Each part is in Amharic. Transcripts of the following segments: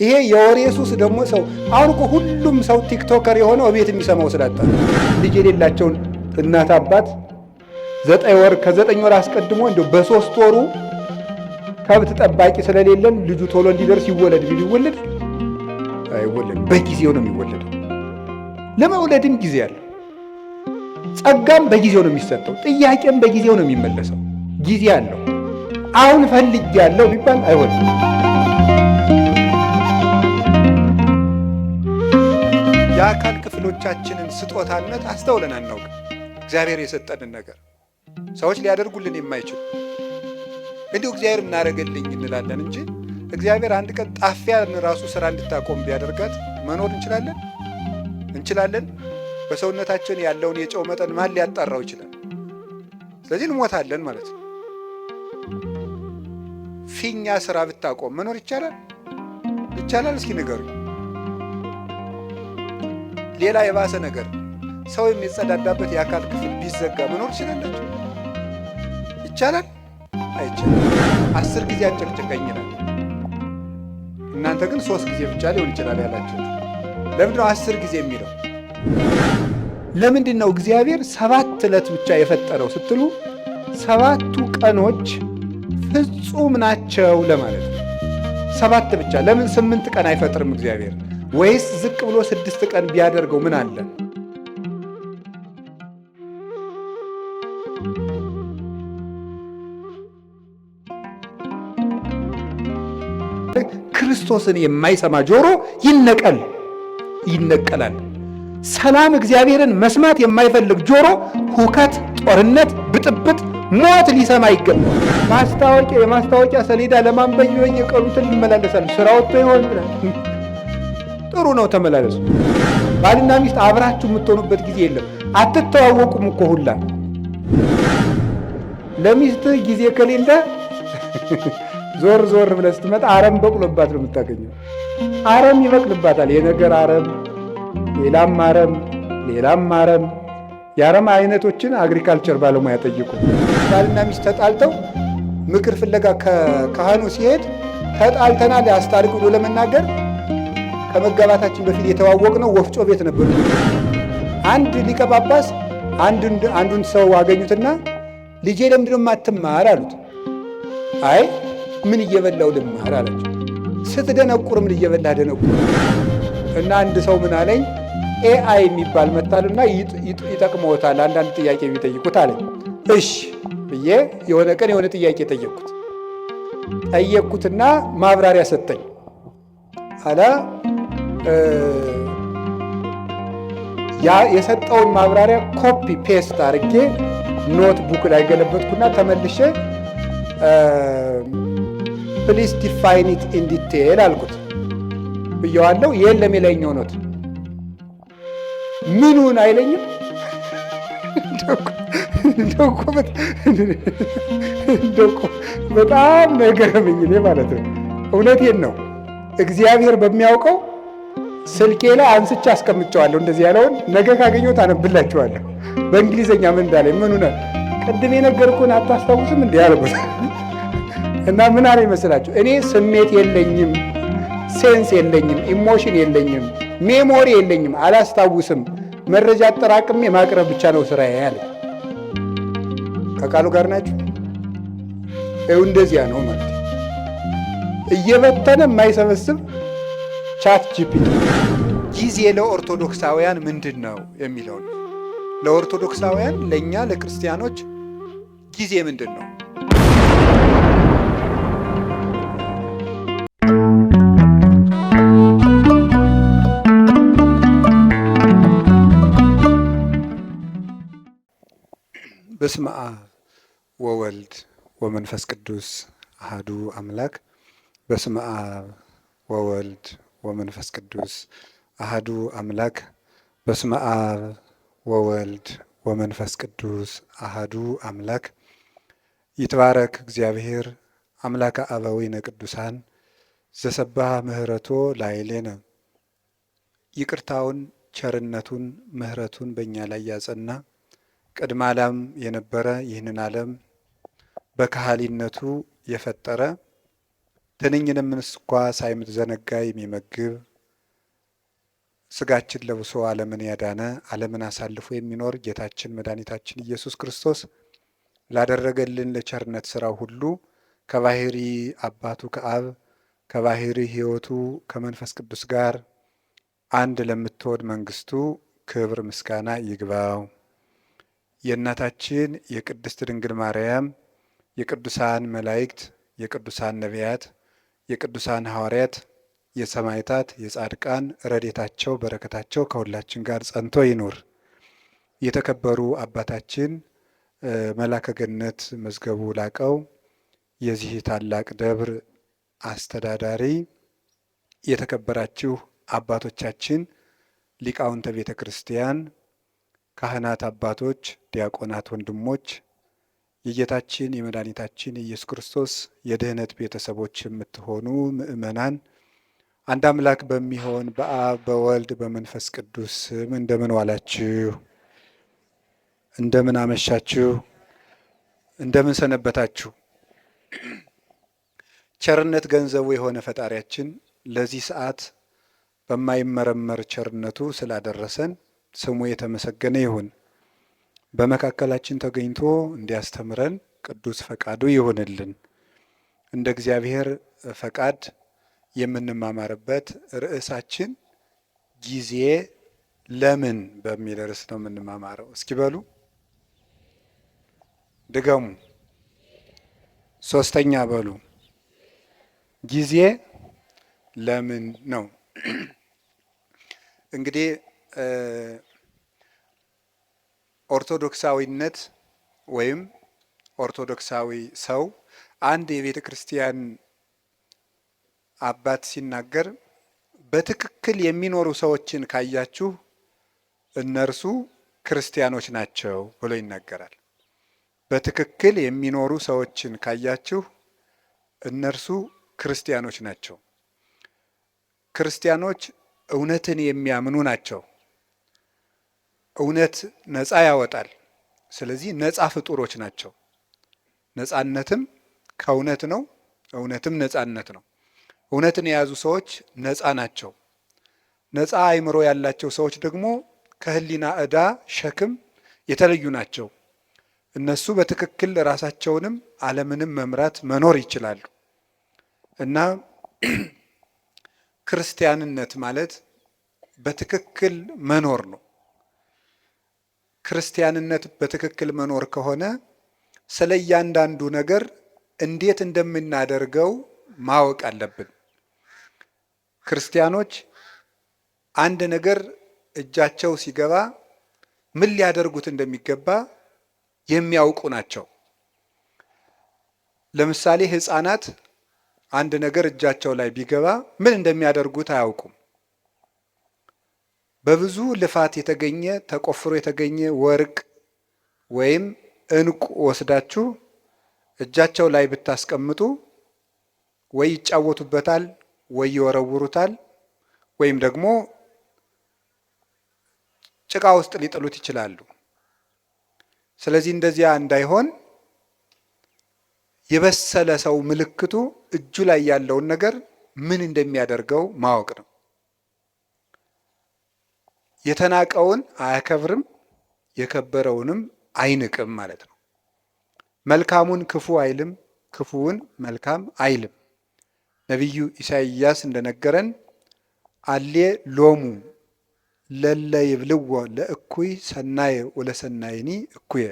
ይሄ የወሬ ሱስ ደግሞ ሰው አሁን እኮ ሁሉም ሰው ቲክቶከር የሆነው ቤት የሚሰማው ስላጣ ልጅ የሌላቸውን እናት አባት 9 ወር ከ9 ወር አስቀድሞ እንደው በ3 ወሩ ከብት ጠባቂ ስለሌለን ልጁ ቶሎ እንዲደርስ ይወለድ ቢል ይወለድ አይወለድም። በጊዜው ነው የሚወለደው። ለመውለድም ጊዜ አለው። ጸጋም በጊዜው ነው የሚሰጠው። ጥያቄም በጊዜው ነው የሚመለሰው። ጊዜ አለው። አሁን ፈልጌያለሁ ቢባል አይሆንም። የአካል ክፍሎቻችንን ስጦታነት አስተውለን አናውቅም። እግዚአብሔር የሰጠንን ነገር ሰዎች ሊያደርጉልን የማይችሉ እንዲሁ እግዚአብሔር ምን አደረገልኝ እንላለን እንጂ እግዚአብሔር አንድ ቀን ጣፊያን ራሱ ስራ እንድታቆም ቢያደርጋት መኖር እንችላለን? በሰውነታችን ያለውን የጨው መጠን ማን ሊያጣራው ይችላል? ስለዚህ እንሞታለን ማለት ነው። ፊኛ ስራ ብታቆም መኖር ይቻላል? እስኪ ንገሩኝ። ሌላ የባሰ ነገር ሰው የሚጸዳዳበት የአካል ክፍል ቢዘጋ መኖር ይችላላችሁ? ይቻላል? አይቻልም። 10 ጊዜ አጨቅጭቀኝ ይላል። እናንተ ግን 3 ጊዜ ብቻ ሊሆን ይችላል ያላችሁት። ለምንድን ነው 10 ጊዜ የሚለው? ለምንድን ነው እግዚአብሔር 7 ዕለት ብቻ የፈጠረው ስትሉ 7ቱ ቀኖች ፍጹም ናቸው ለማለት ነው። 7 ብቻ። ለምን 8 ቀን አይፈጥርም እግዚአብሔር? ወይስ ዝቅ ብሎ 6 ቀን ቢያደርገው ምን አለ? ክርስቶስን የማይሰማ ጆሮ ይነቀላል። ሰላም እግዚአብሔርን መስማት የማይፈልግ ጆሮ ሁከት፣ ጦርነት፣ ብጥብጥ፣ ሞት ሊሰማ ይገባል። የማስታወቂያ ሰሌዳ ለማንበብ የቀኑ እንመላለሳለን። ስራ ወጥቶ ይሆን ብለን ጥሩ ነው፣ ተመላለሱ። ባልና ሚስት አብራችሁ የምትሆኑበት ጊዜ የለም። አትተዋወቁም እኮ ሁላ። ለሚስትህ ጊዜ ከሌለ ዞር ብለህ ስትመጣ አረም በቅሎባት ነው የምታገኘው። አረም ይበቅልባታል። የነገር አረም፣ ሌላም አረም። የአረም አይነቶችን አግሪካልቸር ባለሙያ ጠይቁ። ባልና ሚስት ተጣልተው ምክር ፍለጋ ካህኑ ሲሄድ ተጣልተናል አስታርቅ ብሎ ለመናገር ከመጋባታችን በፊት የተዋወቅነው ወፍጮ ቤት ነበር። አንድ ሊቀ ጳጳስ አንዱን ሰው አገኙትና ልጄ ለምንድን ነው የማትማር አሉት። አይ ምን እየበላው ልማር አላቸው። ስትደነቁር ምን እየበላህ ደነቁር። እና አንድ ሰው ምን አለኝ፣ ኤአይ የሚባል መታልና ይጠቅመዎታል አንዳንድ ጥያቄ ቢጠይቁት አለኝ። እሺ ብዬ የሆነ ቀን የሆነ ጥያቄ ጠየቅኩትና ማብራሪያ ሰጠኝ። አላ የሰጠውን ማብራሪያ ኮፒ ፔስት አድርጌ ኖት ቡክ ላይ ገለበጥኩና ተመልሼ ፕሊስ ዲፋይን ኢት ኢን ዲቴል አልኩት ብየዋለሁ። የለም የላይኛው ኖት ምኑን አይለኝም። በጣም ነገረምኝ እኔ ማለት ነው። እውነቴን ነው። እግዚአብሔር በሚያውቀው ስልኬ ላይ አንስቼ አስቀምጨዋለሁ። እንደዚህ ያለውን ነገ ካገኘሁት አነብላችኋለሁ። በእንግሊዘኛ ምን እንዳለኝ ምኑን ቅድም የነገርኩህን አታስታውስም እንዲህ አልኩት። እና ምን አለ ይመስላችሁ? እኔ ስሜት የለኝም፣ ሴንስ የለኝም፣ ኢሞሽን የለኝም፣ ሜሞሪ የለኝም፣ አላስታውስም። መረጃ አጠራቅሜ ማቅረብ ብቻ ነው ስራዬ ያለ። ከቃሉ ጋር ናችሁ? ይኸው እንደዚያ ነው ማለት እየበተነ የማይሰበስብ ቻት ጂፒቲ። ጊዜ ለኦርቶዶክሳውያን ምንድን ነው የሚለውን ለኦርቶዶክሳውያን፣ ለእኛ ለክርስቲያኖች ጊዜ ምንድን ነው? በስመ አብ ወወልድ ወመንፈስ ቅዱስ አሐዱ አምላክ። በስመ አብ ወወልድ ወመንፈስ ቅዱስ አሐዱ አምላክ። በስመ አብ ወወልድ ወመንፈስ ቅዱስ አሐዱ አምላክ። ይትባረክ እግዚአብሔር አምላከ አበዊነ ቅዱሳን ዘሰባህ ምህረቶ ላዕሌነ። ይቅርታውን ቸርነቱን ምህረቱን በእኛ ላይ ያጸና ቅድመ ዓለም የነበረ ይህንን ዓለም በካህሊነቱ የፈጠረ ትንኝንም እንኳ ሳይዘነጋ የሚመግብ ስጋችን ለብሶ ዓለምን ያዳነ ዓለምን አሳልፎ የሚኖር ጌታችን መድኃኒታችን ኢየሱስ ክርስቶስ ላደረገልን ለቸርነት ስራው ሁሉ ከባህሪ አባቱ ከአብ ከባህሪ ሕይወቱ ከመንፈስ ቅዱስ ጋር አንድ ለምትሆን መንግስቱ ክብር ምስጋና ይግባው። የእናታችን የቅድስት ድንግል ማርያም የቅዱሳን መላእክት የቅዱሳን ነቢያት የቅዱሳን ሐዋርያት የሰማዕታት የጻድቃን ረድኤታቸው በረከታቸው ከሁላችን ጋር ጸንቶ ይኑር። የተከበሩ አባታችን መላከ ገነት መዝገቡ ላቀው የዚህ ታላቅ ደብር አስተዳዳሪ፣ የተከበራችሁ አባቶቻችን ሊቃውንተ ቤተ ክርስቲያን፣ ካህናት አባቶች፣ ዲያቆናት ወንድሞች፣ የጌታችን የመድኃኒታችን የኢየሱስ ክርስቶስ የድኅነት ቤተሰቦች የምትሆኑ ምእመናን አንድ አምላክ በሚሆን በአብ በወልድ በመንፈስ ቅዱስ ስም እንደምን ዋላችሁ? እንደምን አመሻችሁ? እንደምን ሰነበታችሁ? ቸርነት ገንዘቡ የሆነ ፈጣሪያችን ለዚህ ሰዓት በማይመረመር ቸርነቱ ስላደረሰን ስሙ የተመሰገነ ይሁን። በመካከላችን ተገኝቶ እንዲያስተምረን ቅዱስ ፈቃዱ ይሁንልን። እንደ እግዚአብሔር ፈቃድ የምንማማርበት ርዕሳችን ጊዜ ለምን በሚል ርዕስ ነው የምንማማረው። እስኪ በሉ ድገሙ፣ ሶስተኛ በሉ። ጊዜ ለምን ነው። እንግዲህ ኦርቶዶክሳዊነት ወይም ኦርቶዶክሳዊ ሰው አንድ የቤተ ክርስቲያን አባት ሲናገር በትክክል የሚኖሩ ሰዎችን ካያችሁ እነርሱ ክርስቲያኖች ናቸው ብሎ ይናገራል። በትክክል የሚኖሩ ሰዎችን ካያችሁ እነርሱ ክርስቲያኖች ናቸው። ክርስቲያኖች እውነትን የሚያምኑ ናቸው። እውነት ነፃ ያወጣል። ስለዚህ ነፃ ፍጡሮች ናቸው። ነፃነትም ከእውነት ነው፣ እውነትም ነፃነት ነው። እውነትን የያዙ ሰዎች ነፃ ናቸው። ነፃ አእምሮ ያላቸው ሰዎች ደግሞ ከህሊና ዕዳ ሸክም የተለዩ ናቸው። እነሱ በትክክል ራሳቸውንም ዓለምንም መምራት መኖር ይችላሉ። እና ክርስቲያንነት ማለት በትክክል መኖር ነው። ክርስቲያንነት በትክክል መኖር ከሆነ ስለ እያንዳንዱ ነገር እንዴት እንደምናደርገው ማወቅ አለብን። ክርስቲያኖች አንድ ነገር እጃቸው ሲገባ ምን ሊያደርጉት እንደሚገባ የሚያውቁ ናቸው። ለምሳሌ ሕፃናት አንድ ነገር እጃቸው ላይ ቢገባ ምን እንደሚያደርጉት አያውቁም። በብዙ ልፋት የተገኘ ተቆፍሮ የተገኘ ወርቅ ወይም ዕንቁ ወስዳችሁ እጃቸው ላይ ብታስቀምጡ ወይ ይጫወቱበታል፣ ወይ ይወረውሩታል፣ ወይም ደግሞ ጭቃ ውስጥ ሊጥሉት ይችላሉ። ስለዚህ እንደዚያ እንዳይሆን የበሰለ ሰው ምልክቱ እጁ ላይ ያለውን ነገር ምን እንደሚያደርገው ማወቅ ነው። የተናቀውን አያከብርም፣ የከበረውንም አይንቅም ማለት ነው። መልካሙን ክፉ አይልም፣ ክፉውን መልካም አይልም። ነቢዩ ኢሳይያስ እንደነገረን አሌ ሎሙ ለለ ይብልዎ ለእኩይ ሰናየ ወለሰናይኒ እኩየ፣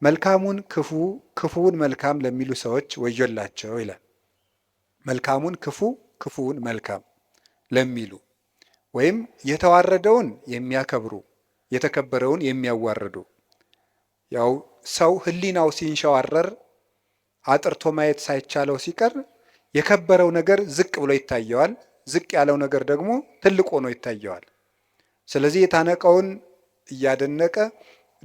መልካሙን ክፉ ክፉውን መልካም ለሚሉ ሰዎች ወዮላቸው ይላል። መልካሙን ክፉ ክፉውን መልካም ለሚሉ ወይም የተዋረደውን የሚያከብሩ የተከበረውን የሚያዋርዱ። ያው ሰው ሕሊናው ሲንሸዋረር አጥርቶ ማየት ሳይቻለው ሲቀር የከበረው ነገር ዝቅ ብሎ ይታየዋል፣ ዝቅ ያለው ነገር ደግሞ ትልቅ ሆኖ ይታየዋል። ስለዚህ የታነቀውን እያደነቀ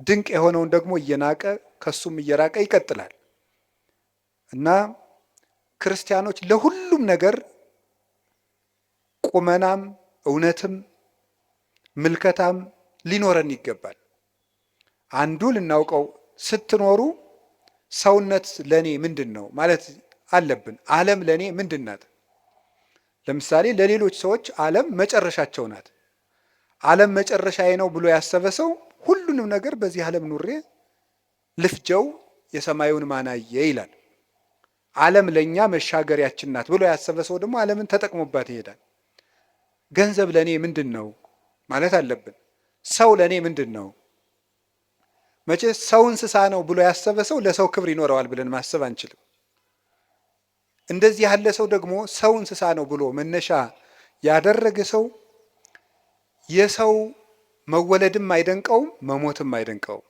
ድንቅ የሆነውን ደግሞ እየናቀ ከሱም እየራቀ ይቀጥላል እና ክርስቲያኖች ለሁሉም ነገር ቁመናም እውነትም ምልከታም ሊኖረን ይገባል። አንዱ ልናውቀው ስትኖሩ ሰውነት ለኔ ምንድን ነው ማለት አለብን። ዓለም ለእኔ ምንድን ናት? ለምሳሌ ለሌሎች ሰዎች ዓለም መጨረሻቸው ናት። ዓለም መጨረሻዬ ነው ብሎ ያሰበ ሰው ሁሉንም ነገር በዚህ ዓለም ኑሬ ልፍጀው የሰማዩን ማናየ ይላል። ዓለም ለእኛ መሻገሪያችን ናት ብሎ ያሰበ ሰው ደግሞ ዓለምን ተጠቅሞባት ይሄዳል። ገንዘብ ለእኔ ምንድን ነው ማለት አለብን። ሰው ለእኔ ምንድን ነው? መቼ ሰው እንስሳ ነው ብሎ ያሰበ ሰው ለሰው ክብር ይኖረዋል ብለን ማሰብ አንችልም። እንደዚህ ያለ ሰው ደግሞ ሰው እንስሳ ነው ብሎ መነሻ ያደረገ ሰው የሰው መወለድም አይደንቀውም፣ መሞትም አይደንቀውም።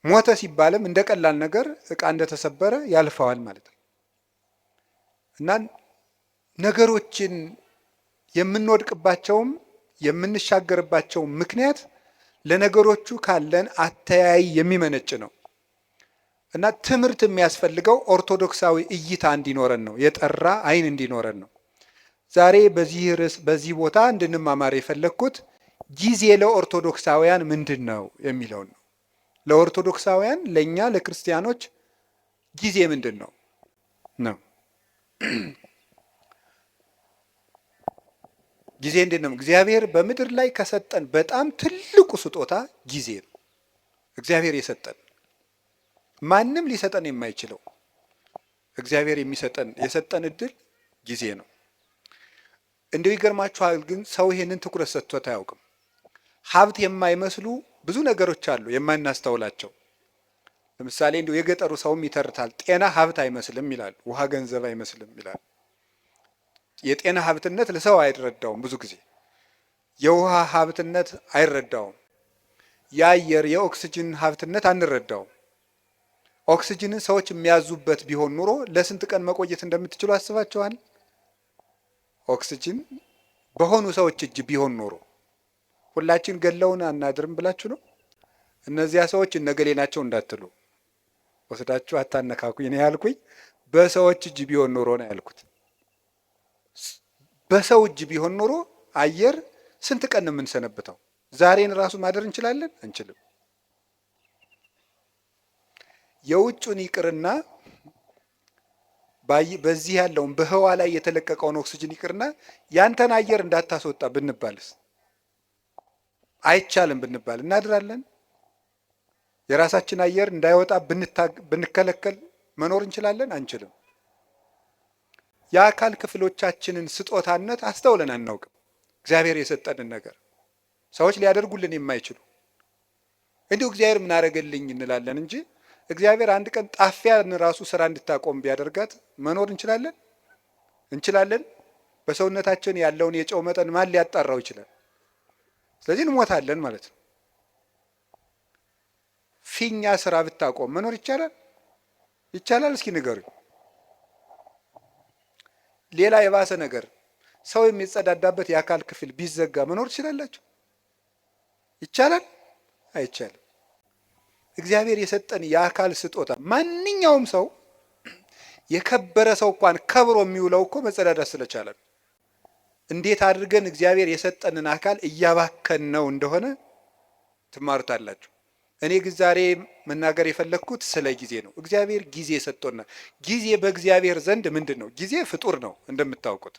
ሞተ ሲባልም እንደ ቀላል ነገር ዕቃ እንደተሰበረ ያልፈዋል ማለት ነው እና ነገሮችን የምንወድቅባቸውም የምንሻገርባቸው ምክንያት ለነገሮቹ ካለን አተያይ የሚመነጭ ነው እና ትምህርት የሚያስፈልገው ኦርቶዶክሳዊ እይታ እንዲኖረን ነው፣ የጠራ ዓይን እንዲኖረን ነው። ዛሬ በዚህ ርዕስ በዚህ ቦታ እንድንማማር የፈለግኩት ጊዜ ለኦርቶዶክሳውያን ምንድን ነው የሚለውን ነው። ለኦርቶዶክሳውያን ለእኛ ለክርስቲያኖች ጊዜ ምንድን ነው ነው ጊዜ እንዴት ነው? እግዚአብሔር በምድር ላይ ከሰጠን በጣም ትልቁ ስጦታ ጊዜ ነው። እግዚአብሔር የሰጠን ማንም ሊሰጠን የማይችለው እግዚአብሔር የሰጠን እድል ጊዜ ነው። እንደው ይገርማችኋል፣ ግን ሰው ይሄንን ትኩረት ሰጥቶት አያውቅም። ሀብት የማይመስሉ ብዙ ነገሮች አሉ የማናስተውላቸው። ለምሳሌ እንደው የገጠሩ ሰውም ይተርታል። ጤና ሀብት አይመስልም ይላል፣ ውሃ ገንዘብ አይመስልም ይላል። የጤና ሀብትነት ለሰው አይረዳውም። ብዙ ጊዜ የውሃ ሀብትነት አይረዳውም። የአየር የኦክስጅን ሀብትነት አንረዳውም። ኦክስጅንን ሰዎች የሚያዙበት ቢሆን ኑሮ ለስንት ቀን መቆየት እንደምትችሉ አስባችኋል? ኦክስጅን በሆኑ ሰዎች እጅ ቢሆን ኖሮ ሁላችን ገለውን አናድርም ብላችሁ ነው? እነዚያ ሰዎች እነገሌ ናቸው እንዳትሉ ወስዳችሁ አታነካኩኝ ነው ያልኩኝ። በሰዎች እጅ ቢሆን ኖሮ ነው ያልኩት። በሰው እጅ ቢሆን ኖሮ አየር ስንት ቀን ነው የምንሰነብተው? ዛሬን ራሱ ማደር እንችላለን? አንችልም። የውጩን ይቅርና በዚህ ያለውን በህዋ ላይ የተለቀቀውን ኦክስጅን ይቅርና ያንተን አየር እንዳታስወጣ ብንባልስ? አይቻልም ብንባል እናድራለን? የራሳችን አየር እንዳይወጣ ብንከለከል መኖር እንችላለን? አንችልም። የአካል ክፍሎቻችንን ስጦታነት አስተውለን አናውቅም። እግዚአብሔር የሰጠንን ነገር ሰዎች ሊያደርጉልን የማይችሉ እንዲሁ እግዚአብሔር ምን አደረገልኝ እንላለን እንጂ እግዚአብሔር አንድ ቀን ጣፊያን ራሱ ስራ እንድታቆም ቢያደርጋት መኖር እንችላለን? እንችላለን? በሰውነታችን ያለውን የጨው መጠን ማን ሊያጣራው ይችላል? ስለዚህ እንሞታለን ማለት ነው። ፊኛ ስራ ብታቆም መኖር ይቻላል? ይቻላል? እስኪ ንገሩኝ። ሌላ የባሰ ነገር ሰው የሚጸዳዳበት የአካል ክፍል ቢዘጋ መኖር ትችላላችሁ? ይቻላል? አይቻልም። እግዚአብሔር የሰጠን የአካል ስጦታ ማንኛውም ሰው የከበረ ሰው እንኳን ከብሮ የሚውለው እኮ መጸዳዳት ስለቻለ ነው። እንዴት አድርገን እግዚአብሔር የሰጠንን አካል እያባከን ነው እንደሆነ ትማሩታላችሁ። እኔ ግን ዛሬ መናገር የፈለግኩት ስለ ጊዜ ነው። እግዚአብሔር ጊዜ ሰጥቶናል። ጊዜ በእግዚአብሔር ዘንድ ምንድን ነው? ጊዜ ፍጡር ነው፣ እንደምታውቁት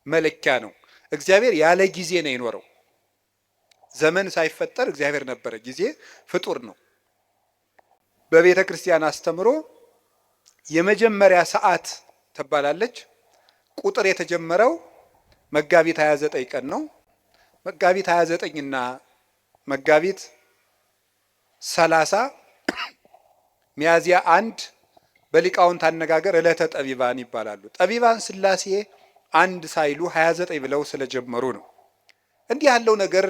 መለኪያ ነው። እግዚአብሔር ያለ ጊዜ ነው የኖረው። ዘመን ሳይፈጠር እግዚአብሔር ነበረ። ጊዜ ፍጡር ነው። በቤተ ክርስቲያን አስተምሮ የመጀመሪያ ሰዓት ትባላለች። ቁጥር የተጀመረው መጋቢት 29 ቀን ነው። መጋቢት 29 እና መጋቢት 30 ሚያዝያ 1 በሊቃውንት አነጋገር ዕለተ ጠቢባን ይባላሉ። ጠቢባን ሥላሴ አንድ ሳይሉ 29 ብለው ስለጀመሩ ነው። እንዲህ ያለው ነገር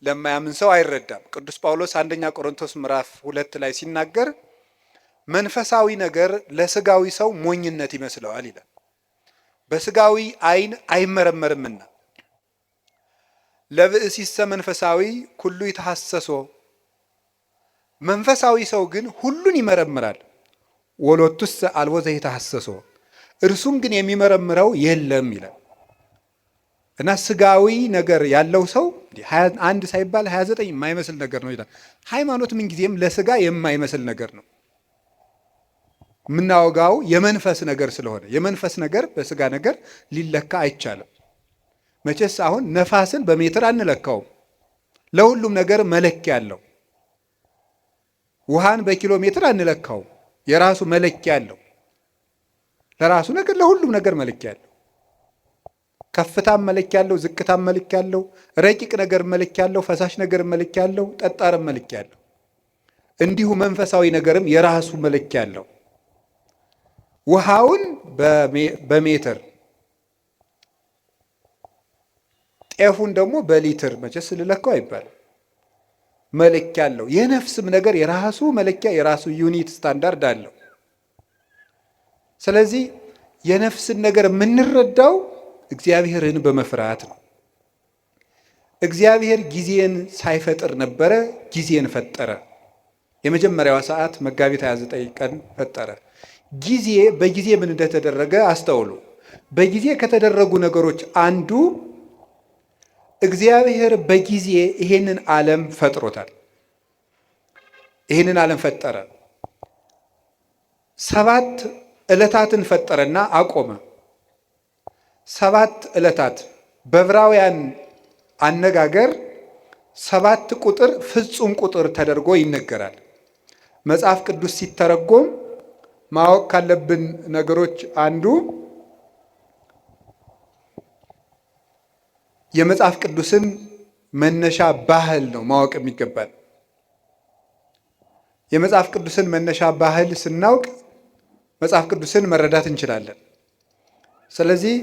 ለማያምን ሰው አይረዳም። ቅዱስ ጳውሎስ አንደኛ ቆሮንቶስ ምዕራፍ 2 ላይ ሲናገር መንፈሳዊ ነገር ለስጋዊ ሰው ሞኝነት ይመስለዋል ይላል። በስጋዊ ዓይን አይመረመርምና ለብእሲሰ መንፈሳዊ ኩሉ ይተሐሰሶ፣ መንፈሳዊ ሰው ግን ሁሉን ይመረምራል። ወሎቱሰ አልቦ ዘይተሐሰሶ፣ እርሱም ግን የሚመረምረው የለም ይላል። እና ስጋዊ ነገር ያለው ሰው 21 ሳይባል 29 የማይመስል ነገር ነው ይላል። ሃይማኖት ምንጊዜም ለስጋ የማይመስል ነገር ነው። የምናወጋው የመንፈስ ነገር ስለሆነ የመንፈስ ነገር በስጋ ነገር ሊለካ አይቻልም። መቼስ አሁን ነፋስን በሜትር አንለካውም። ለሁሉም ነገር መለኪያ አለው። ውሃን በኪሎ ሜትር አንለካውም። የራሱ መለኪያ አለው። ለራሱ ነገር ለሁሉም ነገር መለኪያ አለው። ከፍታም መለኪያ አለው፣ ዝቅታም መለኪያ አለው፣ ረቂቅ ነገር መለኪያ አለው፣ ፈሳሽ ነገር መለኪያ አለው፣ ጠጣርም መለኪያ አለው። እንዲሁ መንፈሳዊ ነገርም የራሱ መለኪያ አለው። ውሃውን በሜትር ጤፉን ደግሞ በሊትር መቼስ ልለካው አይባልም። መለኪያ አለው። የነፍስም ነገር የራሱ መለኪያ የራሱ ዩኒት ስታንዳርድ አለው። ስለዚህ የነፍስን ነገር የምንረዳው እግዚአብሔርን በመፍራት ነው። እግዚአብሔር ጊዜን ሳይፈጥር ነበረ፣ ጊዜን ፈጠረ። የመጀመሪያዋ ሰዓት መጋቢት 29 ቀን ፈጠረ። ጊዜ በጊዜ ምን እንደተደረገ አስተውሉ። በጊዜ ከተደረጉ ነገሮች አንዱ እግዚአብሔር በጊዜ ይሄንን ዓለም ፈጥሮታል። ይሄንን ዓለም ፈጠረ። 7 ዕለታትን ፈጠረና አቆመ። 7 ዕለታት በዕብራውያን አነጋገር 7 ቁጥር ፍጹም ቁጥር ተደርጎ ይነገራል። መጽሐፍ ቅዱስ ሲተረጎም ማወቅ ካለብን ነገሮች አንዱ የመጽሐፍ ቅዱስን መነሻ ባህል ነው ማወቅ የሚገባል። የመጽሐፍ ቅዱስን መነሻ ባህል ስናውቅ መጽሐፍ ቅዱስን መረዳት እንችላለን። ስለዚህ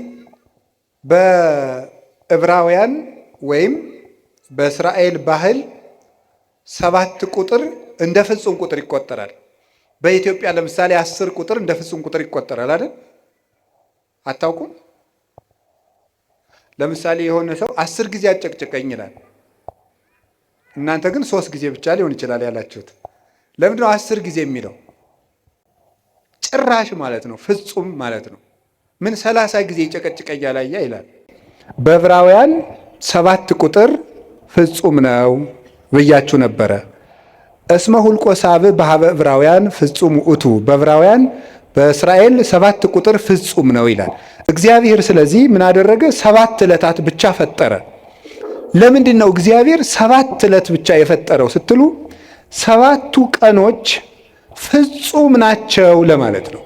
በዕብራውያን ወይም በእስራኤል ባህል 7 ቁጥር እንደ ፍጹም ቁጥር ይቆጠራል። በኢትዮጵያ ለምሳሌ 10 ቁጥር እንደ ፍጹም ቁጥር ይቆጠራል አይደል? አታውቁም? ለምሳሌ የሆነ ሰው 10 ጊዜ አጨቅጭቀኝ ይላል። እናንተ ግን 3 ጊዜ ብቻ ሊሆን ይችላል ያላችሁት። ለምንድነው 10 ጊዜ የሚለው? ጭራሽ ማለት ነው፣ ፍጹም ማለት ነው። ምን 30 ጊዜ ጨቀጭቀኝ ያላያ ይላል። በዕብራውያን 7 ቁጥር ፍጹም ነው ብያችሁ ነበረ። እስመ ሁልቆ ሳብዕ በሀበ ዕብራውያን ፍጹም ውእቱ። በዕብራውያን በእስራኤል 7 ቁጥር ፍጹም ነው ይላል እግዚአብሔር። ስለዚህ ምን አደረገ? 7 ዕለታት ብቻ ፈጠረ። ለምንድን ነው እግዚአብሔር 7 ዕለት ብቻ የፈጠረው ስትሉ 7ቱ ቀኖች ፍጹም ናቸው ለማለት ነው።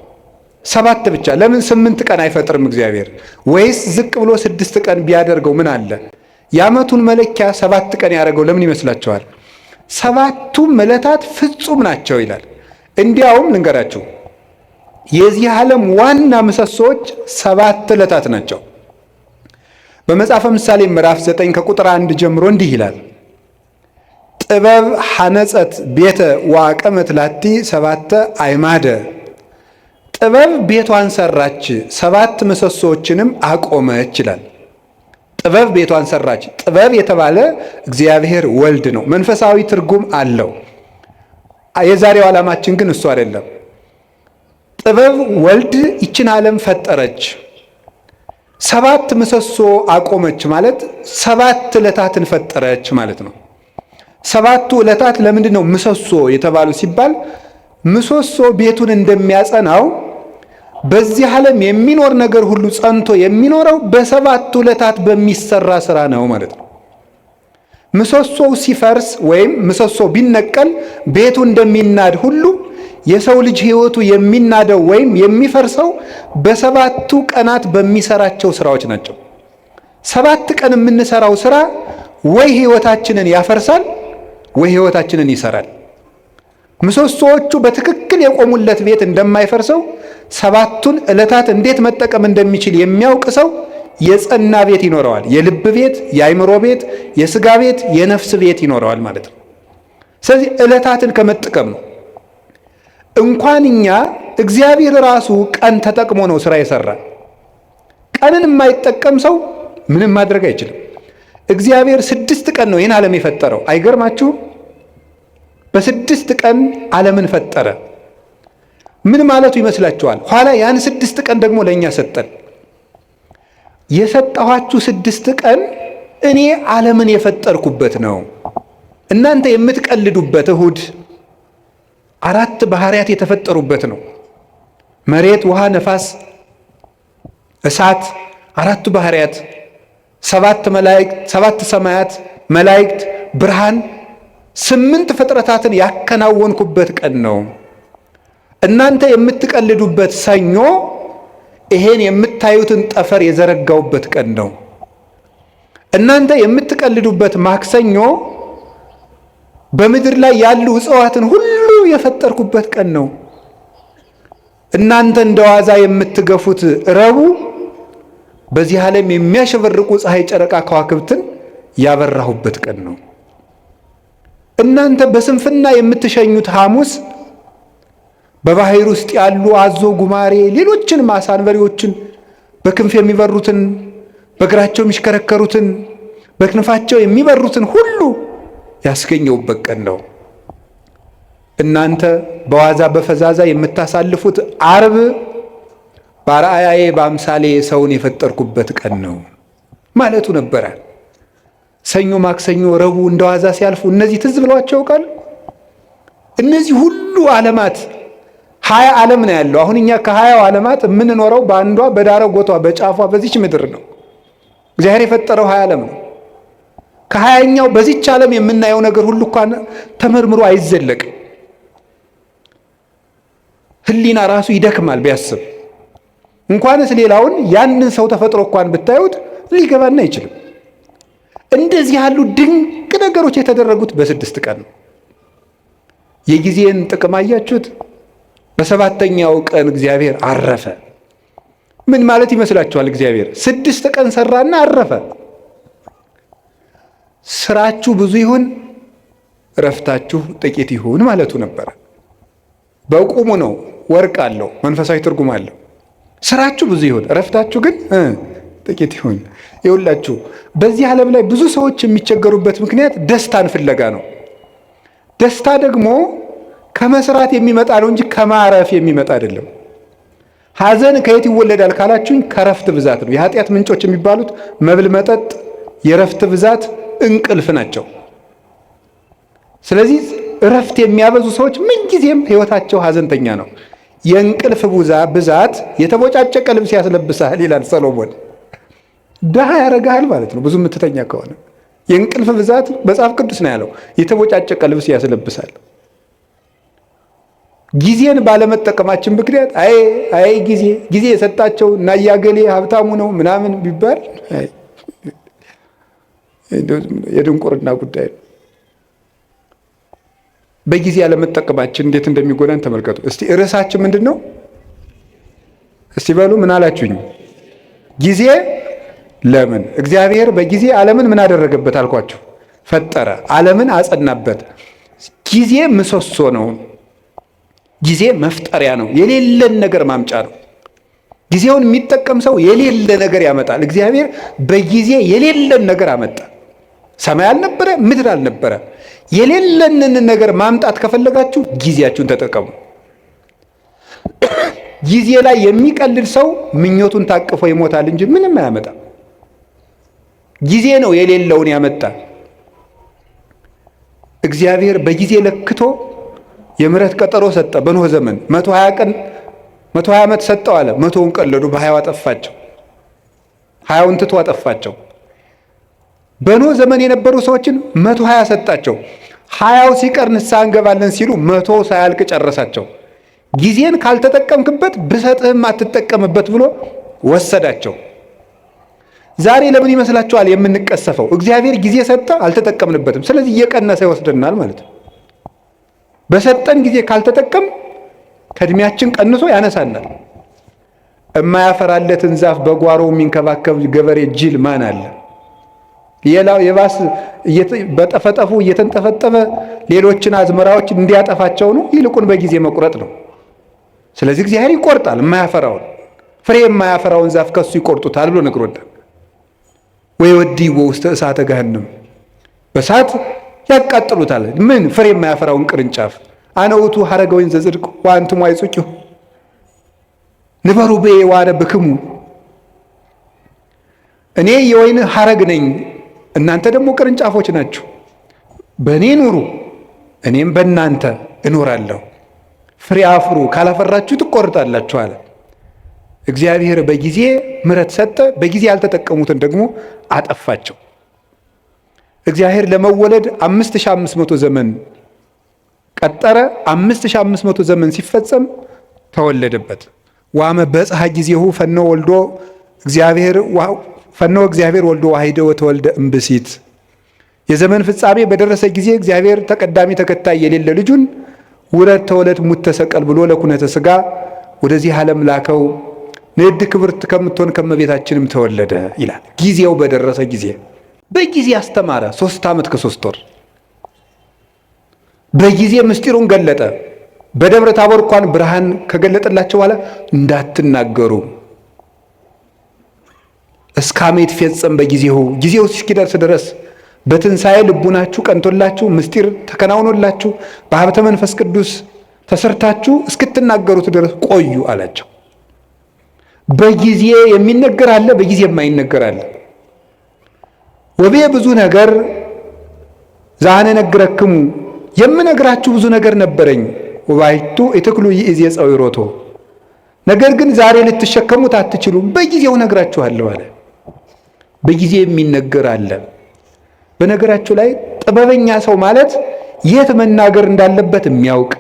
7 ብቻ። ለምን 8 ቀን አይፈጥርም እግዚአብሔር? ወይስ ዝቅ ብሎ 6 ቀን ቢያደርገው ምን አለ? የዓመቱን መለኪያ 7 ቀን ያደረገው ለምን ይመስላችኋል? 7ቱም ዕለታት ፍጹም ናቸው ይላል። እንዲያውም ልንገራችሁ፣ የዚህ ዓለም ዋና ምሰሶዎች 7 ዕለታት ናቸው። በመጽሐፈ ምሳሌ ምዕራፍ 9 ከቁጥር 1 ጀምሮ እንዲህ ይላል፣ ጥበብ ሐነጸት ቤተ ወአቀመት ላቲ 7 አዕማደ። ጥበብ ቤቷን ሰራች 7 ምሰሶዎችንም አቆመች ይላል። ጥበብ ቤቷን ሰራች። ጥበብ የተባለ እግዚአብሔር ወልድ ነው። መንፈሳዊ ትርጉም አለው። የዛሬው ዓላማችን ግን እሱ አይደለም። ጥበብ ወልድ ይችን ዓለም ፈጠረች፣ 7 ምሰሶ አቆመች ማለት 7 ዕለታትን ፈጠረች ማለት ነው። 7ቱ ዕለታት ለምንድን ነው ምሰሶ የተባሉ ሲባል ምሰሶ ቤቱን እንደሚያጸናው በዚህ ዓለም የሚኖር ነገር ሁሉ ጸንቶ የሚኖረው በ7ቱ ዕለታት በሚሰራ ስራ ነው ማለት ነው። ምሰሶው ሲፈርስ ወይም ምሰሶ ቢነቀል ቤቱ እንደሚናድ ሁሉ የሰው ልጅ ሕይወቱ የሚናደው ወይም የሚፈርሰው በ7ቱ ቀናት በሚሰራቸው ስራዎች ናቸው። 7 ቀን የምንሰራው ስራ ወይ ሕይወታችንን ያፈርሳል ወይ ሕይወታችንን ይሰራል። ምሰሶዎቹ በትክክል የቆሙለት ቤት እንደማይፈርሰው 7ቱን ዕለታት እንዴት መጠቀም እንደሚችል የሚያውቅ ሰው የጸና ቤት ይኖረዋል። የልብ ቤት፣ የአይምሮ ቤት፣ የስጋ ቤት፣ የነፍስ ቤት ይኖረዋል ማለት ነው። ስለዚህ ዕለታትን ከመጠቀም ነው። እንኳን እኛ እግዚአብሔር ራሱ ቀን ተጠቅሞ ነው ስራ የሰራ። ቀንን የማይጠቀም ሰው ምንም ማድረግ አይችልም። እግዚአብሔር 6 ቀን ነው ይህን ዓለም የፈጠረው። አይገርማችሁም? በ6 ቀን ዓለምን ፈጠረ። ምን ማለቱ ይመስላችኋል? ኋላ ያን 6 ቀን ደግሞ ለእኛ ሰጠን። የሰጠኋችሁ 6 ቀን እኔ ዓለምን የፈጠርኩበት ነው። እናንተ የምትቀልዱበት እሁድ 4 ባህሪያት የተፈጠሩበት ነው። መሬት፣ ውሃ፣ ነፋስ፣ እሳት፣ አራቱ ባህርያት፣ 7 መላእክት፣ 7 ሰማያት፣ መላእክት፣ ብርሃን፣ 8 ፍጥረታትን ያከናወንኩበት ቀን ነው። እናንተ የምትቀልዱበት ሰኞ ይሄን የምታዩትን ጠፈር የዘረጋውበት ቀን ነው። እናንተ የምትቀልዱበት ማክሰኞ በምድር ላይ ያሉ እጽዋትን ሁሉ የፈጠርኩበት ቀን ነው። እናንተ እንደዋዛ የምትገፉት ረቡዕ በዚህ ዓለም የሚያሸበርቁ ፀሐይ፣ ጨረቃ፣ ከዋክብትን ያበራሁበት ቀን ነው። እናንተ በስንፍና የምትሸኙት ሐሙስ በባህር ውስጥ ያሉ አዞ፣ ጉማሬ፣ ሌሎችን አሳ አንበሪዎችን፣ በክንፍ የሚበሩትን፣ በእግራቸው የሚሽከረከሩትን፣ በክንፋቸው የሚበሩትን ሁሉ ያስገኘውበት ቀን ነው። እናንተ በዋዛ በፈዛዛ የምታሳልፉት ዓርብ በአርአያዬ በአምሳሌ ሰውን የፈጠርኩበት ቀን ነው ማለቱ ነበረ። ሰኞ፣ ማክሰኞ፣ ረቡዕ እንደዋዛ ሲያልፉ እነዚህ ትዝ ብሏቸው ያውቃሉ? እነዚህ ሁሉ ዓለማት 20 ዓለም ነው ያለው። አሁን እኛ ከ20 ዓለማት የምንኖረው በአንዷ በዳረጎቷ በጫፏ በዚች ምድር ነው። እግዚአብሔር የፈጠረው 20 ዓለም ነው። ከ20ኛው በዚች ዓለም የምናየው ነገር ሁሉ እንኳን ተመርምሮ አይዘለቅም። ሕሊና ራሱ ይደክማል ቢያስብ። እንኳንስ ሌላውን ያንን ሰው ተፈጥሮ እንኳን ብታዩት ሊገባን አይችልም። እንደዚህ ያሉ ድንቅ ነገሮች የተደረጉት በ6 ቀን ነው። የጊዜን ጥቅም አያችሁት? በ7ኛው ቀን እግዚአብሔር አረፈ። ምን ማለት ይመስላችኋል? እግዚአብሔር 6 ቀን ሰራና አረፈ። ስራችሁ ብዙ ይሁን እረፍታችሁ ጥቂት ይሁን ማለቱ ነበረ። በቁሙ ነው። ወርቅ አለው፣ መንፈሳዊ ትርጉም አለው። ስራችሁ ብዙ ይሁን እረፍታችሁ ግን ጥቂት ይሁን። ይኸውላችሁ በዚህ ዓለም ላይ ብዙ ሰዎች የሚቸገሩበት ምክንያት ደስታን ፍለጋ ነው። ደስታ ደግሞ ከመስራት የሚመጣ ነው እንጂ ከማረፍ የሚመጣ አይደለም። ሐዘን ከየት ይወለዳል ካላችሁኝ ከረፍት ብዛት ነው። የኃጢአት ምንጮች የሚባሉት መብል፣ መጠጥ፣ የረፍት ብዛት፣ እንቅልፍ ናቸው። ስለዚህ እረፍት የሚያበዙ ሰዎች ምንጊዜም ሕይወታቸው ሐዘንተኛ ነው። የእንቅልፍ ብዛት የተቦጫጨቀ ልብስ ያስለብሳል ይላል ሰሎሞን። ድሃ ያረጋል ማለት ነው ብዙ የምትተኛ ከሆነ። የእንቅልፍ ብዛት መጽሐፍ ቅዱስ ነው ያለው፣ የተቦጫጨቀ ልብስ ያስለብሳል። ጊዜን ባለመጠቀማችን ምክንያት አይ ጊዜ የሰጣቸው እና ያገሌ ሀብታሙ ነው ምናምን ቢባል የድንቁርና ጉዳይ ነው። በጊዜ ያለመጠቀማችን እንዴት እንደሚጎዳን ተመልከቱ። እስቲ ርዕሳችን ምንድን ነው? እስቲ በሉ ምን አላችሁኝ? ጊዜ ለምን? እግዚአብሔር በጊዜ ዓለምን ምን አደረገበት አልኳችሁ? ፈጠረ። ዓለምን አጸናበት። ጊዜ ምሰሶ ነው። ጊዜ መፍጠሪያ ነው። የሌለን ነገር ማምጫ ነው። ጊዜውን የሚጠቀም ሰው የሌለ ነገር ያመጣል። እግዚአብሔር በጊዜ የሌለን ነገር አመጣ። ሰማይ አልነበረ፣ ምድር አልነበረ። የሌለንን ነገር ማምጣት ከፈለጋችሁ ጊዜያችሁን ተጠቀሙ። ጊዜ ላይ የሚቀልድ ሰው ምኞቱን ታቅፎ ይሞታል እንጂ ምንም አያመጣም። ጊዜ ነው የሌለውን ያመጣ። እግዚአብሔር በጊዜ ለክቶ የምሕረት ቀጠሮ ሰጠ። በኖህ ዘመን 120 ቀን 120 ዓመት ሰጠው አለ። 100ውን ቀለዱ፣ በ20 አጠፋቸው። 20ውን ትቶ አጠፋቸው። በኖህ ዘመን የነበሩ ሰዎችን 120 ሰጣቸው። 20ው ሲቀር ንስሐ እንገባለን ሲሉ 100 ሳያልቅ ጨረሳቸው። ጊዜን ካልተጠቀምክበት ብሰጥህም አትጠቀምበት ብሎ ወሰዳቸው። ዛሬ ለምን ይመስላችኋል የምንቀሰፈው? እግዚአብሔር ጊዜ ሰጠ፣ አልተጠቀምንበትም። ስለዚህ እየቀነሰ ይወስደናል ማለት ነው። በሰጠን ጊዜ ካልተጠቀም ከእድሜያችን ቀንሶ ያነሳናል። የማያፈራለትን ዛፍ በጓሮ የሚንከባከብ ገበሬ ጅል ማን አለ? ሌላው የባስ በጠፈጠፉ እየተንጠፈጠፈ ሌሎችን አዝመራዎች እንዲያጠፋቸው ነው። ይልቁን በጊዜ መቁረጥ ነው። ስለዚህ እግዚአብሔር ይቆርጣል። የማያፈራውን ፍሬ የማያፈራውን ዛፍ ከሱ ይቆርጡታል ብሎ ነግሮናል። ወይወዲዎ ውስተ እሳተ ገሃነም፣ በእሳት ያቃጥሉታል። ምን? ፍሬ የማያፈራውን ቅርንጫፍ። አነ ውእቱ ሐረገ ወይን ዘጽድቅ ወአንትሙ አይጹቂሁ ንበሩ በየ ወአነብክሙ። እኔ የወይን ሐረግ ነኝ፣ እናንተ ደግሞ ቅርንጫፎች ናችሁ። በእኔ ኑሩ፣ እኔም በእናንተ እኖራለሁ። ፍሬ አፍሩ፣ ካላፈራችሁ ትቆርጣላችሁ አለ። እግዚአብሔር በጊዜ ምሕረት ሰጠ። በጊዜ ያልተጠቀሙትን ደግሞ አጠፋቸው። እግዚአብሔር ለመወለድ 5500 ዘመን ቀጠረ። 5500 ዘመን ሲፈጸም ተወለደበት። ዋመ በጽሐ ጊዜሁ ፈኖ እግዚአብሔር ወልዶ ዋሂደ ወተወልደ እምብእሲት። የዘመን ፍጻሜ በደረሰ ጊዜ እግዚአብሔር ተቀዳሚ ተከታይ የሌለ ልጁን ውረድ ተወለድ ሙት ተሰቀል ብሎ ለኩነተ ሥጋ ወደዚህ ዓለም ላከው። ንዕድ ክብርት ከምትሆን ከመቤታችንም ተወለደ ይላል። ጊዜው በደረሰ ጊዜ በጊዜ አስተማረ። 3 ዓመት ከ3 ወር በጊዜ ምስጢሩን ገለጠ። በደብረ ታቦር እንኳን ብርሃን ከገለጠላቸው በኋላ እንዳትናገሩ እስካመ ይትፌጸም በጊዜው፣ ጊዜው እስኪደርስ ድረስ በትንሣኤ ልቡናችሁ ቀንቶላችሁ ምስጢር ተከናውኖላችሁ በሀብተ መንፈስ ቅዱስ ተሰርታችሁ እስክትናገሩት ድረስ ቆዩ አላቸው። በጊዜ የሚነገር አለ፣ በጊዜ የማይነገር አለ። ወቤ ብዙ ነገር ዛነ ነግረክሙ፣ የምነግራችሁ ብዙ ነገር ነበረኝ። ወባይቱ ኢትክሉ ይእዜ ጸዊሮቶ፣ ነገር ግን ዛሬ ልትሸከሙት አትችሉም፣ በጊዜው ነግራችኋለሁ አለ። በጊዜ የሚነገር አለ። በነገራችሁ ላይ ጥበበኛ ሰው ማለት የት መናገር እንዳለበት የሚያውቅ፣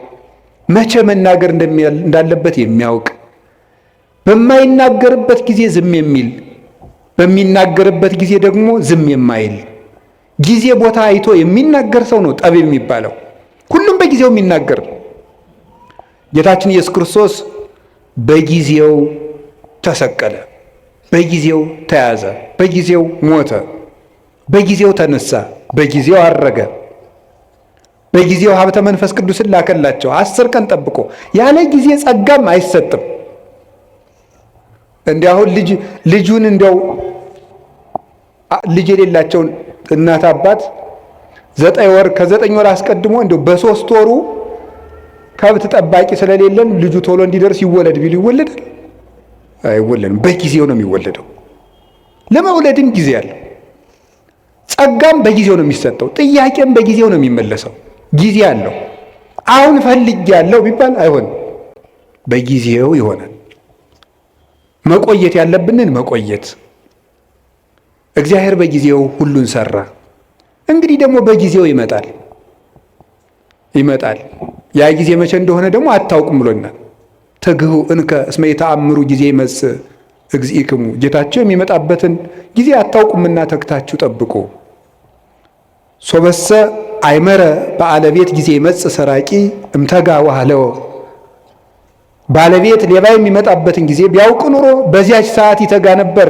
መቼ መናገር እንዳለበት የሚያውቅ፣ በማይናገርበት ጊዜ ዝም የሚል፣ በሚናገርበት ጊዜ ደግሞ ዝም የማይል፣ ጊዜ ቦታ አይቶ የሚናገር ሰው ነው ጠቢብ የሚባለው። ሁሉም በጊዜው የሚናገር። ጌታችን ኢየሱስ ክርስቶስ በጊዜው ተሰቀለ፣ በጊዜው ተያዘ፣ በጊዜው ሞተ፣ በጊዜው ተነሳ፣ በጊዜው አረገ፣ በጊዜው ሀብተ መንፈስ ቅዱስን ላከላቸው 10 ቀን ጠብቆ። ያለ ጊዜ ጸጋም አይሰጥም። እንዲህ አሁን ልጁን እንደው ልጅ የሌላቸውን እናት አባት 9 ወር ከ9 ወር አስቀድሞ እንደው በ3 ወሩ ከብት ጠባቂ ስለሌለን ልጁ ቶሎ እንዲደርስ ይወለድ ቢሉ ይወለዳል? አይወለድም። በጊዜው ነው የሚወለደው። ለመውለድም ጊዜ አለው። ጸጋም በጊዜው ነው የሚሰጠው። ጥያቄም በጊዜው ነው የሚመለሰው። ጊዜ አለው። አሁን ፈልጌያለሁ ቢባል አይሆንም፣ በጊዜው ይሆናል። መቆየት ያለብንን መቆየት። እግዚአብሔር በጊዜው ሁሉን ሰራ። እንግዲህ ደግሞ በጊዜው ይመጣል። ያ ጊዜ መቼ እንደሆነ ደግሞ አታውቁም ብሎናል። ትግሁ እንከ እስመ የተአምሩ ጊዜ ይመጽእ እግዚእክሙ፣ ጌታቸው የሚመጣበትን ጊዜ አታውቁምና ተግታችሁ ጠብቁ። ሶበሰ አይመረ በአለቤት ጊዜ ይመጽእ ሰራቂ እምተጋ ወሃለወ፣ ባለቤት ሌባ የሚመጣበትን ጊዜ ቢያውቅ ኑሮ በዚያች ሰዓት ይተጋ ነበር።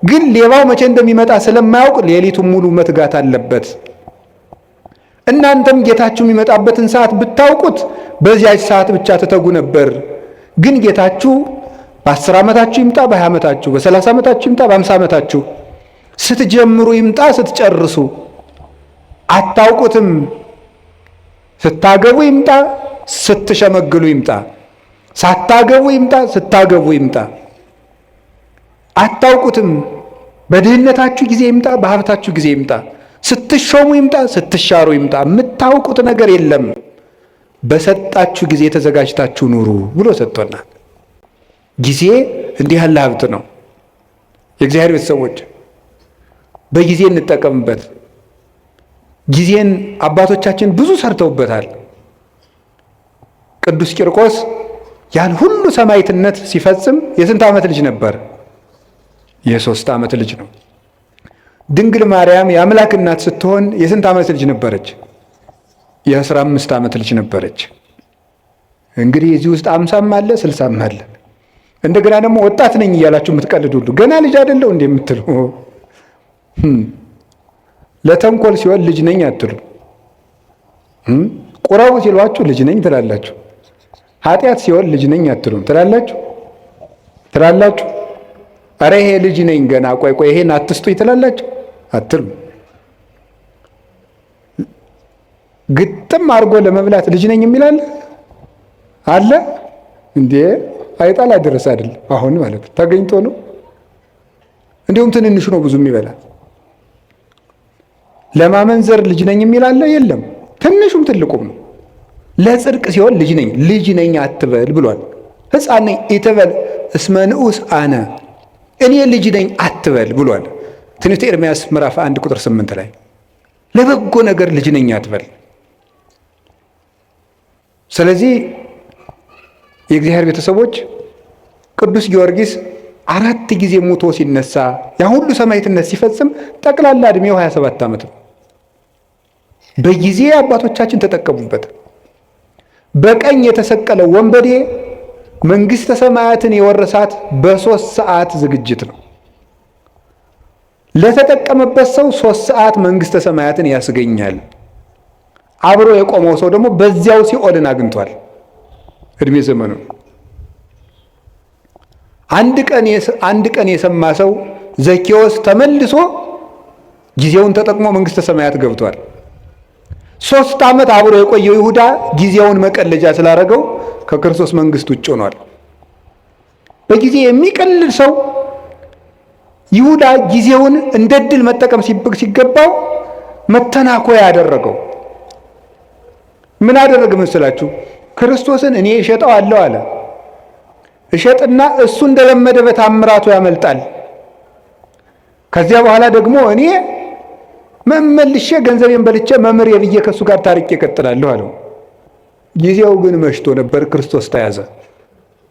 ግን ሌባው መቼ እንደሚመጣ ስለማያውቅ ሌሊቱን ሙሉ መትጋት አለበት። እናንተም ጌታችሁ የሚመጣበትን ሰዓት ብታውቁት በዚያች ሰዓት ብቻ ትተጉ ነበር። ግን ጌታችሁ በ10 ዓመታችሁ ይምጣ፣ በ20 ዓመታችሁ፣ በ30 ዓመታችሁ ይምጣ፣ በ50 ዓመታችሁ፣ ስትጀምሩ ይምጣ፣ ስትጨርሱ አታውቁትም። ስታገቡ ይምጣ፣ ስትሸመግሉ ይምጣ፣ ሳታገቡ ይምጣ፣ ስታገቡ ይምጣ፣ አታውቁትም። በድህነታችሁ ጊዜ ይምጣ፣ በሀብታችሁ ጊዜ ይምጣ፣ ስትሾሙ ይምጣ፣ ስትሻሩ ይምጣ፣ የምታውቁት ነገር የለም። በሰጣችሁ ጊዜ ተዘጋጅታችሁ ኑሩ ብሎ ሰጥቶናል። ጊዜ እንዲህ ያለ ሀብት ነው። የእግዚአብሔር ቤተሰቦች በጊዜ እንጠቀምበት። ጊዜን አባቶቻችን ብዙ ሰርተውበታል። ቅዱስ ቂርቆስ ያን ሁሉ ሰማዕትነት ሲፈጽም የስንት ዓመት ልጅ ነበር? የ3 ዓመት ልጅ ነው። ድንግል ማርያም የአምላክ እናት ስትሆን የስንት ዓመት ልጅ ነበረች? የ15 ዓመት ልጅ ነበረች። እንግዲህ እዚህ ውስጥ 50ም አለ 60ም አለ። እንደገና ደግሞ ወጣት ነኝ እያላችሁ የምትቀልዱ ሁሉ ገና ልጅ አይደለው እንደ የምትሉ ለተንኮል ሲሆን ልጅ ነኝ አትሉ። ቁራው ሲሏችሁ ልጅ ነኝ ትላላችሁ። ኃጢአት ሲሆን ልጅ ነኝ አትሉም ትላላችሁ። አረ ይሄ ልጅ ነኝ ገና ቆይ ይሄን አትስጡኝ ትላላችሁ አትሉ። ግጥም አድርጎ ለመብላት ልጅ ነኝ የሚል አለ እንዴ? አይጣላ ድረስ አይደል? አሁን ማለት ተገኝቶ ነው። እንዲሁም ትንንሹ ነው ብዙ የሚበላ። ለማመንዘር ልጅ ነኝ የሚል አለ? የለም። ትንሹም ትልቁም ነው። ለጽድቅ ሲሆን ልጅ ነኝ አትበል ብሏል። ሕፃን ነኝ ኢትበል እስመ ንዑስ አነ፣ እኔ ልጅ ነኝ አትበል ብሏል። ትንቢተ ኤርምያስ ምዕራፍ 1 ቁጥር 8 ላይ ለበጎ ነገር ልጅ ነኝ አትበል። ስለዚህ የእግዚአብሔር ቤተሰቦች ቅዱስ ጊዮርጊስ 4 ጊዜ ሞቶ ሲነሳ ያ ሁሉ ሰማዕትነት ሲፈጽም ጠቅላላ ዕድሜው 27 ዓመት ነው። በጊዜ አባቶቻችን ተጠቀሙበት። በቀኝ የተሰቀለው ወንበዴ መንግሥተ ሰማያትን የወረሳት በ3 ሰዓት ዝግጅት ነው። ለተጠቀመበት ሰው 3 ሰዓት መንግሥተ ሰማያትን ያስገኛል። አብሮ የቆመው ሰው ደግሞ በዚያው ሲኦልን አግኝቷል እድሜ ዘመኑ። አንድ ቀን የሰማ ሰው ዘኬዎስ ተመልሶ ጊዜውን ተጠቅሞ መንግሥተ ሰማያት ገብቷል። 3 ዓመት አብሮ የቆየው ይሁዳ ጊዜውን መቀለጃ ስላደረገው ከክርስቶስ መንግሥት ውጭ ሆኗል። በጊዜ የሚቀልል ሰው ይሁዳ ጊዜውን እንደ ዕድል መጠቀም ሲገባው መተናኮያ ያደረገው። ምን አደረገ መስላችሁ? ክርስቶስን እኔ እሸጠዋለሁ አለ። እሸጥና እሱ እንደለመደ በታምራቱ ያመልጣል። ከዚያ በኋላ ደግሞ እኔ መመልሼ ገንዘቤን በልቼ መምህር የብዬ ከእሱ ጋር ታሪቄ እቀጥላለሁ አለው። ጊዜው ግን መሽቶ ነበር። ክርስቶስ ተያዘ።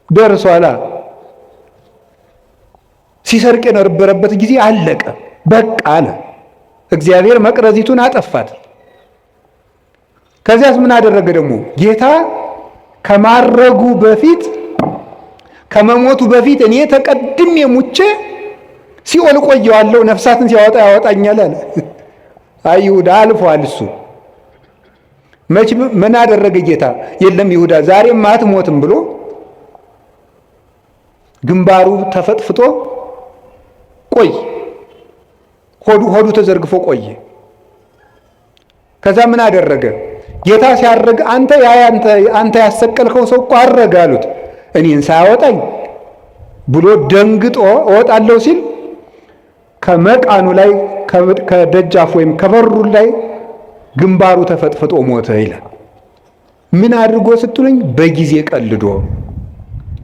ደርሷላ። ሲሰርቅ የነበረበት ጊዜ አለቀ። በቃ አለ። እግዚአብሔር መቅረዚቱን አጠፋት። ከዚያስ ምን አደረገ ደግሞ? ጌታ ከማረጉ በፊት ከመሞቱ በፊት እኔ ተቀድሜ ሙቼ ሲኦል ቆየዋለሁ፣ ነፍሳትን ሲያወጣ ያወጣኛል አለ። አይ ይሁዳ አልፏል። እሱ መች ምን አደረገ ጌታ? የለም ይሁዳ ዛሬም አትሞትም ብሎ ግንባሩ ተፈጥፍጦ ቆይ፣ ሆዱ ተዘርግፎ ቆየ። ከዛ ምን አደረገ ጌታ? ሲያርግ አንተ ያሰቀልከው ሰው እኮ አረገ አሉት። እኔን ሳያወጣኝ ብሎ ደንግጦ እወጣለሁ ሲል ከመቃኑ ላይ ከደጃፍ ወይም ከበሩ ላይ ግንባሩ ተፈጥፍጦ ሞተ ይላል። ምን አድርጎ ስትሉኝ፣ በጊዜ ቀልዶ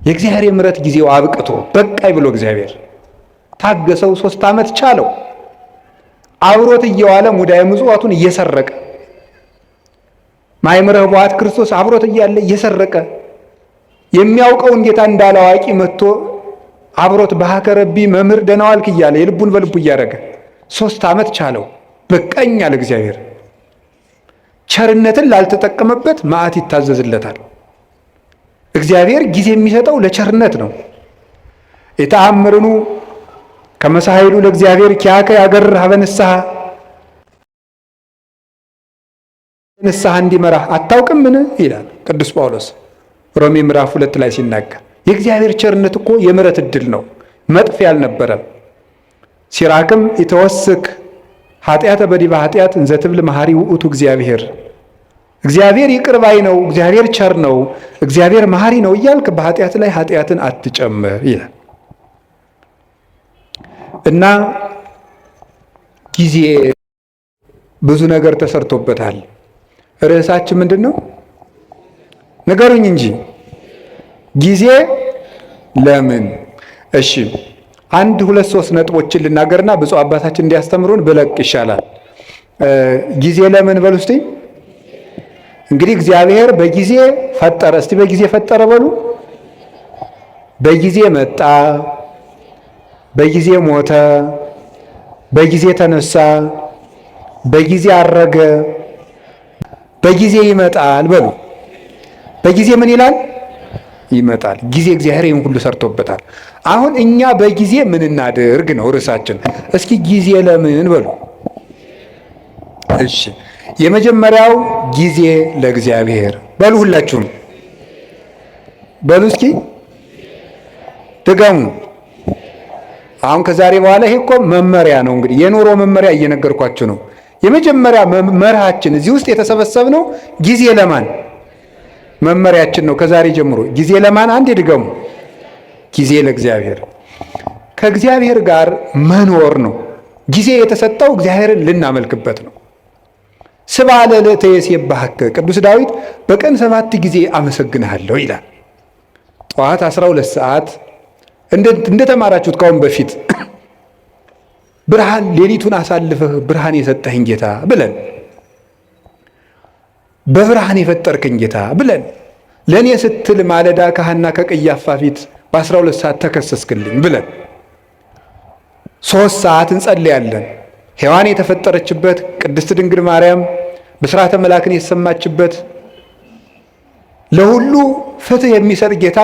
የእግዚአብሔር የምሕረት ጊዜው አብቅቶ በቃይ ብሎ እግዚአብሔር ታገሰው። 3 ዓመት ቻለው። አብሮት እየዋለ ሙዳየ ምጽዋቱን እየሰረቀ ማይምረ ኅቡዓት ክርስቶስ አብሮት እያለ እየሰረቀ የሚያውቀውን ጌታ እንዳላዋቂ መጥቶ አብሮት በሀከረቢ መምህር ደህና ዋልክ እያለ የልቡን በልቡ እያደረገ 3 ዓመት ቻለው። በቃኝ አለ እግዚአብሔር። ቸርነትን ላልተጠቀመበት መዓት ይታዘዝለታል። እግዚአብሔር ጊዜ የሚሰጠው ለቸርነት ነው። የተአምርኑ ከመሳይሉ ለእግዚአብሔር ኪያከ ያገርህ በንስሐ ንስሐ እንዲመራህ አታውቅምን ይላል ቅዱስ ጳውሎስ ሮሜ ምዕራፍ 2 ላይ ሲናገር። የእግዚአብሔር ቸርነት እኮ የምሕረት ዕድል ነው፣ መጥፊያ አልነበረም። ሲራክም የተወስክ ኃጢአተ በዲበ ኃጢአት እንዘ ትብል መሐሪ ውእቱ እግዚአብሔር። እግዚአብሔር ይቅር ባይ ነው፣ እግዚአብሔር ቸር ነው፣ እግዚአብሔር መሐሪ ነው እያልክ በኃጢአት ላይ ኃጢአትን አትጨምር ይላል። እና ጊዜ ብዙ ነገር ተሰርቶበታል። ርዕሳችን ምንድን ነው? ንገሩኝ እንጂ ጊዜ ለምን? እሺ 1 2 3 ነጥቦችን ልናገርና ብፁዕ አባታችን እንዲያስተምሩን ብለቅ ይሻላል። ጊዜ ለምን በሉ እስቲ። እንግዲህ እግዚአብሔር በጊዜ ፈጠረ። እስቲ በጊዜ ፈጠረ በሉ። በጊዜ መጣ፣ በጊዜ ሞተ፣ በጊዜ ተነሳ፣ በጊዜ አረገ፣ በጊዜ ይመጣል በሉ። በጊዜ ምን ይላል? ይመጣል። ጊዜ እግዚአብሔር ይህን ሁሉ ሰርቶበታል። አሁን እኛ በጊዜ ምን እናድርግ ነው ርዕሳችን። እስኪ ጊዜ ለምን በሉ። እሺ የመጀመሪያው ጊዜ ለእግዚአብሔር በሉ። ሁላችሁም በሉ እስኪ ድገሙ። አሁን ከዛሬ በኋላ ይሄ እኮ መመሪያ ነው። እንግዲህ የኑሮ መመሪያ እየነገርኳችሁ ነው። የመጀመሪያ መርሃችን እዚህ ውስጥ የተሰበሰብነው ጊዜ ለማን መመሪያችን ነው። ከዛሬ ጀምሮ ጊዜ ለማን? አንድ ድገሙ። ጊዜ ለእግዚአብሔር። ከእግዚአብሔር ጋር መኖር ነው። ጊዜ የተሰጠው እግዚአብሔርን ልናመልክበት ነው። ስብሐ ለዕለተ ይሴብሐከ ቅዱስ ዳዊት በቀን 7 ጊዜ አመሰግንሃለሁ ይላል። ጠዋት 12 ሰዓት እንደተማራችሁት ካሁን በፊት ብርሃን ሌሊቱን አሳልፈህ ብርሃን የሰጠኸኝ ጌታ ብለን፣ በብርሃን የፈጠርከኝ ጌታ ብለን፣ ለእኔ ስትል ማለዳ ከሐና ከቀያፋ ፊት በ12 ሰዓት ተከሰስክልኝ ብለን 3 ሰዓት እንጸልያለን። ሔዋን የተፈጠረችበት ቅድስት ድንግል ማርያም ብስራተ መላክን የተሰማችበት ለሁሉ ፍትህ የሚሰጥ ጌታ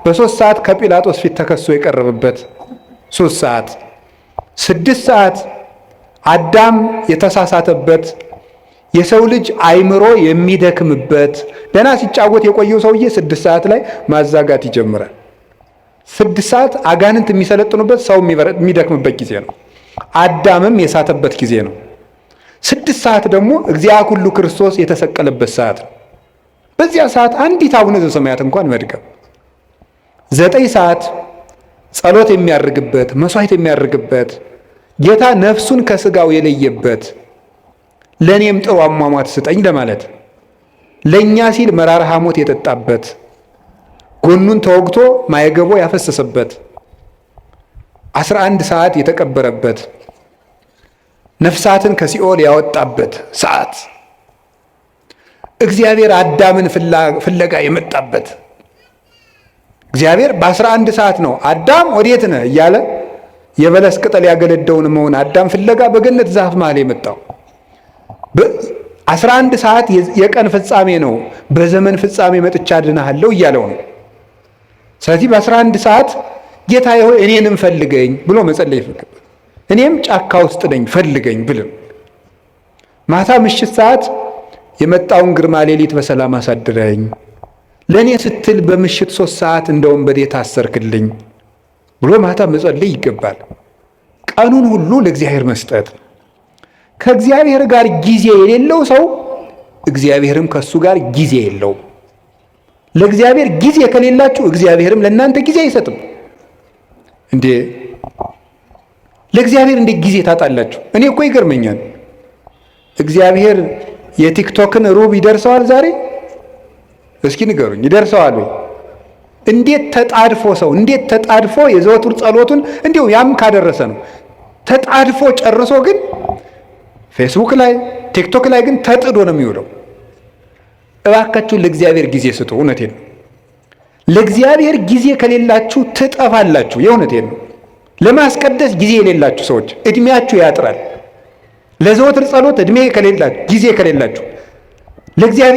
በ3 ሰዓት ከጲላጦስ ፊት ተከሶ የቀረበበት 3 ሰዓት 6 ሰዓት አዳም የተሳሳተበት የሰው ልጅ አይምሮ የሚደክምበት ደህና ሲጫወት የቆየው ሰውዬ 6 ሰዓት ላይ ማዛጋት ይጀምራል። 6 ሰዓት አጋንንት የሚሰለጥኑበት ሰው የሚደክምበት ጊዜ ነው። አዳምም የሳተበት ጊዜ ነው። 6 ሰዓት ደግሞ እግዚአብሔር ሁሉ ክርስቶስ የተሰቀለበት ሰዓት ነው። በዚያ ሰዓት አንዲት አቡነ ዘበሰማያት እንኳን መድገም 9 ሰዓት ጸሎት የሚያርግበት መስዋዕት የሚያርግበት ጌታ ነፍሱን ከስጋው የለየበት ለእኔም ጥሩ አሟሟት ስጠኝ ለማለት ለእኛ ሲል መራራ ሐሞት የጠጣበት ጎኑን ተወግቶ ማየገቦ ያፈሰሰበት 11 ሰዓት የተቀበረበት ነፍሳትን ከሲኦል ያወጣበት ሰዓት እግዚአብሔር አዳምን ፍለጋ የመጣበት እግዚአብሔር በ11 ሰዓት ነው አዳም ወዴት ነህ እያለ የበለስ ቅጠል ያገለደውን መሆን አዳም ፍለጋ በገነት ዛፍ መሃል የመጣው 11 ሰዓት የቀን ፍጻሜ ነው። በዘመን ፍጻሜ መጥቻ አድንሃለሁ እያለው ነው። ስለዚህ በ11 ሰዓት ጌታዬ ሆይ እኔንም ፈልገኝ ብሎ መጸለይ ይፈልጋል። እኔም ጫካ ውስጥ ነኝ ፈልገኝ ብልም ማታ ምሽት ሰዓት የመጣውን ግርማ ሌሊት በሰላም አሳድረኝ፣ ለእኔ ስትል በምሽት 3 ሰዓት እንደ ወንበዴ ታሰርክልኝ ብሎ ማታ መጸለይ ይገባል። ቀኑን ሁሉ ለእግዚአብሔር መስጠት። ከእግዚአብሔር ጋር ጊዜ የሌለው ሰው እግዚአብሔርም ከሱ ጋር ጊዜ የለውም። ለእግዚአብሔር ጊዜ ከሌላችሁ እግዚአብሔርም ለእናንተ ጊዜ አይሰጥም። እንዴ ለእግዚአብሔር እንዴት ጊዜ ታጣላችሁ? እኔ እኮ ይገርመኛል። እግዚአብሔር የቲክቶክን ሩብ ይደርሰዋል ዛሬ? እስኪ ንገሩኝ፣ ይደርሰዋል ወይ? እንዴት ተጣድፎ ሰው እንዴት ተጣድፎ የዘወትር ጸሎቱን እንዲሁ ያም ካደረሰ ነው ተጣድፎ ጨርሶ ግን ፌስቡክ ላይ ቲክቶክ ላይ ግን ተጥዶ ነው የሚውለው። እባካችሁ ለእግዚአብሔር ጊዜ ስጡ። እውነቴን ነው። ለእግዚአብሔር ጊዜ ከሌላችሁ ትጠፋላችሁ። የእውነቴን ነው። ለማስቀደስ ጊዜ የሌላችሁ ሰዎች እድሜያችሁ ያጥራል። ለዘወትር ጸሎት እድሜ ከሌላችሁ ጊዜ ከሌላችሁ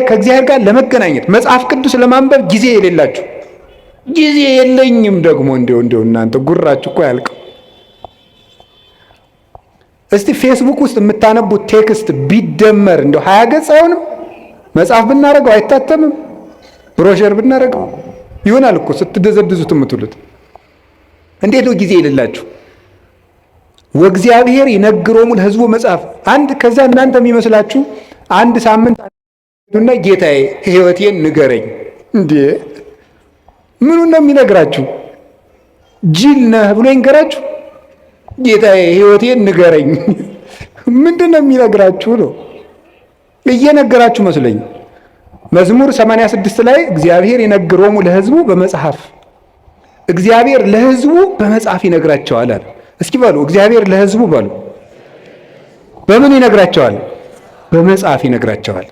ከእግዚአብሔር ጋር ለመገናኘት መጽሐፍ ቅዱስ ለማንበብ ጊዜ የሌላችሁ ጊዜ የለኝም ደግሞ እንዲው እናንተ ጉራችሁ እኮ ያልቀው። እስቲ ፌስቡክ ውስጥ የምታነቡት ቴክስት ቢደመር እንደው 20 ገጽ አይሆንም? መጽሐፍ ብናረገው አይታተምም? ብሮሸር ብናረገው ይሆናል እኮ ስትደዘድዙት የምትሉት። እንዴት ነው ጊዜ የሌላችሁ? ወእግዚአብሔር ይነግሮሙ ለሕዝቡ መጽሐፍ አንድ ከዛ እናንተ የሚመስላችሁ አንድ ሳምንት እና ጌታዬ ሕይወቴን ንገረኝ። እንዴ ምኑን ነው የሚነግራችሁ? ጅል ነህ ብሎ ይንገራችሁ? ጌታዬ ሕይወቴን ንገረኝ ምንድን ነው የሚነግራችሁ ነው? እየነገራችሁ መስለኝ። መዝሙር 86 ላይ እግዚአብሔር ይነግሮሙ ለሕዝቡ በመጽሐፍ እግዚአብሔር ለሕዝቡ በመጽሐፍ ይነግራቸዋል አለ። እስኪ በሉ እግዚአብሔር ለሕዝቡ በሉ በምን ይነግራቸዋል? በመጽሐፍ ይነግራቸዋል።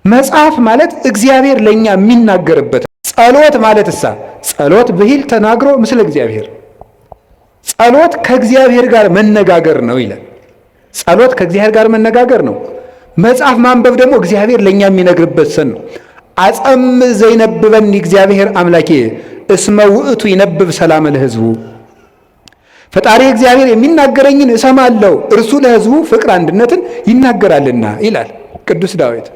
መጽሐፍ ማለት እግዚአብሔር ለኛ የሚናገርበት። ጸሎት ማለት ጸሎት ብሂል ተናግሮ ምስለ እግዚአብሔር ጸሎት ከእግዚአብሔር ጋር መነጋገር ነው ይላል። ጸሎት ከእግዚአብሔር ጋር መነጋገር ነው። መጽሐፍ ማንበብ ደግሞ እግዚአብሔር ለኛ የሚነግርበት ሰን ነው። አጸም ዘይነብበኒ እግዚአብሔር አምላኬ እስመ ውእቱ ይነብብ ሰላም ለሕዝቡ። ፈጣሪ እግዚአብሔር የሚናገረኝን እሰማለሁ እርሱ ለሕዝቡ ፍቅር አንድነትን ይናገራልና ይላል ቅዱስ ዳዊት።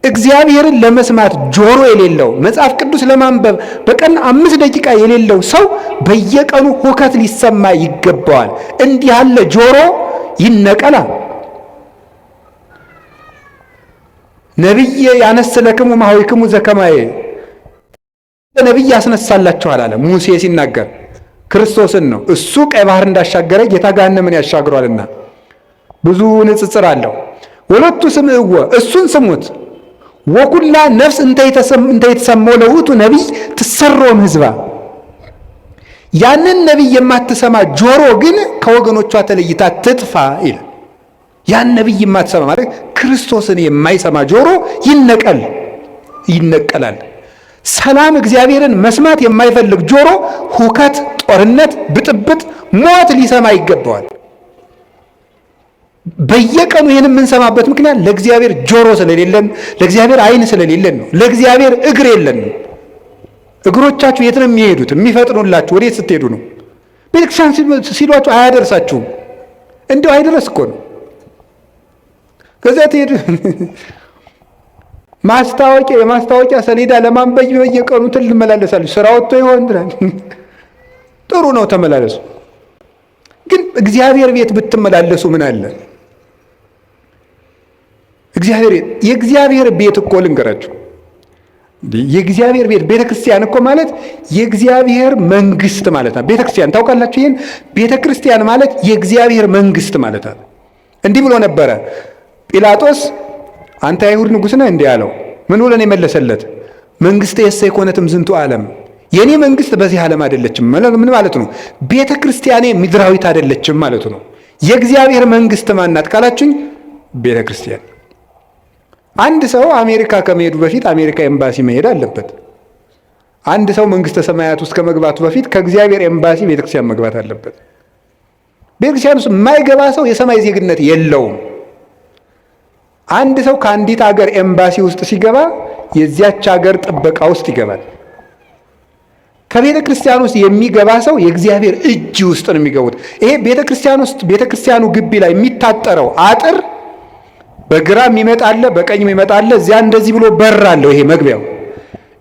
እግዚአብሔርን ለመስማት ጆሮ የሌለው መጽሐፍ ቅዱስ ለማንበብ በቀን 5 ደቂቃ የሌለው ሰው በየቀኑ ሁከት ሊሰማ ይገባዋል። እንዲህ ያለ ጆሮ ይነቀላ። ነቢይ ያነስለክሙ ማኅበይክሙ ዘከማየ ነቢይ ያስነሳላችኋል አለ ሙሴ ሲናገር ክርስቶስን ነው። እሱ ቀይ ባህር እንዳሻገረ ጌታ ገሃነምን ያሻግሯልና ብዙ ንጽጽር አለው። ወለቱ ስምዕዎ እሱን ስሙት። ወኩላ ነፍስ እንተ የተሰማው ለውቱ ነቢይ ትሰሮም ህዝባ ያንን ነቢይ የማትሰማ ጆሮ ግን ከወገኖቿ ተለይታ ትጥፋ ይላል። ያን ነቢይ የማትሰማ ማለት ክርስቶስን የማይሰማ ጆሮ ይነቀላል። ሰላም እግዚአብሔርን መስማት የማይፈልግ ጆሮ ሁከት፣ ጦርነት፣ ብጥብጥ፣ ሞት ሊሰማ ይገባዋል። በየቀኑ ይህን የምንሰማበት ምክንያት ለእግዚአብሔር ጆሮ ስለሌለን፣ ለእግዚአብሔር ዓይን ስለሌለን ነው። ለእግዚአብሔር እግር የለንም። እግሮቻችሁ የት ነው የሚሄዱት? የሚፈጥኑላችሁ ወዴት ስትሄዱ ነው? ቤተክርስቲያን ሲሏችሁ አያደርሳችሁም። እንዲሁ አይደረስ እኮ ነው። ከዚያ ትሄዱ የማስታወቂያ ሰሌዳ ለማንበብ በየቀኑ ትመላለሳለች። ስራ ወጥቶ ይሆን ጥሩ ነው፣ ተመላለሱ። ግን እግዚአብሔር ቤት ብትመላለሱ ምን አለ? የእግዚአብሔር ቤት እኮ ልንገራችሁ፣ የእግዚአብሔር ቤት ቤተክርስቲያን እኮ ማለት የእግዚአብሔር መንግስት ማለት ነው። ቤተክርስቲያን ታውቃላችሁ? ይህን ቤተክርስቲያን ማለት የእግዚአብሔር መንግስት ማለት ነው። እንዲህ ብሎ ነበረ ጲላጦስ፣ አንተ አይሁድ ንጉሥ ነህ እንዲህ አለው። ምን ብሎ ነው የመለሰለት? መንግስት የሰ የኮነትም ዝንቱ ዓለም፣ የኔ መንግስት በዚህ ዓለም አይደለችም። ምን ማለት ነው? ቤተ ክርስቲያኔ ምድራዊት አይደለችም ማለቱ ነው። የእግዚአብሔር መንግስት ማናት ካላችሁኝ፣ ቤተ ክርስቲያን። አንድ ሰው አሜሪካ ከመሄዱ በፊት አሜሪካ ኤምባሲ መሄድ አለበት። አንድ ሰው መንግስተ ሰማያት ውስጥ ከመግባቱ በፊት ከእግዚአብሔር ኤምባሲ ቤተክርስቲያን መግባት አለበት። ቤተክርስቲያን ውስጥ የማይገባ ሰው የሰማይ ዜግነት የለውም። አንድ ሰው ከአንዲት ሀገር ኤምባሲ ውስጥ ሲገባ የዚያች ሀገር ጥበቃ ውስጥ ይገባል። ከቤተ ክርስቲያን ውስጥ የሚገባ ሰው የእግዚአብሔር እጅ ውስጥ ነው የሚገቡት። ይሄ ቤተ ክርስቲያን ውስጥ ቤተ ክርስቲያኑ ግቢ ላይ የሚታጠረው አጥር በግራ የሚመጣለ በቀኝ የሚመጣለ፣ እዚያ እንደዚህ ብሎ በር አለው። ይሄ መግቢያው፣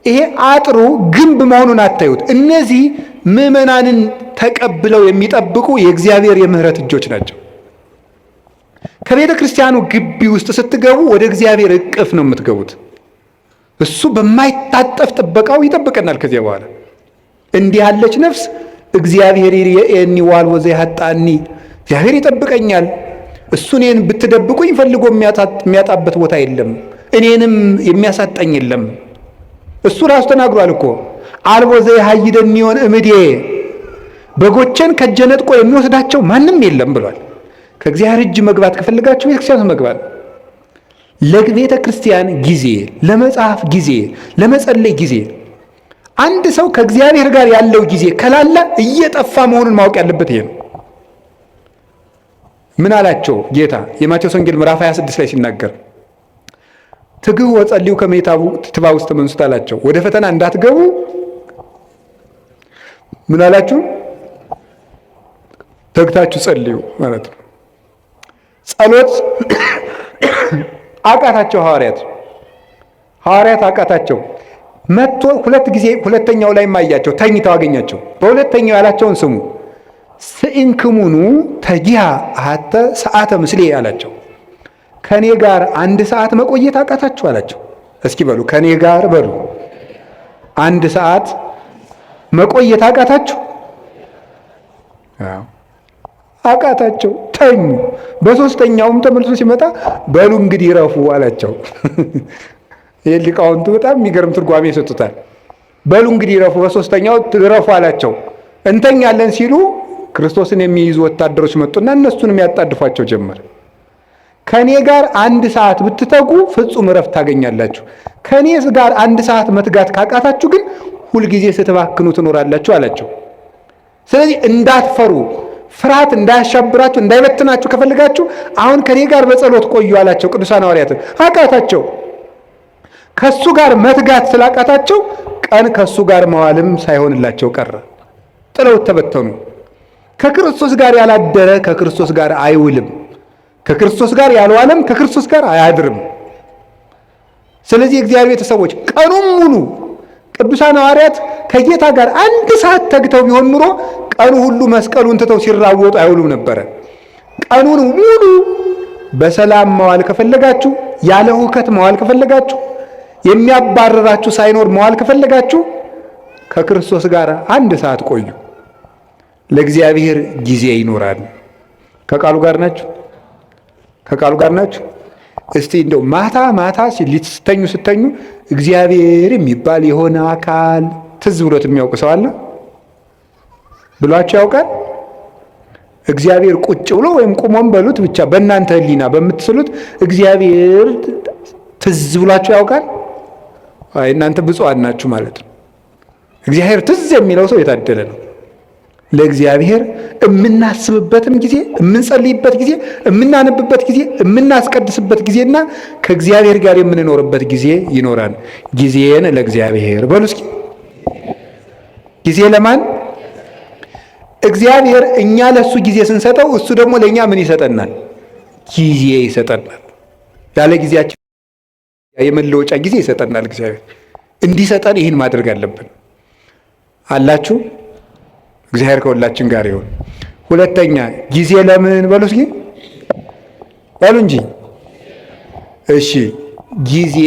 ይሄ አጥሩ ግንብ መሆኑን አታዩት። እነዚህ ምዕመናንን ተቀብለው የሚጠብቁ የእግዚአብሔር የምህረት እጆች ናቸው። ከቤተ ክርስቲያኑ ግቢ ውስጥ ስትገቡ ወደ እግዚአብሔር እቅፍ ነው የምትገቡት። እሱ በማይታጠፍ ጥበቃው ይጠብቀናል። ከዚያ በኋላ እንዲህ ያለች ነፍስ እግዚአብሔር ይርኤኒ ዋልቦ ዘያጣኒ፣ እግዚአብሔር ይጠብቀኛል። እሱ እኔን ብትደብቁኝ ፈልጎ የሚያጣበት ቦታ የለም፣ እኔንም የሚያሳጣኝ የለም። እሱ ራሱ ተናግሯል እኮ አልቦ ዘያሃይደኒ ሆን እምዴ፣ በጎቼን ከእጄ ነጥቆ የሚወስዳቸው ማንም የለም ብሏል። ከእግዚአብሔር እጅ መግባት ከፈልጋችሁ ቤተክርስቲያን መግባት፣ ለቤተ ክርስቲያን ጊዜ፣ ለመጽሐፍ ጊዜ፣ ለመጸለይ ጊዜ። አንድ ሰው ከእግዚአብሔር ጋር ያለው ጊዜ ከላላ እየጠፋ መሆኑን ማወቅ ያለበት ይሄ ነው። ምን አላቸው ጌታ የማቴዎስ ወንጌል ምዕራፍ 26 ላይ ሲናገር ትግሁ ወጸልዩ ከመ ትባኡ ውስተ መንሱት አላቸው። ወደ ፈተና እንዳትገቡ ምን አላችሁ? ተግታችሁ ጸልዩ ማለት ነው። ጸሎት አቃታቸው ሐዋርያት አቃታቸው። መጥቶ ሁለት ጊዜ ሁለተኛው ላይ ማያቸው ተኝተው አገኛቸው። በሁለተኛው ያላቸውን ስሙ። ስኢንክሙኑ ተጂሃ አሐተ ሰዓተ ምስሌ አላቸው። ከኔ ጋር አንድ ሰዓት መቆየት አቃታችሁ አላቸው። እስኪ በሉ ከኔ ጋር በሉ አንድ ሰዓት መቆየት አቃታችሁ? አቃታቸው፣ ተኙ። በሶስተኛውም ተመልሶ ሲመጣ በሉ እንግዲህ ረፉ አላቸው። ይሄ ሊቃውንቱ በጣም የሚገርም ትርጓሜ ይሰጡታል። በሉ እንግዲህ ረፉ፣ በሶስተኛው ረፉ አላቸው። እንተኛለን ሲሉ ክርስቶስን የሚይዙ ወታደሮች መጡና እነሱን የሚያጣድፏቸው ጀመር። ከኔ ጋር አንድ ሰዓት ብትተጉ ፍጹም እረፍት ታገኛላችሁ። ከኔ ጋር አንድ ሰዓት መትጋት ካቃታችሁ ግን ሁልጊዜ ስትባክኑ ትኖራላችሁ አላቸው። ስለዚህ እንዳትፈሩ፣ ፍርሃት እንዳያሻብራችሁ፣ እንዳይበትናችሁ ከፈልጋችሁ አሁን ከኔ ጋር በጸሎት ቆዩ አላቸው። ቅዱሳን ሐዋርያትን አቃታቸው። ከሱ ጋር መትጋት ስላቃታቸው ቀን ከሱ ጋር መዋልም ሳይሆንላቸው ቀረ። ጥለውት ተበተኑ። ከክርስቶስ ጋር ያላደረ ከክርስቶስ ጋር አይውልም፣ ከክርስቶስ ጋር ያልዋለም ከክርስቶስ ጋር አያድርም። ስለዚህ የእግዚአብሔር ቤተሰቦች ቀኑን ሙሉ ቅዱሳን ሐዋርያት ከጌታ ጋር አንድ ሰዓት ተግተው ቢሆን ኑሮ ቀኑ ሁሉ መስቀሉን ትተው ሲራወጡ አይውሉም ነበረ። ቀኑን ሙሉ በሰላም መዋል ከፈለጋችሁ፣ ያለ ሁከት መዋል ከፈለጋችሁ፣ የሚያባረራችሁ ሳይኖር መዋል ከፈለጋችሁ ከክርስቶስ ጋር አንድ ሰዓት ቆዩ። ለእግዚአብሔር ጊዜ ይኖራል። ከቃሉ ጋር ናችሁ? ከቃሉ ጋር ናችሁ? እስቲ እንደው ማታ ስተኙ እግዚአብሔር የሚባል የሆነ አካል ትዝ ብሎት የሚያውቅ ሰው አለ ብሏቸው ያውቃል? እግዚአብሔር ቁጭ ብሎ ወይም ቁሞም በሉት ብቻ በእናንተ ሕሊና በምትስሉት እግዚአብሔር ትዝ ብሏቸው ያውቃል? አይ እናንተ ብፁዓን ናችሁ ማለት ነው። እግዚአብሔር ትዝ የሚለው ሰው የታደለ ነው። ለእግዚአብሔር የምናስብበትም ጊዜ፣ የምንጸልይበት ጊዜ፣ የምናነብበት ጊዜ፣ የምናስቀድስበት ጊዜና ከእግዚአብሔር ጋር የምንኖርበት ጊዜ ይኖራል። ጊዜን ለእግዚአብሔር በሉ እስኪ። ጊዜ ለማን? እግዚአብሔር እኛ ለሱ ጊዜ ስንሰጠው እሱ ደግሞ ለኛ ምን ይሰጠናል? ጊዜ ይሰጠናል። ያለ ጊዜያችን የመለወጫ ጊዜ ይሰጠናል። እግዚአብሔር እንዲሰጠን ይህን ማድረግ አለብን። አላችሁ? እግዚአብሔር ከሁላችን ጋር ይሁን። ሁለተኛ ጊዜ ለምን በሉ እስኪ በሉ እንጂ። እሺ ጊዜ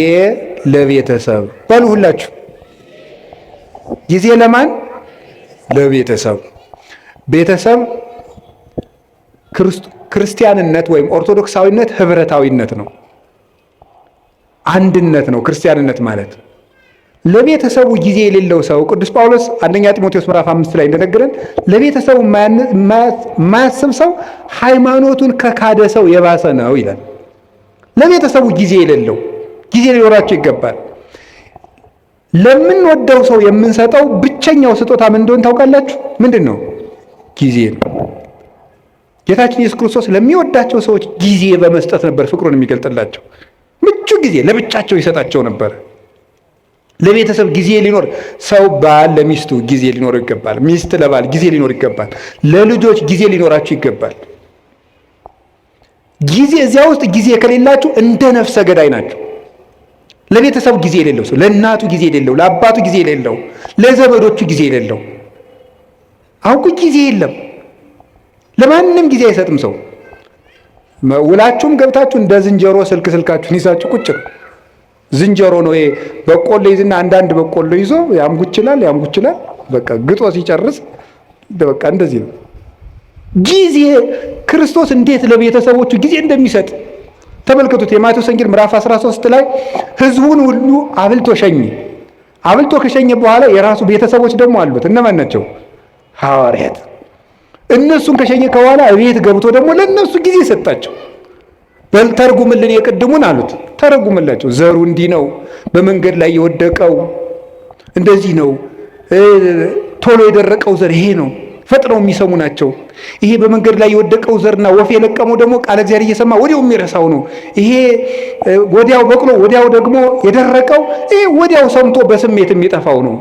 ለቤተሰብ በሉ ሁላችሁ። ጊዜ ለማን? ለቤተሰብ። ቤተሰብ ክርስቲያንነት ወይም ኦርቶዶክሳዊነት ህብረታዊነት ነው፣ አንድነት ነው። ክርስቲያንነት ማለት ለቤተሰቡ ጊዜ የሌለው ሰው ቅዱስ ጳውሎስ አንደኛ ጢሞቴዎስ ምዕራፍ 5 ላይ እንደነገረን ለቤተሰቡ የማያስብ ሰው ሃይማኖቱን ከካደ ሰው የባሰ ነው ይላል። ለቤተሰቡ ጊዜ የሌለው፣ ጊዜ ሊኖራቸው ይገባል። ለምንወደው ሰው የምንሰጠው ብቸኛው ስጦታ ምን እንደሆነ ታውቃላችሁ? ምንድን ነው? ጊዜ ነው። ጌታችን ኢየሱስ ክርስቶስ ለሚወዳቸው ሰዎች ጊዜ በመስጠት ነበር ፍቅሩን የሚገልጥላቸው። ምቹ ጊዜ ለብቻቸው ይሰጣቸው ነበር። ለቤተሰብ ጊዜ ሊኖር ሰው ባል ለሚስቱ ጊዜ ሊኖር ይገባል። ሚስት ለባል ጊዜ ሊኖር ይገባል። ለልጆች ጊዜ ሊኖራችሁ ይገባል። ጊዜ እዚያ ውስጥ ጊዜ ከሌላችሁ እንደ ነፍሰ ገዳይ ናቸው። ለቤተሰብ ጊዜ የሌለው ሰው፣ ለእናቱ ጊዜ የሌለው፣ ለአባቱ ጊዜ የሌለው፣ ለዘመዶቹ ጊዜ የሌለው፣ አውቁ ጊዜ የለም። ለማንም ጊዜ አይሰጥም ሰው። ውላችሁም ገብታችሁ እንደ ዝንጀሮ ስልካችሁን ይዛችሁ ቁጭ ነው። ዝንጀሮ ነው ይሄ። በቆሎ ይዝና አንዳንድ በቆሎ ይዞ ያምጉችላል። በቃ ግጦ ሲጨርስ በቃ እንደዚህ ነው። ጊዜ ክርስቶስ እንዴት ለቤተሰቦቹ ጊዜ እንደሚሰጥ ተመልከቱት። የማቴዎስ ወንጌል ምዕራፍ 13 ላይ ሕዝቡን ሁሉ አብልቶ ሸኘ። አብልቶ ከሸኘ በኋላ የራሱ ቤተሰቦች ደግሞ አሉት። እነማን ናቸው? ሐዋርያት። እነሱን ከሸኘ በኋላ ቤት ገብቶ ደግሞ ለነሱ ጊዜ ሰጣቸው። በል ተርጉምልን የቅድሙን አሉት። ተረጉምላቸው። ዘሩ እንዲህ ነው፣ በመንገድ ላይ የወደቀው እንደዚህ ነው፣ ቶሎ የደረቀው ዘር ይሄ ነው፣ ፈጥነው የሚሰሙ ናቸው። ይሄ በመንገድ ላይ የወደቀው ዘርና ወፍ የለቀመው ደግሞ ቃለ እግዚአብሔር እየሰማ ወዲያው የሚረሳው ነው። ይሄ ወዲያው በቅሎ ወዲያው ደግሞ የደረቀው ይሄ ወዲያው ሰምቶ በስሜት የሚጠፋው ነው።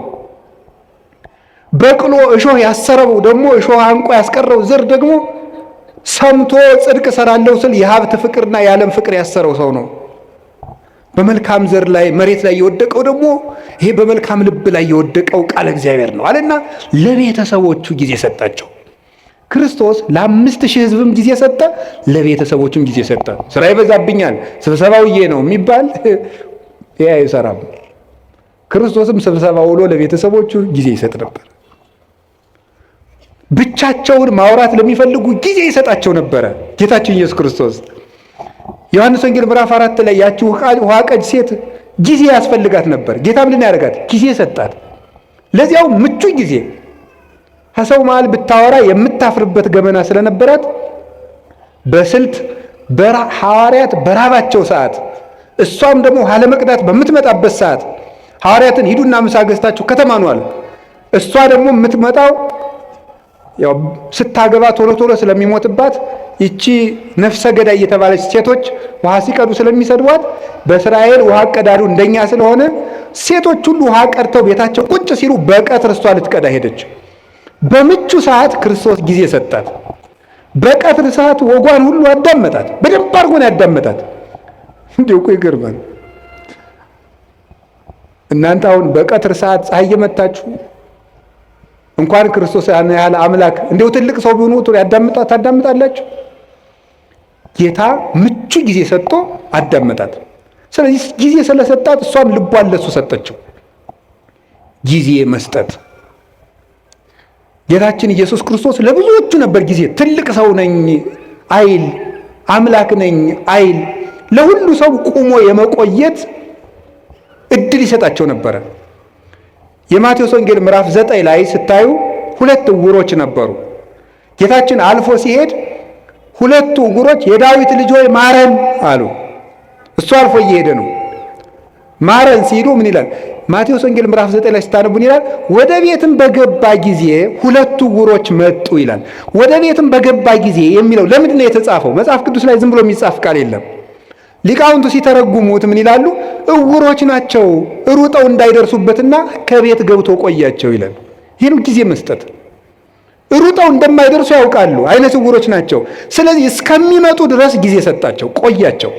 በቅሎ እሾህ ያሰረው ደግሞ እሾህ አንቆ ያስቀረው ዘር ደግሞ ሰምቶ ጽድቅ እሰራለሁ ስል የሀብት ፍቅርና የዓለም ፍቅር ያሰረው ሰው ነው። በመልካም ዘር ላይ መሬት ላይ የወደቀው ደግሞ ይሄ በመልካም ልብ ላይ የወደቀው ቃለ እግዚአብሔር ነው አለና ለቤተሰቦቹ ጊዜ ሰጣቸው። ክርስቶስ ለ5000 ሕዝብም ጊዜ ሰጠ፣ ለቤተሰቦቹም ጊዜ ሰጠ። ስራ ይበዛብኛል ስብሰባውዬ ነው የሚባል ይሄ አይሰራም። ክርስቶስም ስብሰባ ውሎ ለቤተሰቦቹ ጊዜ ይሰጥ ነበር። ብቻቸውን ማውራት ለሚፈልጉ ጊዜ ይሰጣቸው ነበረ ጌታችን ኢየሱስ ክርስቶስ። ዮሐንስ ወንጌል ምዕራፍ 4 ላይ ያቺ ውሃ ቀጅ ሴት ጊዜ ያስፈልጋት ነበር። ጌታ ምን ያደርጋት? ጊዜ ሰጣት። ለዚያው ምቹ ጊዜ። ከሰው መሃል ብታወራ የምታፍርበት ገመና ስለነበራት በስልት ሐዋርያት በራባቸው ሰዓት፣ እሷም ደግሞ ውሃ ለመቅዳት በምትመጣበት ሰዓት ሐዋርያትን ሂዱና ምሳ ገዝታችሁ ከተማ ነው አለ። እሷ ደግሞ የምትመጣው ያው ስታገባ ቶሎ ቶሎ ስለሚሞትባት ይቺ ነፍሰ ገዳይ የተባለች ሴቶች ውሃ ሲቀዱ ስለሚሰድቧት በእስራኤል ውሃ ቀዳዱ እንደኛ ስለሆነ ሴቶች ሁሉ ውሃ ቀድተው ቤታቸው ቁጭ ሲሉ በቀትር እሷ ልትቀዳ ሄደች። በምቹ ሰዓት ክርስቶስ ጊዜ ሰጣት። በቀትር ሰዓት ወጓን ሁሉ አዳመጣት። በደንብ አድርጎ ነው ያዳመጣት። እንዲሁ እኮ ይገርማል። እናንተ አሁን በቀትር ሰዓት ፀሐይ እየመታችሁ እንኳን ክርስቶስ ያለ አምላክ እንደው ትልቅ ሰው ቢሆኑ ታዳምጣላችሁ። ጌታ ምቹ ጊዜ ሰጥቶ አዳመጣት። ስለዚህ ጊዜ ስለሰጣት እሷም ልቧን ለሱ ሰጠችው። ጊዜ መስጠት ጌታችን ኢየሱስ ክርስቶስ ለብዙዎቹ ነበር ጊዜ። ትልቅ ሰው ነኝ አይል፣ አምላክ ነኝ አይል፣ ለሁሉ ሰው ቁሞ የመቆየት እድል ይሰጣቸው ነበረ። የማቴዎስ ወንጌል ምዕራፍ 9 ላይ ስታዩ 2 ዕውሮች ነበሩ። ጌታችን አልፎ ሲሄድ 2 ዕውሮች የዳዊት ልጅ ሆይ ማረን አሉ። እሱ አልፎ እየሄደ ነው። ማረን ሲሉ ምን ይላል? ማቴዎስ ወንጌል ምዕራፍ 9 ላይ ስታነቡን ይላል ወደ ቤትም በገባ ጊዜ 2 ዕውሮች መጡ ይላል። ወደ ቤትም በገባ ጊዜ የሚለው ለምንድን ነው የተጻፈው? መጽሐፍ ቅዱስ ላይ ዝም ብሎ የሚጻፍ ቃል የለም። ሊቃውንቱ ሲተረጉሙት ምን ይላሉ? ዕውሮች ናቸው ሩጠው እንዳይደርሱበትና ከቤት ገብቶ ቆያቸው ይላል። ይህን ጊዜ መስጠት፣ ሩጠው እንደማይደርሱ ያውቃሉ። አይነ ስውሮች ናቸው። ስለዚህ እስከሚመጡ ድረስ ጊዜ ሰጣቸው፣ ቆያቸው።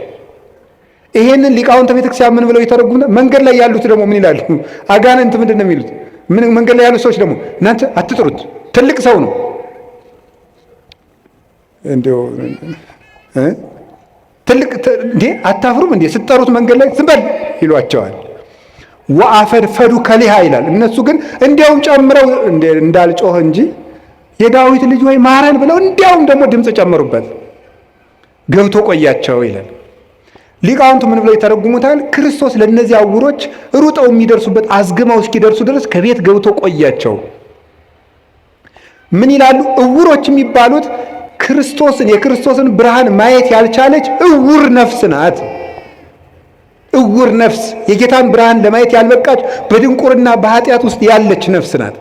ይሄንን ሊቃውንተ ቤተክርስቲያን ምን ብለው ይተረጉሙና መንገድ ላይ ያሉት ደግሞ ምን ይላሉ? አጋንንት ምንድን ነው የሚሉት? መንገድ ላይ ያሉት ሰዎች ደግሞ እናንተ አትጥሩት፣ ትልቅ ሰው ነው እንዴው ትልቅ እንዴ አታፍሩም እንዴ ስትጠሩት መንገድ ላይ ዝም በል ይሏቸዋል። ወአፈድፈዱ ከሊሃ ይላል። እነሱ ግን እንዲያውም ጨምረው እንዳልጮህ እንጂ የዳዊት ልጅ ወይ ማረን ብለው እንዲያውም ደግሞ ድምፅ ጨመሩበት፣ ገብቶ ቆያቸው ይላል። ሊቃውንቱ ምን ብለው ይተረጉሙታል? ክርስቶስ ለእነዚህ ዕውሮች ሩጠው የሚደርሱበት አዝግመው እስኪደርሱ ድረስ ከቤት ገብቶ ቆያቸው። ምን ይላሉ? ዕውሮች የሚባሉት የክርስቶስን ብርሃን ማየት ያልቻለች ዕውር ነፍስ ናት። ዕውር ነፍስ የጌታን ብርሃን ለማየት ያልበቃች በድንቁርና በኃጢአት ውስጥ ያለች ነፍስ ናት።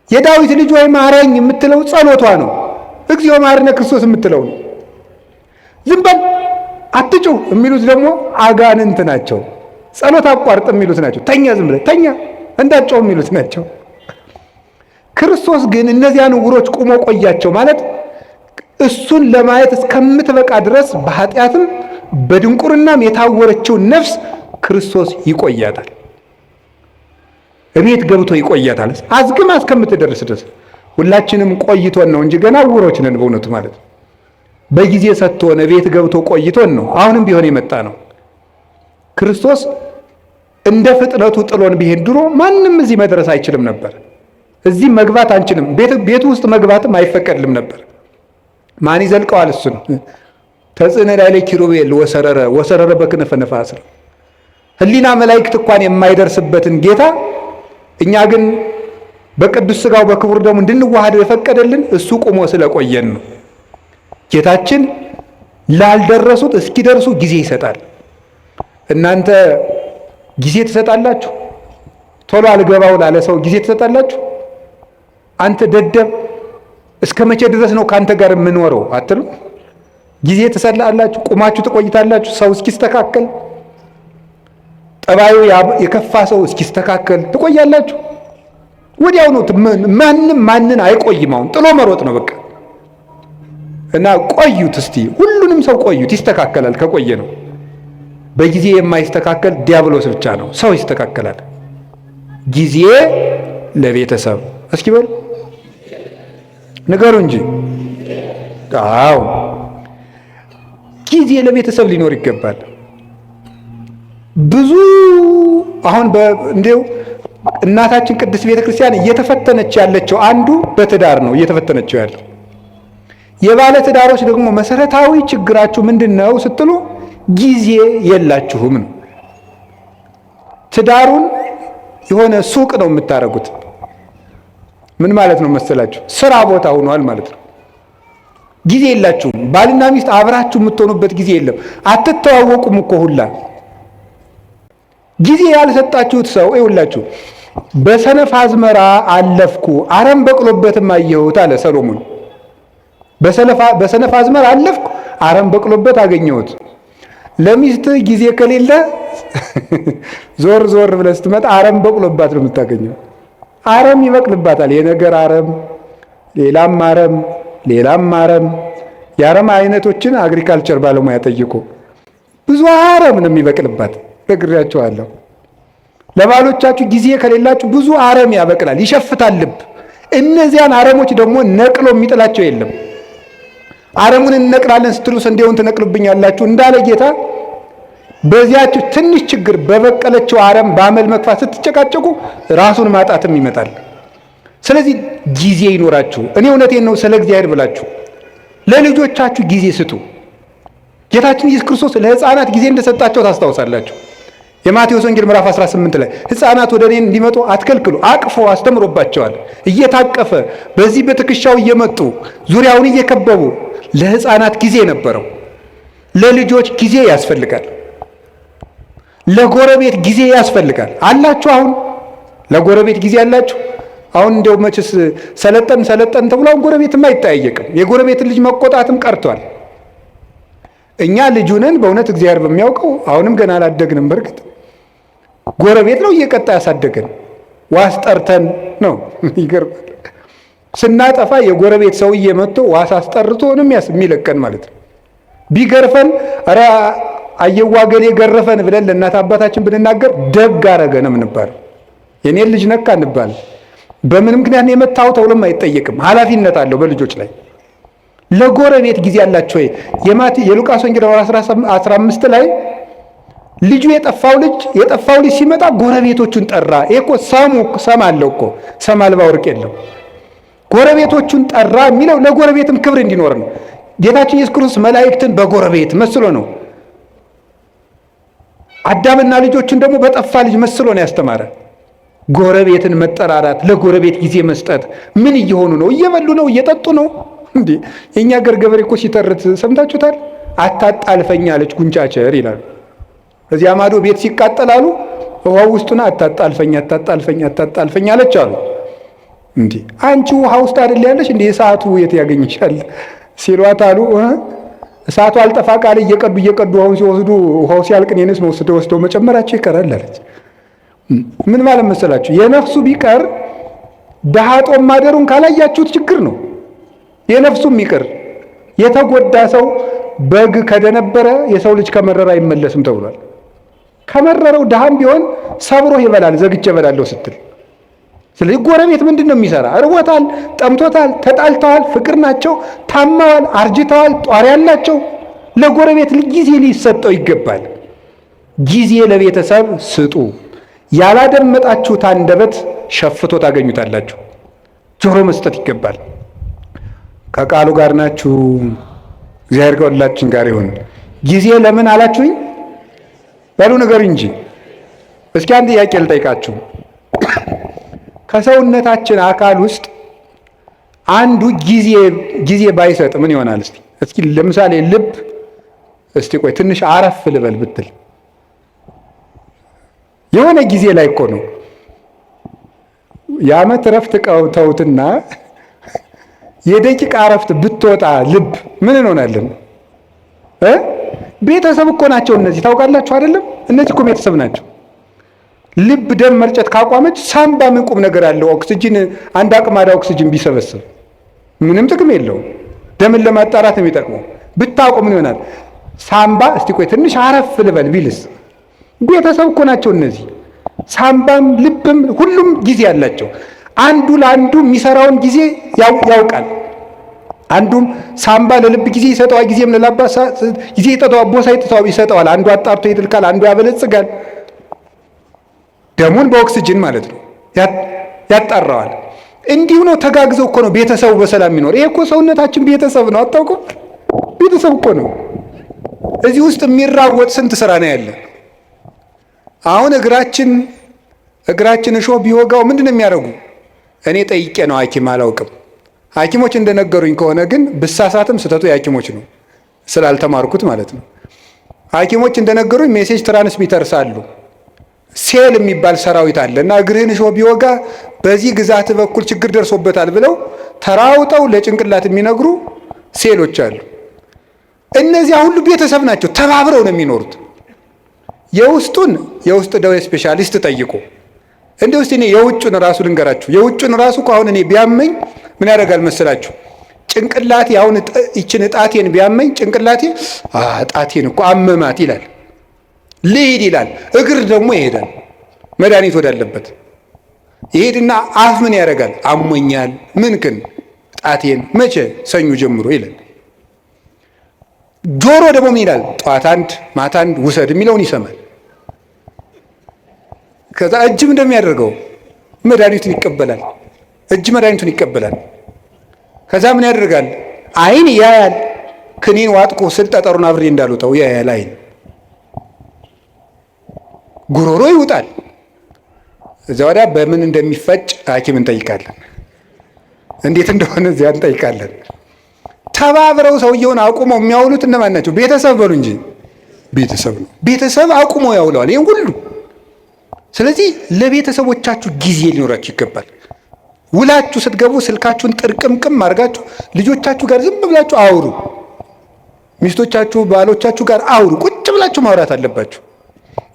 የዳዊት ልጅ ወይ ማረኝ የምትለው ጸሎቷ ነው። እግዚኦ መሐረነ ክርስቶስ የምትለው ነው። ዝም በል አትጩህ የሚሉት ደግሞ አጋንንት ናቸው። ጸሎት አቋርጥ የሚሉት ናቸው። ተኛ፣ ዝም ብለህ ተኛ እንዳትጮህ የሚሉት ናቸው። ክርስቶስ ግን እነዚያን ዕውሮች ቁሞ ቆያቸው ማለት እሱን ለማየት እስከምትበቃ ድረስ በኃጢአትም በድንቁርናም የታወረችውን ነፍስ ክርስቶስ ይቆያታል። እቤት ገብቶ ይቆያታል አዝግማ እስከምትደርስ ድረስ። ሁላችንም ቆይቶን ነው እንጂ ገና ዕውሮች ነን በእውነቱ ማለት በጊዜ ሰጥቶን እቤት ገብቶ ቆይቶን ነው አሁንም ቢሆን የመጣ ነው። ክርስቶስ እንደ ፍጥነቱ ጥሎን ቢሄድ ድሮ ማንም እዚህ መድረስ አይችልም ነበር። እዚህ መግባት አንችልም። ቤቱ ውስጥ መግባትም አይፈቀድልም ነበር። ማን ይዘልቀዋል? እሱን ተጽዕነ ላዕለ ኪሩቤል ወሰረረ በክነፈ ነፋስ። ሕሊና መላእክት እንኳን የማይደርስበትን ጌታ እኛ ግን በቅዱስ ሥጋው በክቡር ደሙ እንድንዋሃደው የፈቀደልን እሱ ቁሞ ስለቆየን ነው። ጌታችን ላልደረሱት እስኪደርሱ ጊዜ ይሰጣል። እናንተ ጊዜ ትሰጣላችሁ? ቶሎ አልገባው ላለ ሰው ጊዜ ትሰጣላችሁ? አንተ ደደብ እስከ መቼ ድረስ ነው ካንተ ጋር የምኖረው አትሉም? ጊዜ ትሰጣላችሁ? ቁማችሁ ትቆይታላችሁ? ሰው እስኪስተካከል፣ ጠባዩ የከፋ ሰው እስኪስተካከል ትቆያላችሁ? ወዲያው ነው። ማንን አይቆይም። አሁን ጥሎ መሮጥ ነው በቃ። እና ቆዩት እስቲ፣ ሁሉንም ሰው ቆዩት፣ ይስተካከላል። ከቆየ ነው። በጊዜ የማይስተካከል ዲያብሎስ ብቻ ነው። ሰው ይስተካከላል። ጊዜ ለቤተሰብ እስኪ በሉ ንገሩ እንጂ። አዎ ጊዜ ለቤተሰብ ሊኖር ይገባል። ብዙ አሁን እንዴው እናታችን ቅድስት ቤተክርስቲያን እየተፈተነች ያለችው አንዱ በትዳር ነው እየተፈተነችው ያለው። የባለ ትዳሮች ደግሞ መሰረታዊ ችግራችሁ ምንድነው ስትሉ ጊዜ የላችሁም ነው። ትዳሩን የሆነ ሱቅ ነው የምታረጉት። ምን ማለት ነው መሰላችሁ? ስራ ቦታ ሆኗል ማለት ነው። ጊዜ የላችሁም። ባልና ሚስት አብራችሁ የምትሆኑበት ጊዜ የለም። አትተዋወቁም እኮ ሁላ። ጊዜ ያልሰጣችሁት ሰው ይኸውላችሁ፣ በሰነፍ አዝመራ አለፍኩ አረም በቅሎበትም አየሁት አለ ሰሎሞን። በሰነፍ አዝመራ አለፍኩ አረም በቅሎበት አገኘሁት። ለሚስት ጊዜ ከሌለ ዞር ዞር ብለህ ስትመጣ አረም በቅሎባት ነው የምታገኘው። አረም ይበቅልባታል። የነገር አረም፣ ሌላም አረም፣ ሌላም አረም። የአረም አይነቶችን አግሪካልቸር ባለሙያ ጠይቁ። ብዙ አረም ነው የሚበቅልባት። ነግሬያቸዋለሁ። ለባሎቻችሁ ጊዜ ከሌላችሁ ብዙ አረም ያበቅላል፣ ይሸፍታል ልብ። እነዚያን አረሞች ደግሞ ነቅሎ የሚጥላቸው የለም። አረሙን እንነቅላለን ስትሉ ስንዴውን ትነቅሉብኛላችሁ እንዳለ ጌታ በዚያችሁ ትንሽ ችግር በበቀለችው አረም በአመል መግፋት ስትጨቃጨቁ ራሱን ማጣትም ይመጣል። ስለዚህ ጊዜ ይኖራችሁ። እኔ እውነቴን ነው። ስለ እግዚአብሔር ብላችሁ ለልጆቻችሁ ጊዜ ስጡ። ጌታችን ኢየሱስ ክርስቶስ ለሕፃናት ጊዜ እንደሰጣቸው ታስታውሳላችሁ። የማቴዎስ ወንጌል ምዕራፍ 18 ላይ ሕፃናት ወደ እኔ እንዲመጡ አትከልክሉ፣ አቅፎ አስተምሮባቸዋል። እየታቀፈ በዚህ በትከሻው እየመጡ ዙሪያውን እየከበቡ ለሕፃናት ጊዜ ነበረው። ለልጆች ጊዜ ያስፈልጋል። ለጎረቤት ጊዜ ያስፈልጋል። አላችሁ? አሁን ለጎረቤት ጊዜ አላችሁ? አሁን እንደው መችስ ሰለጠን ተብሎ አሁን ጎረቤትም አይጠያየቅም። የጎረቤትን ልጅ መቆጣትም ቀርቷል። እኛ ልጁ ነን በእውነት እግዚአብሔር በሚያውቀው አሁንም ገና አላደግንም። በርግጥ ጎረቤት ነው እየቀጣ ያሳደገን። ዋስ ጠርተን ነው። ይገርማል። ስናጠፋ የጎረቤት ሰውዬ መጥቶ ዋስ አስጠርቶ ነው የሚለቀን ማለት ነው። ቢገርፈን ኧረ አየዋ ገሌ ገረፈን ብለን ለእናት አባታችን ብንናገር ደግ አረገ ነው የምንባለው። የኔን ልጅ ነካ እንባል። በምን ምክንያት ነው የመታው ተብሎም አይጠየቅም። ኃላፊነት አለው በልጆች ላይ። ለጎረቤት ጊዜ አላችሁ ወይ? የሉቃስ ወንጌል 15 ላይ ልጁ የጠፋው ልጅ ሲመጣ ጎረቤቶቹን ጠራ። ይሄ እኮ ሰም አለው እኮ ሰም አልባ ወርቅ የለም። ጎረቤቶቹን ጠራ የሚለው ለጎረቤትም ክብር እንዲኖር ነው። ጌታችን ኢየሱስ ክርስቶስ መላእክትን በጎረቤት መስሎ ነው። አዳምና ልጆቹን ደግሞ በጠፋ ልጅ መስሎ ነው ያስተማረ። ጎረቤትን መጠራራት፣ ለጎረቤት ጊዜ መስጠት። ምን እየሆኑ ነው? እየበሉ ነው? እየጠጡ ነው? እንዴ የኛ ሀገር ገበሬ እኮ ሲተርት ሰምታችሁታል? አታጣልፈኝ አለች ጉንጫቸር ይላሉ። እዚያ ማዶ ቤት ሲቃጠላሉ ውሃው ውስጡና አታጣልፈኝ አለች አሉ። እንዴ አንቺ ውሃ ውስጥ አይደል ያለሽ እንዴ? እሳቱ የት ያገኝሻል ሲሏት አሉ። እሳቱ አልጠፋ ቃል እየቀዱ ውሃውን ሲወስዱ ውሃው ሲያልቅ እኔንስ ወስደው መጨመራቸው ይቀራል አለች። ምን ማለት መሰላችሁ? የነፍሱ ቢቀር ድሃ ጦም ማደሩን ካላያችሁት ችግር ነው። የነፍሱም ይቅር። የተጎዳ ሰው በግ ከደነበረ የሰው ልጅ ከመረረ አይመለስም ተብሏል። ከመረረው ድሃም ቢሆን ሰብሮ ይበላል፣ ዘግቼ እበላለሁ ስትል። ስለዚህ ጎረቤት ምንድን ነው የሚሰራ? እርቦታል፣ ጠምቶታል፣ ተጣልተዋል፣ ፍቅር ናቸው፣ ታማዋል፣ አርጅተዋል፣ ጧሪ ያላቸው። ለጎረቤት ጊዜ ሊሰጠው ይገባል። ጊዜ ለቤተሰብ ስጡ። ያላደመጣችሁት አንደበት ሸፍቶ ታገኙታላችሁ። ጆሮ መስጠት ይገባል። ከቃሉ ጋር ናችሁ። እግዚአብሔር ከሁላችን ጋር ይሁን። ጊዜ ለምን አላችሁኝ? በሉ ነገር እንጂ። እስኪ አንድ ጥያቄ ልጠይቃችሁ። ከሰውነታችን አካል ውስጥ አንዱ ጊዜ ባይሰጥ ምን ይሆናል? እስኪ ለምሳሌ ልብ፣ እስቲ ቆይ ትንሽ አረፍ ልበል ብትል የሆነ ጊዜ ላይ እኮ ነው የዓመት እረፍት ተውትና የደቂቃ እረፍት ብትወጣ ልብ ምን እንሆናለን? ቤተሰብ እኮ ናቸው እነዚህ። ታውቃላችሁ አይደለም? እነዚህ እኮ ቤተሰብ ናቸው። ልብ ደም መርጨት ካቋመች ሳምባ ምን ቁም ነገር አለው? ኦክሲጅን አንድ አቅማዳ ኦክሲጅን ቢሰበስብ ምንም ጥቅም የለውም። ደምን ለማጣራት ነው የሚጠቅመው። ብታውቁ ምን ይሆናል? ሳምባ እስቲ ቆይ ትንሽ አረፍ ልበል ቢልስ? ቤተሰብ እኮ ናቸው እነዚህ። ሳምባም ልብም ሁሉም ጊዜ አላቸው። አንዱ ለአንዱ የሚሰራውን ጊዜ ያውቃል። አንዱም ሳምባ ለልብ ጊዜ ይሰጠዋል፣ ጊዜም ለላባ ጊዜ ይሰጠዋል፣ ቦሳ ይሰጠዋል። አንዱ አጣርቶ ይጥልካል፣ አንዱ ያበለጽጋል። ደሙን በኦክሲጅን ማለት ነው ያጣራዋል። እንዲሁ ነው። ተጋግዘው እኮ ነው ቤተሰቡ በሰላም የሚኖር። ይሄ እኮ ሰውነታችን ቤተሰብ ነው። አታውቁም? ቤተሰብ እኮ ነው። እዚህ ውስጥ የሚራወጥ ስንት ስራ ነው ያለ። አሁን እግራችን እሾህ ቢወጋው ምንድን ነው የሚያደርጉ? እኔ ጠይቄ ነው ሐኪም አላውቅም። ሐኪሞች እንደነገሩኝ ከሆነ ግን ብሳሳትም ስህተቱ የሐኪሞች ነው ስላልተማርኩት ማለት ነው። ሐኪሞች እንደነገሩኝ ሜሴጅ ትራንስሚተርስ አሉ። ሴል የሚባል ሰራዊት አለ እና እግርህን እሾህ ቢወጋ በዚህ ግዛት በኩል ችግር ደርሶበታል ብለው ተራውጠው ለጭንቅላት የሚነግሩ ሴሎች አሉ። እነዚያ ሁሉ ቤተሰብ ናቸው። ተባብረው ነው የሚኖሩት። የውስጥ ደዌ ስፔሻሊስት ጠይቁ። እንደ ውስጥ እኔ የውጩን ራሱ ልንገራችሁ። የውጩን ራሱ አሁን እኔ ቢያመኝ ምን ያደርጋል መሰላችሁ? ጭንቅላቴ አሁን ይችን ጣቴን ቢያመኝ ጭንቅላቴ ጣቴን እኮ አመማት ይላል፣ ልሂድ ይላል። እግር ደግሞ ይሄዳል መድኃኒት ወዳለበት ይሄድና አፍ ምን ያደርጋል? አሞኛል ምንክን ጣቴን መቼ ሰኞ ጀምሮ ይላል። ጆሮ ደግሞ ምን ይላል? ጧት አንድ ማታ አንድ ውሰድ የሚለውን ይሰማል። ከዛ እጅም እንደሚያደርገው መድኃኒቱን ይቀበላል። እጅ መድኃኒቱን ይቀበላል። ከዛ ምን ያደርጋል? ዓይን ያያል። ክኒን ዋጥኩ ስል ጠጠሩን አብሬ እንዳልወጣው ላይ ጉሮሮ ይውጣል። እዚያ ወዲያ በምን እንደሚፈጭ ሐኪም እንጠይቃለን። እንዴት እንደሆነ እዚያ እንጠይቃለን። ተባብረው ሰውየውን አቁመው የሚያውሉት እነማን ናቸው? ቤተሰብ በሉ እንጂ ቤተሰብ ነው። ቤተሰብ አቁመው ያውለዋል ይሄን ሁሉ። ስለዚህ ለቤተሰቦቻችሁ ጊዜ ሊኖራችሁ ይገባል። ውላችሁ ስትገቡ ስልካችሁን ጥርቅምቅም አድርጋችሁ ልጆቻችሁ ጋር ዝም ብላችሁ አውሩ። ሚስቶቻችሁ ባሎቻችሁ ጋር አውሩ። ቁጭ ብላችሁ ማውራት አለባችሁ።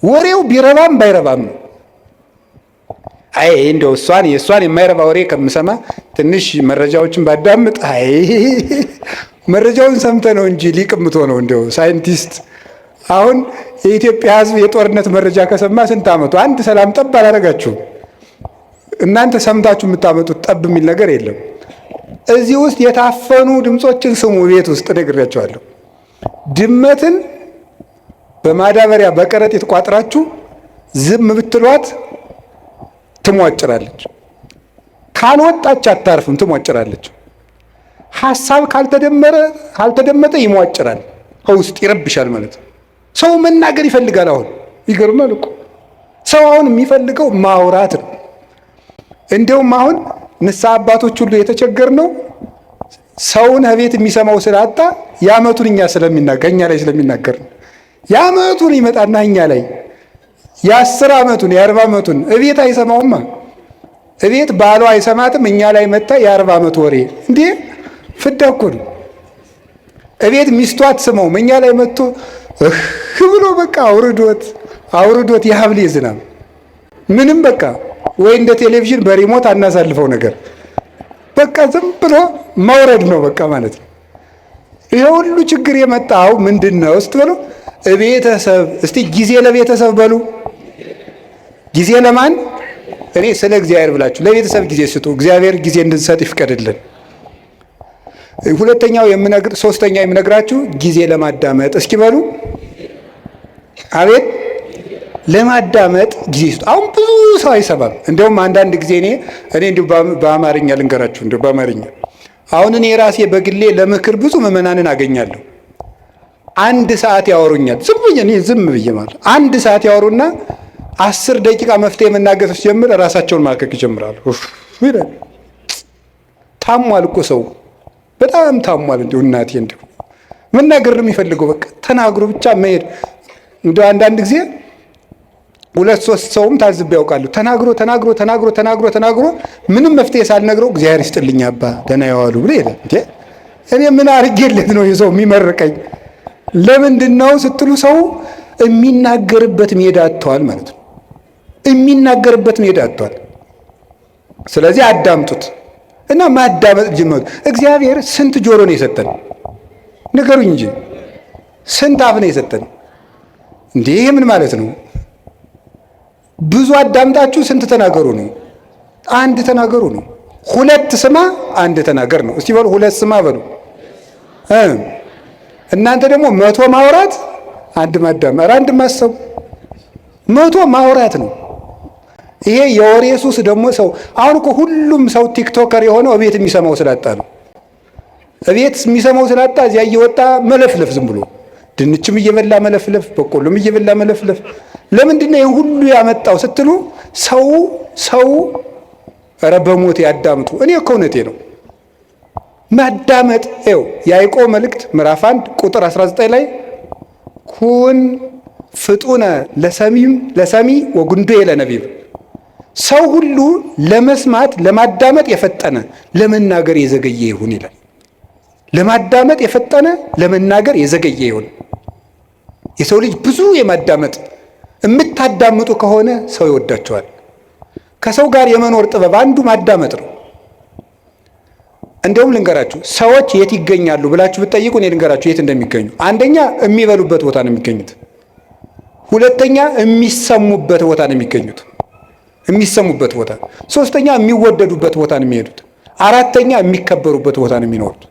ወሬው ቢረባም ባይረባም ነው። አይ እንደው የእሷን የማይረባ ወሬ ከምሰማ ትንሽ መረጃዎችን ባዳምጥ። አይ መረጃውን ሰምተ ነው እንጂ ሊቅምቶ ነው እንደው ሳይንቲስት። አሁን የኢትዮጵያ ሕዝብ የጦርነት መረጃ ከሰማ ስንት ዓመቱ? አንድ ሰላም ጠብ አላደረጋችሁም። እናንተ ሰምታችሁ የምታመጡት ጠብ የሚል ነገር የለም። እዚህ ውስጥ የታፈኑ ድምፆችን ስሙ። ቤት ውስጥ ነግሬያቸዋለሁ። ድመትን በማዳበሪያ በከረጢት ቋጥራችሁ ዝም ብትሏት ትሟጭራለች። ካልወጣች አታርፍም፣ ትሟጭራለች። ሐሳብ ካልተደመጠ ይሟጭራል፣ ከውስጥ ይረብሻል ማለት ነው። ሰው መናገር ይፈልጋል። አሁን ይገርማል እኮ ሰው አሁን የሚፈልገው ማውራት ነው። እንዲያውም አሁን ንስሐ አባቶች ሁሉ የተቸገርነው ሰውን ቤት የሚሰማው ስላጣ የዓመቱን እኛ ላይ ስለሚናገር ነው። የዓመቱን ይመጣና እኛ ላይ የ10 ዓመቱን የ40 ዓመቱን እቤት አይሰማውማ። እቤት ባሏ አይሰማትም። እኛ ላይ መጣ የ40 ዓመት ወሬ እንዴ! ፍዳ እኮ ነው። እቤት ሚስቱ አትሰማውም። እኛ ላይ መጥቶ ብሎ በቃ አውርዶት የሀብሌ ዝናብ ምንም በቃ ወይ እንደ ቴሌቪዥን በሪሞት አናሳልፈው ነገር በቃ ዝም ብሎ መውረድ ነው በቃ ማለት ነው። ይሄ ሁሉ ችግር የመጣው ምንድን ነው ስትበሉ ቤተሰብ። እስቲ ጊዜ ለቤተሰብ በሉ። ጊዜ ለማን? እኔ ስለ እግዚአብሔር ብላችሁ ለቤተሰብ ጊዜ ስጡ። እግዚአብሔር ጊዜ እንድንሰጥ ይፍቀድልን። ሶስተኛ የምነግራችሁ ጊዜ ለማዳመጥ እስኪ በሉ። አቤት ለማዳመጥ ጊዜ ስጡ። አሁን ብዙ ሰው አይሰማም። እንደውም አንዳንድ ጊዜ እኔ እንዲሁ በአማርኛ ልንገራችሁ፣ እንዲሁ በአማርኛ አሁን እኔ ራሴ በግሌ ለምክር ብዙ ምዕመናንን አገኛለሁ። 1 ሰዓት ያወሩኛል። ዝም ብዬ ማለት 1 ሰዓት ያወሩና 10 ደቂቃ መፍትሄ መናገር ሲጀምር ራሳቸውን ማከክ ይጀምራሉ። ታሟል እኮ ሰው በጣም ታሟል። እንዲሁ እናቴ እንዲሁ መናገር ነው የሚፈልገው። በቃ ተናግሮ ብቻ መሄድ። እንዲሁ አንዳንድ ጊዜ 2-3 ሰውም ታዝብ ያውቃሉ። ተናግሮ ምንም መፍትሄ ሳልነግረው እግዚአብሔር ይስጥልኝ አባ ደህና ያዋሉ ብሎ ይላል። እኔ ምን አድርጌለት ነው የሰው የሚመርቀኝ? ለምንድን ነው ስትሉ ሰው የሚናገርበት ሜዳ አጥቷል ማለት ነው። የሚናገርበት ሜዳ አጥቷል። ስለዚህ አዳምጡት እና ማዳመጥ ጀመሩ። እግዚአብሔር ስንት ጆሮ ነው የሰጠን? ንገሩኝ እንጂ ስንት አፍ ነው የሰጠን? እንዴ ምን ማለት ነው? ብዙ አዳምጣችሁ ስንት ተናገሩ ነው? 1 ተናገሩ ነው። 2 ስማ 1 ተናገር ነው። እስቲ በሉ 2 ስማ በሉ። እናንተ ደግሞ 100 ማውራት 1 ማዳመጥ 1 ማሰብ 100 ማውራት ነው። ይሄ የወሬ ሱስ ደግሞ ሰው አሁን እኮ ሁሉም ሰው ቲክቶከር የሆነው እቤት የሚሰማው ስላጣ ነው። እቤት የሚሰማው ስላጣ እዚያ እየወጣ መለፍለፍ ዝም ብሎ ድንችም እየበላ መለፍለፍ፣ በቆሎም እየበላ መለፍለፍ። ለምንድን ነው ይሄን ሁሉ ያመጣው ስትሉ ሰው ኧረ በሞት ያዳምጡ። እኔ እኮ እውነቴ ነው። ማዳመጥ ይኸው ያዕቆብ መልእክት ምዕራፍ 1 ቁጥር 19 ላይ ኩን ፍጡነ ለሰሚ ወጉንዶ ለነቢብ። ሰው ሁሉ ለመስማት ለማዳመጥ የፈጠነ ለመናገር የዘገየ ይሁን ይላል። ለማዳመጥ የፈጠነ ለመናገር የዘገየ ይሁን። የሰው ልጅ ብዙ የማዳመጥ የምታዳምጡ ከሆነ ሰው ይወዳቸዋል። ከሰው ጋር የመኖር ጥበብ አንዱ ማዳመጥ ነው። እንደውም ልንገራችሁ፣ ሰዎች የት ይገኛሉ ብላችሁ ብትጠይቁ እኔ ልንገራችሁ የት እንደሚገኙ። አንደኛ የሚበሉበት ቦታ ነው የሚገኙት። ሁለተኛ የሚሰሙበት ቦታ ነው የሚገኙት፣ የሚሰሙበት ቦታ። ሶስተኛ የሚወደዱበት ቦታ ነው የሚሄዱት። አራተኛ የሚከበሩበት ቦታ ነው የሚኖሩት።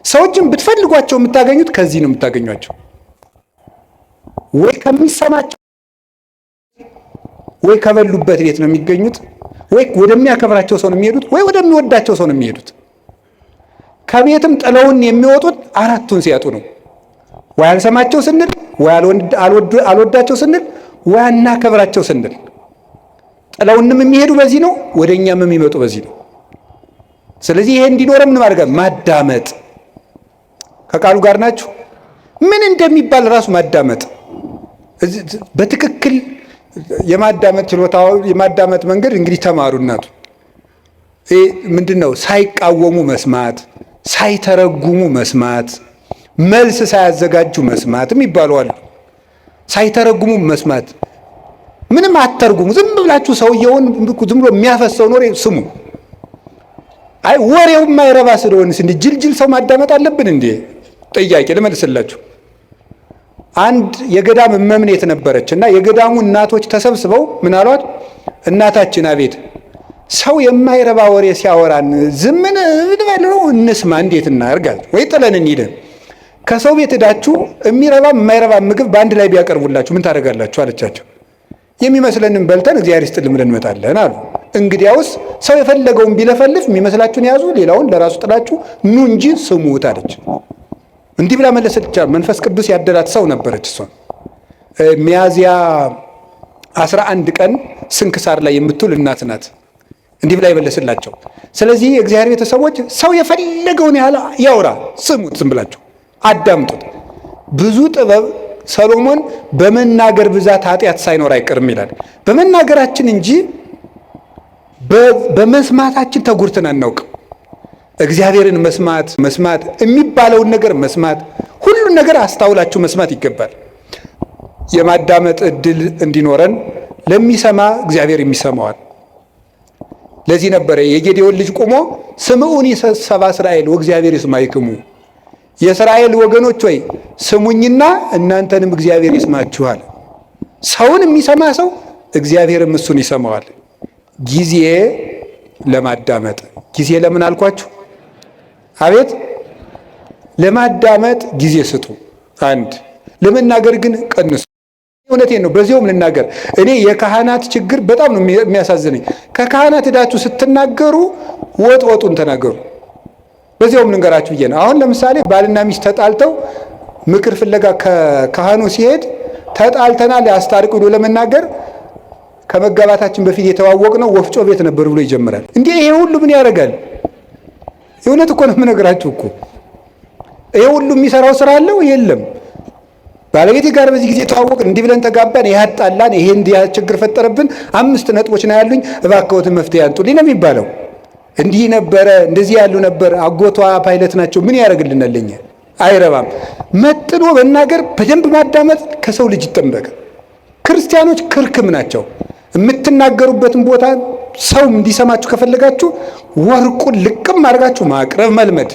ሰዎችን ብትፈልጓቸው የምታገኙት ከዚህ ነው የምታገኟቸው። ወይ ከሚሰማቸው ወይ ከበሉበት ቤት ነው የሚገኙት፣ ወይ ወደሚያከብራቸው ሰው ነው የሚሄዱት፣ ወይ ወደሚወዳቸው ሰው ነው የሚሄዱት። ከቤትም ጥለውን የሚወጡት አራቱን ሲያጡ ነው። ወይ አልሰማቸው ስንል፣ ወይ አልወዳቸው ስንል፣ ወይ አናከብራቸው ስንል። ጥለውንም የሚሄዱ በዚህ ነው፣ ወደ እኛም የሚመጡ በዚህ ነው። ስለዚህ ይሄ እንዲኖረን ምን ማድረግ? ማዳመጥ። ከቃሉ ጋር ናችሁ? ምን እንደሚባል ራሱ ማዳመጥ። በትክክል የማዳመጥ ችሎታው የማዳመጥ መንገድ እንግዲህ ተማሩ። እናቱ ይሄ ምንድነው? ሳይቃወሙ መስማት፣ ሳይተረጉሙ መስማት፣ መልስ ሳያዘጋጁ መስማት የሚባሉ አሉ። ሳይተረጉሙ መስማት፣ ምንም አትተርጉሙ። ዝም ብላችሁ ሰውየውን ዝም ብሎ የሚያፈሰውን ወሬ ስሙ። አይ ወሬው የማይረባ ስለሆነስ እንዴ ጅልጅል ሰው ማዳመጥ አለብን እንዴ? ጥያቄ ልመልስላችሁ። አንድ የገዳም እመምኔት ነበረች እና የገዳሙ እናቶች ተሰብስበው ምን አሏት? እናታችን አቤት ሰው የማይረባ ወሬ ሲያወራን ዝምን ነው እንስማ፣ እንዴት እናርጋል? ወይ ጥለን እንሂድ። ከሰው ቤት ሄዳችሁ የሚረባ የማይረባ ምግብ በአንድ ላይ ቢያቀርቡላችሁ ምን ታደርጋላችሁ አለቻቸው። የሚመስለንን በልተን እግዚአብሔር ይስጥልን ብለን እንመጣለን አሉ። እንግዲያውስ ሰው የፈለገውን ቢለፈልፍ የሚመስላችሁን ያዙ፣ ሌላውን ለራሱ ጥላችሁ ኑ እንጂ ስሙት አለች። እንዲህ ብላ መለሰች። መንፈስ ቅዱስ ያደላት ሰው ነበረች። እሷ ሚያዝያ 11 ቀን ስንክሳር ላይ የምትውል እናት ናት። እንዲህ ብላ ይመለስላቸው። ስለዚህ የእግዚአብሔር ቤተሰቦች ሰው የፈለገውን ያህል ያውራ፣ ስሙት፣ ዝም ብላችሁ አዳምጡት። ብዙ ጥበብ ሰሎሞን በመናገር ብዛት ኃጢአት ሳይኖር አይቀርም ይላል። በመናገራችን እንጂ በመስማታችን ተጉርተን አናውቅም። እግዚአብሔርን መስማት የሚባለውን ነገር መስማት፣ ሁሉን ነገር አስተውላችሁ መስማት ይገባል። የማዳመጥ እድል እንዲኖረን ለሚሰማ እግዚአብሔር የሚሰማዋል። ለዚህ ነበረ የጌዴዎን ልጅ ቆሞ ስምዑኒ ሰብአ እስራኤል ወእግዚአብሔር ይስማዕክሙ፣ የእስራኤል ወገኖች ወይ ስሙኝና እናንተንም እግዚአብሔር ይስማችኋል። ሰውን የሚሰማ ሰው እግዚአብሔርም እሱን ይሰማዋል። ጊዜ ለማዳመጥ ጊዜ ለምን አልኳችሁ? አቤት ለማዳመጥ ጊዜ ስጡ። አንድ ለመናገር ግን ቀንሱ። እውነቴን ነው። በዚያውም ልናገር። እኔ የካህናት ችግር በጣም ነው የሚያሳዝነኝ። ከካህናት ሄዳችሁ ስትናገሩ ወጡን ተናገሩ። በዚያውም ልንገራችሁ ብዬ ነው። አሁን ለምሳሌ ባልና ሚስት ተጣልተው ምክር ፍለጋ ከካህኑ ሲሄድ ተጣልተናል ያስታርቅ ብሎ ለመናገር ከመጋባታችን በፊት የተዋወቅነው ወፍጮ ቤት ነበር ብሎ ይጀምራል። እንዴ ይሄ ሁሉ ምን ያደርጋል? እውነት እኮ ነው የምነግራችሁ እኮ። ይሄ ሁሉ የሚሰራው ስራ አለው የለም? ባለቤቴ ጋር በዚህ ጊዜ ተዋወቅን፣ እንዲህ ብለን ተጋባን፣ ያጣላን፣ ይሄ እንዲህ ችግር ፈጠረብን፣ 5 ነጥቦች ነው ያሉኝ፣ እባክዎትን መፍትሄ ያንጡልኝ ነው የሚባለው። እንዲህ ነበረ፣ እንደዚህ ያሉ ነበር፣ አጎቷ ፓይለት ናቸው፣ ምን ያደርግልናል? ለኛ አይረባም። መጥኖ መናገር፣ በደንብ ማዳመጥ ከሰው ልጅ ይጠበቃል። ክርስቲያኖች ክርክም ናቸው። የምትናገሩበትን ቦታ ሰው እንዲሰማችሁ ከፈለጋችሁ ወርቁን ልቅም አድርጋችሁ ማቅረብ መልመድ፣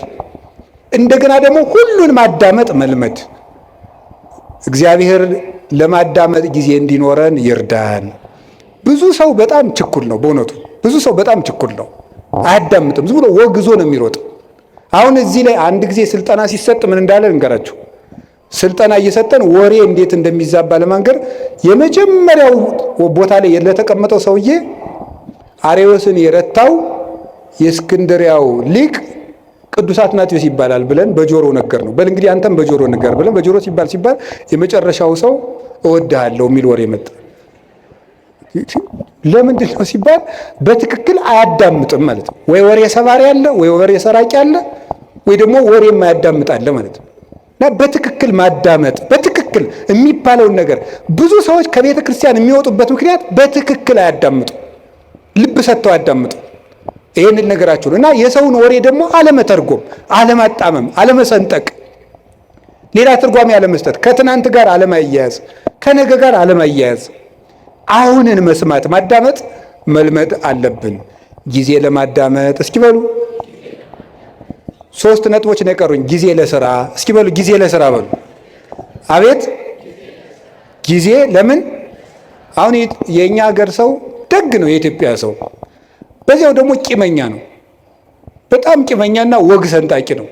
እንደገና ደግሞ ሁሉን ማዳመጥ መልመድ። እግዚአብሔር ለማዳመጥ ጊዜ እንዲኖረን ይርዳን። ብዙ ሰው በጣም ችኩል ነው። በእውነቱ ብዙ ሰው በጣም ችኩል ነው፣ አያዳምጥም። ዝም ብሎ ወግዞ ነው የሚሮጥ። አሁን እዚህ ላይ አንድ ጊዜ ስልጠና ሲሰጥ ምን እንዳለ እንገራችሁ። ስልጠና እየሰጠን ወሬ እንዴት እንደሚዛባ ለማንገር የመጀመሪያው ቦታ ላይ ለተቀመጠው ሰውዬ አርዮስን የረታው የእስክንድሪያው ሊቅ ቅዱስ አትናቴዎስ ይባላል ብለን በጆሮ ነገር ነው። በል እንግዲህ አንተም በጆሮ ነገር ብለን በጆሮ ሲባል የመጨረሻው ሰው እወድሃለሁ የሚል ወሬ መጣ። ለምንድን ነው ሲባል በትክክል አያዳምጥም ማለት ነው። ወይ ወሬ ሰባሪ አለ፣ ወይ ወሬ ሰራቂ አለ፣ ወይ ደግሞ ወሬ የማያዳምጥ አለ ማለት ነው። እና በትክክል ማዳመጥ፣ በትክክል የሚባለውን ነገር ብዙ ሰዎች ከቤተ ክርስቲያን የሚወጡበት ምክንያት በትክክል አያዳምጡ፣ ልብ ሰጥተው አያዳምጡ። ይህንን ነገራችሁ ነው። እና የሰውን ወሬ ደግሞ አለመተርጎም፣ አለማጣመም፣ አለመሰንጠቅ፣ ሌላ ትርጓሜ አለመስጠት፣ ከትናንት ጋር አለማያያዝ፣ ከነገ ጋር አለማያያዝ፣ አሁንን መስማት ማዳመጥ መልመድ አለብን። ጊዜ ለማዳመጥ እስኪ በሉ 3 ነጥቦች ነው የቀሩኝ። ጊዜ ለስራ እስኪ በሉ ጊዜ ለስራ በሉ። አቤት ጊዜ ለምን? አሁን የኛ ሀገር ሰው ደግ ነው፣ የኢትዮጵያ ሰው በዚያው ደግሞ ቂመኛ ነው። በጣም ቂመኛና ወግ ሰንጣቂ ነው።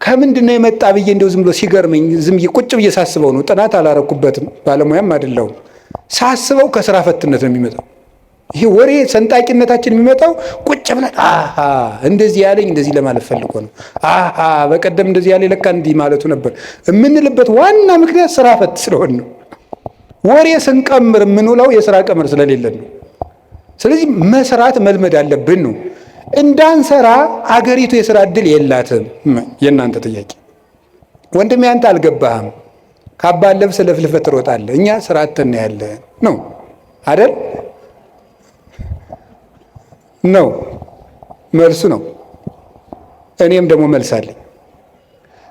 ከምንድን ነው የመጣ ብዬ እንደው ዝም ብሎ ሲገርመኝ ዝም ብዬ ቁጭ ብዬ ሳስበው ነው። ጥናት አላረኩበትም፣ ባለሙያም አይደለሁም። ሳስበው ከስራ ፈትነት ነው የሚመጣው። ይሄ ወሬ ሰንጣቂነታችን የሚመጣው ቁጭ ብለን አሃ እንደዚህ ያለኝ እንደዚህ ለማለት ፈልጎ ነው፣ አሃ በቀደም እንደዚህ ያለኝ ለካ እንዲህ ማለቱ ነበር የምንልበት ዋና ምክንያት ስራ ፈት ስለሆነ ነው። ወሬ ስንቀምር የምንውለው የስራ ቀመር ስለሌለን ነው። ስለዚህ መስራት መልመድ አለብን ነው። እንዳንሰራ አገሪቱ የስራ እድል የላትም። የእናንተ ጥያቄ ወንድሜ አንተ አልገባህም። ካባ ለብሰህ ለፍልፈህ ትሮጣለህ፣ እኛ ስራ አጥተን ያለን ነው አይደል? ነው መልሱ ነው። እኔም ደግሞ መልሳለኝ።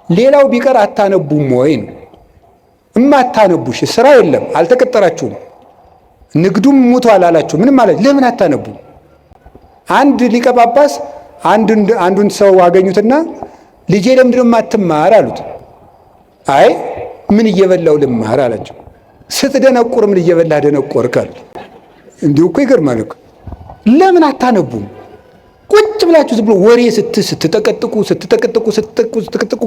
ሌላው ቢቀር አታነቡም ወይ ነው። እማታነቡሽ ስራ የለም፣ አልተቀጠራችሁም፣ ንግዱም ሙቷል አላችሁ። ምንም ማለት ለምን አታነቡም? አንድ ሊቀ ጳጳስ አንዱን ሰው አገኙትና ልጄ ለምንድን ነው የማትማር አሉት። አይ ምን እየበላው ልማር አላቸው። ስትደነቁር ምን እየበላህ ደነቆርክ አሉት። እንዲሁ እኮ ይገርማል እኮ። ለምን አታነቡም? ቁጭ ብላችሁ ዝም ብሎ ወሬ ስትጠቀጥቁ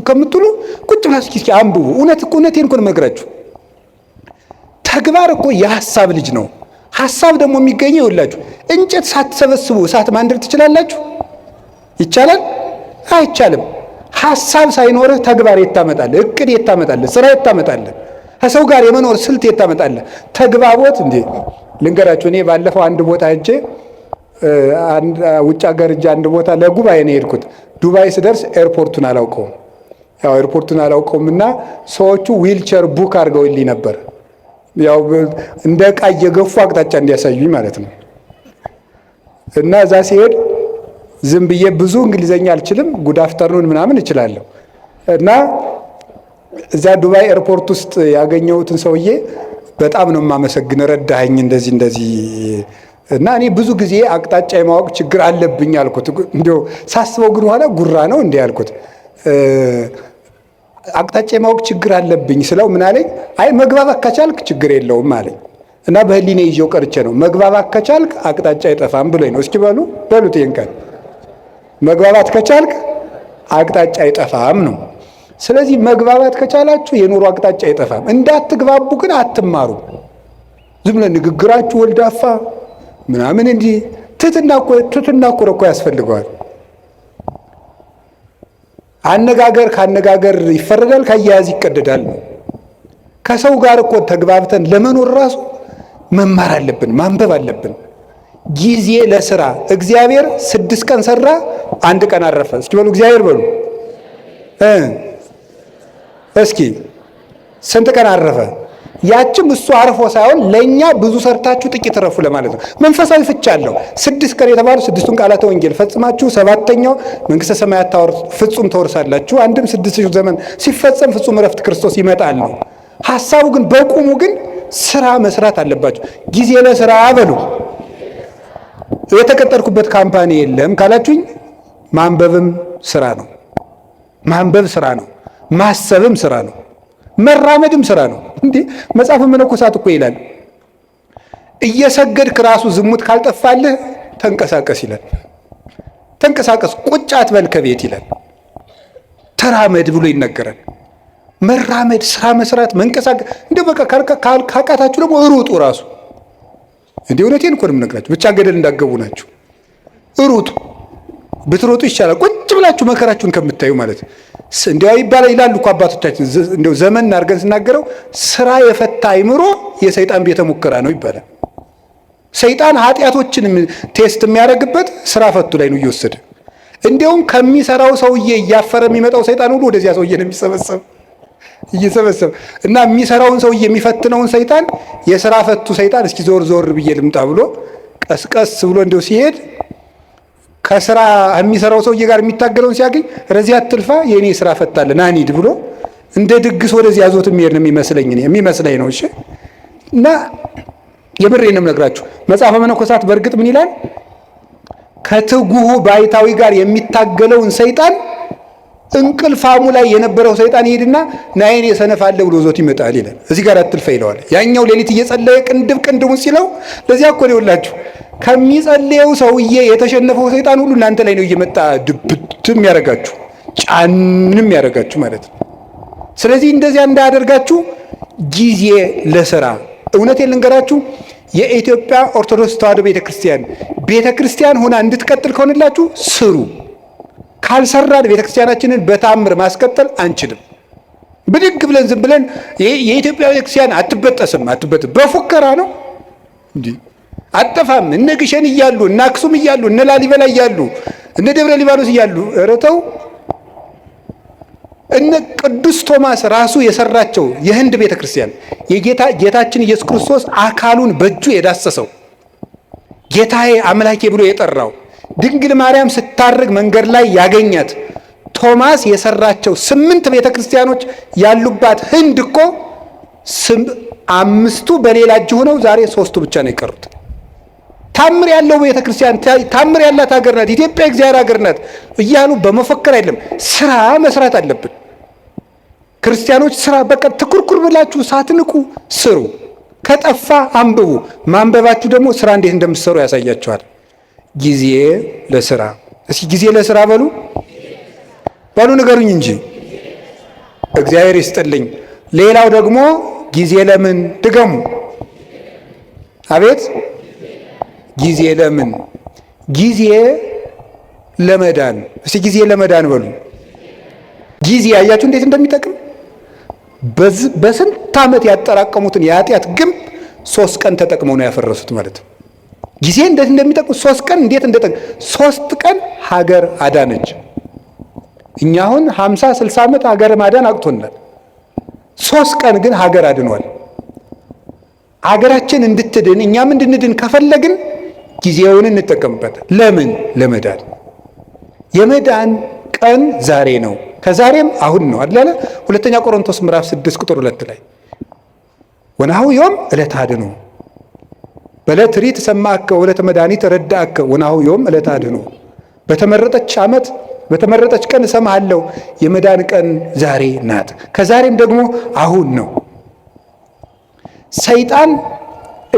ከምትሉ ቁጭ ብላችሁ እስኪ አንብቡ። እውነቴን እኮ ነው የምነግራችሁ። ተግባር እኮ የሐሳብ ልጅ ነው። ሐሳብ ደግሞ የሚገኘው ይኸውላችሁ፣ እንጨት ሳትሰበስቡ እሳት ማንደድ ትችላላችሁ? ይቻላል? አይቻልም። ሐሳብ ሳይኖርህ ተግባር የታመጣለህ? እቅድ የታመጣለህ? ስራ የታመጣለህ? ከሰው ጋር የመኖር ስልት የታመጣለህ? ተግባቦት እንዴ! ልንገራችሁ። እኔ ባለፈው አንድ ቦታ ሄጄ ውጭ ሀገር ሄጄ አንድ ቦታ ለጉባኤ ነው የሄድኩት። ዱባይ ስደርስ ኤርፖርቱን አላውቀውም። ያው ኤርፖርቱን አላውቀውም እና ሰዎቹ ዊልቸር ቡክ አድርገውልኝ ነበር። ያው እንደ ዕቃ እየገፉ አቅጣጫ እንዲያሳዩኝ ማለት ነው። እና እዛ ሲሄድ ዝም ብዬ ብዙ እንግሊዘኛ አልችልም፣ ጉድ አፍተርኑን ምናምን እችላለሁ። እና እዛ ዱባይ ኤርፖርት ውስጥ ያገኘሁትን ሰውዬ በጣም ነው የማመሰግን፣ ረዳኸኝ እንደዚህ እና እኔ ብዙ ጊዜ አቅጣጫ የማወቅ ችግር አለብኝ አልኩት። እንዲያው ሳስበው ግን ኋላ ጉራ ነው እንዲህ ያልኩት። አቅጣጫ የማወቅ ችግር አለብኝ ስለው ምን አለኝ? አይ መግባባት ከቻልክ ችግር የለውም አለኝ። እና በህሊኔ ይዤው ቀርቼ ነው መግባባት ከቻልክ አቅጣጫ አይጠፋም ብሎኝ ነው። እስኪ በሉት ይሄን ቃል መግባባት ከቻልክ አቅጣጫ አይጠፋም ነው። ስለዚህ መግባባት ከቻላችሁ የኑሮ አቅጣጫ አይጠፋም። እንዳትግባቡ ግን አትማሩ። ዝም ብለን ንግግራችሁ ወልዳፋ ምናምን እንዲህ ትትና እኮ ያስፈልገዋል። አነጋገር ካነጋገር ይፈረዳል፣ ከአያያዝ ይቀደዳል ነው። ከሰው ጋር እኮ ተግባብተን ለመኖር ራሱ መማር አለብን፣ ማንበብ አለብን። ጊዜ ለስራ እግዚአብሔር 6 ቀን ሰራ፣ 1 ቀን አረፈ። እስኪ በሉ እግዚአብሔር በሉ። እስኪ ስንት ቀን አረፈ? ያችም እሱ አርፎ ሳይሆን ለኛ ብዙ ሰርታችሁ ጥቂት ረፉ ለማለት ነው። መንፈሳዊ ፍቻ አለው። 6 ቀን የተባሉ 6ቱን ቃላተ ወንጌል ፈጽማችሁ 7ኛው መንግስተ ሰማያት ፍጹም ተወርሳላችሁ። አንድም 6000 ዘመን ሲፈጸም ፍጹም እረፍት ክርስቶስ ይመጣል ነው። ሐሳቡ ግን በቁሙ ግን ስራ መስራት አለባችሁ። ጊዜ ለስራ በሉ። የተቀጠርኩበት ካምፓኒ የለም ካላችሁኝ ማንበብም ስራ ነው። ማንበብ ስራ ነው። ማሰብም ስራ ነው። መራመድም ስራ ነው። እንዴ መጽሐፈ መነኮሳት እኮ ይላል እየሰገድክ ራሱ ዝሙት ካልጠፋልህ ተንቀሳቀስ ይላል። ተንቀሳቀስ፣ ቁጭ አትበል ከቤት ይላል። ተራመድ ብሎ ይነገራል። መራመድ፣ ስራ መስራት፣ መንቀሳቀስ። እንደ በቃ ካቃታችሁ ደግሞ ሩጡ ራሱ። እንዴ እውነቴን እኮ ነው የምነግራችሁ። ብቻ ገደል እንዳገቡ ናችሁ። ሩጡ። ብትሮጡ ይሻላል ቁጭ ብላችሁ መከራችሁን ከምታዩ ማለት ነው። እንዲያው ይላሉ እኮ አባቶቻችን። እንዲያው ዘመን አድርገን ስናገረው ስራ የፈታ አይምሮ የሰይጣን ቤተ ሙከራ ነው ይባላል። ሰይጣን ኃጢአቶችን ቴስት የሚያደርግበት ስራ ፈቱ ላይ ነው እየወሰደ። እንዲያውም ከሚሰራው ሰውዬ እያፈረ የሚመጣው ሰይጣን ሁሉ ወደዚያ ሰውዬ ነው እየሰበሰብ እና የሚሰራውን ሰውዬ የሚፈትነውን ሰይጣን የስራ ፈቱ ሰይጣን እስኪ ዞር ብዬ ልምጣ ብሎ ቀስቀስ ብሎ እንዲያው ሲሄድ ከስራ የሚሰራው ሰውዬ ጋር የሚታገለውን ሲያገኝ ረዚያ አትልፋ የኔ ስራ ፈታለ ናኒድ ብሎ እንደ ድግስ ወደዚህ ያዞት የሚሄድ ነው የሚመስለኝ ነው። እሺ እና የብሬን ነው የምነግራችሁ። መጽሐፈ መነኮሳት በእርግጥ ምን ይላል? ከትጉሁ ባይታዊ ጋር የሚታገለውን ሰይጣን እንቅልፋሙ ላይ የነበረው ሰይጣን ይሄድና ናይን የሰነፋለ ብሎ ዞት ይመጣል ይላል። እዚህ ጋር አትልፋ ይለዋል። ያኛው ሌሊት እየጸለየ ቅንድቡን ሲለው ለዚያ እኮ ነው ይውላችሁ ከሚጸልየው ሰውዬ የተሸነፈው ሰይጣን ሁሉ እናንተ ላይ ነው እየመጣ ድብትም ያደርጋችሁ ጫንም ያደርጋችሁ ማለት ነው። ስለዚህ እንደዚያ እንዳያደርጋችሁ ጊዜ ለስራ። እውነቴን ልንገራችሁ የኢትዮጵያ ኦርቶዶክስ ተዋሕዶ ቤተክርስቲያን ሆና እንድትቀጥል ከሆነላችሁ ስሩ። ካልሰራን ቤተክርስቲያናችንን በታምር ማስቀጠል አንችልም። ብድግ ብለን ዝም ብለን የኢትዮጵያ ቤተክርስቲያን አትበጠስም በፉከራ ነው እንጂ አጠፋም። እነ ግሸን እያሉ እነ አክሱም እያሉ እነ ላሊበላ እያሉ እነ ደብረ ሊባኖስ እያሉ ረተው እነ ቅዱስ ቶማስ ራሱ የሰራቸው የህንድ ቤተክርስቲያን ጌታችን ኢየሱስ ክርስቶስ አካሉን በእጁ የዳሰሰው ጌታዬ አምላኬ ብሎ የጠራው ድንግል ማርያም ስታርግ መንገድ ላይ ያገኛት ቶማስ የሰራቸው 8 ቤተክርስቲያኖች ያሉባት ህንድ እኮ 5ቱ በሌላ እጅ ሆነው ዛሬ 3ቱ ብቻ ነው የቀሩት። ታምር ያለው ቤተክርስቲያን ታምር ያላት ሀገር ናት ኢትዮጵያ፣ እግዚአብሔር ሀገር ናት እያሉ በመፈከር አይደለም፣ ስራ መስራት አለብን። ክርስቲያኖች ስራ በቃ ትኩርኩር ብላችሁ ሳትንቁ ስሩ። ከጠፋ አንብቡ። ማንበባችሁ ደግሞ ስራ እንዴት እንደምትሰሩ ያሳያችኋል። ጊዜ ለስራ። እስኪ ጊዜ ለስራ በሉ ንገሩኝ እንጂ እግዚአብሔር ይስጥልኝ። ሌላው ደግሞ ጊዜ ለምን ድገሙ። አቤት ጊዜ ለምን? ጊዜ ለመዳን። እስቲ ጊዜ ለመዳን በሉ። ጊዜ አያችሁ እንዴት እንደሚጠቅም። በስንት ዓመት ያጠራቀሙትን የኃጢአት ግንብ 3 ቀን ተጠቅመው ነው ያፈረሱት ማለት ነው። ጊዜ እንዴት እንደሚጠቅም 3 ቀን እንዴት እንደጠቅም 3 ቀን ሀገር አዳነች። እኛ አሁን 50-60 ዓመት ሀገር ማዳን አቅቶናል። 3 ቀን ግን ሀገር አድኗል። ሀገራችን እንድትድን እኛም እንድንድን ከፈለግን ጊዜውን እንጠቀምበት። ለምን? ለመዳን። የመዳን ቀን ዛሬ ነው፣ ከዛሬም አሁን ነው አይደል? ሁለተኛ ቆሮንቶስ ምዕራፍ 6 ቁጥር 2 ላይ ወናሁ ዮም ዕለተ አድኅኖ በዕለተ ሪት ሰማዕከ ወዕለተ መድኃኒት ረዳእከ ወናሁ ዮም ዕለተ አድኅኖ። በተመረጠች ዓመት በተመረጠች ቀን እሰማሃለሁ። የመዳን ቀን ዛሬ ናት፣ ከዛሬም ደግሞ አሁን ነው። ሰይጣን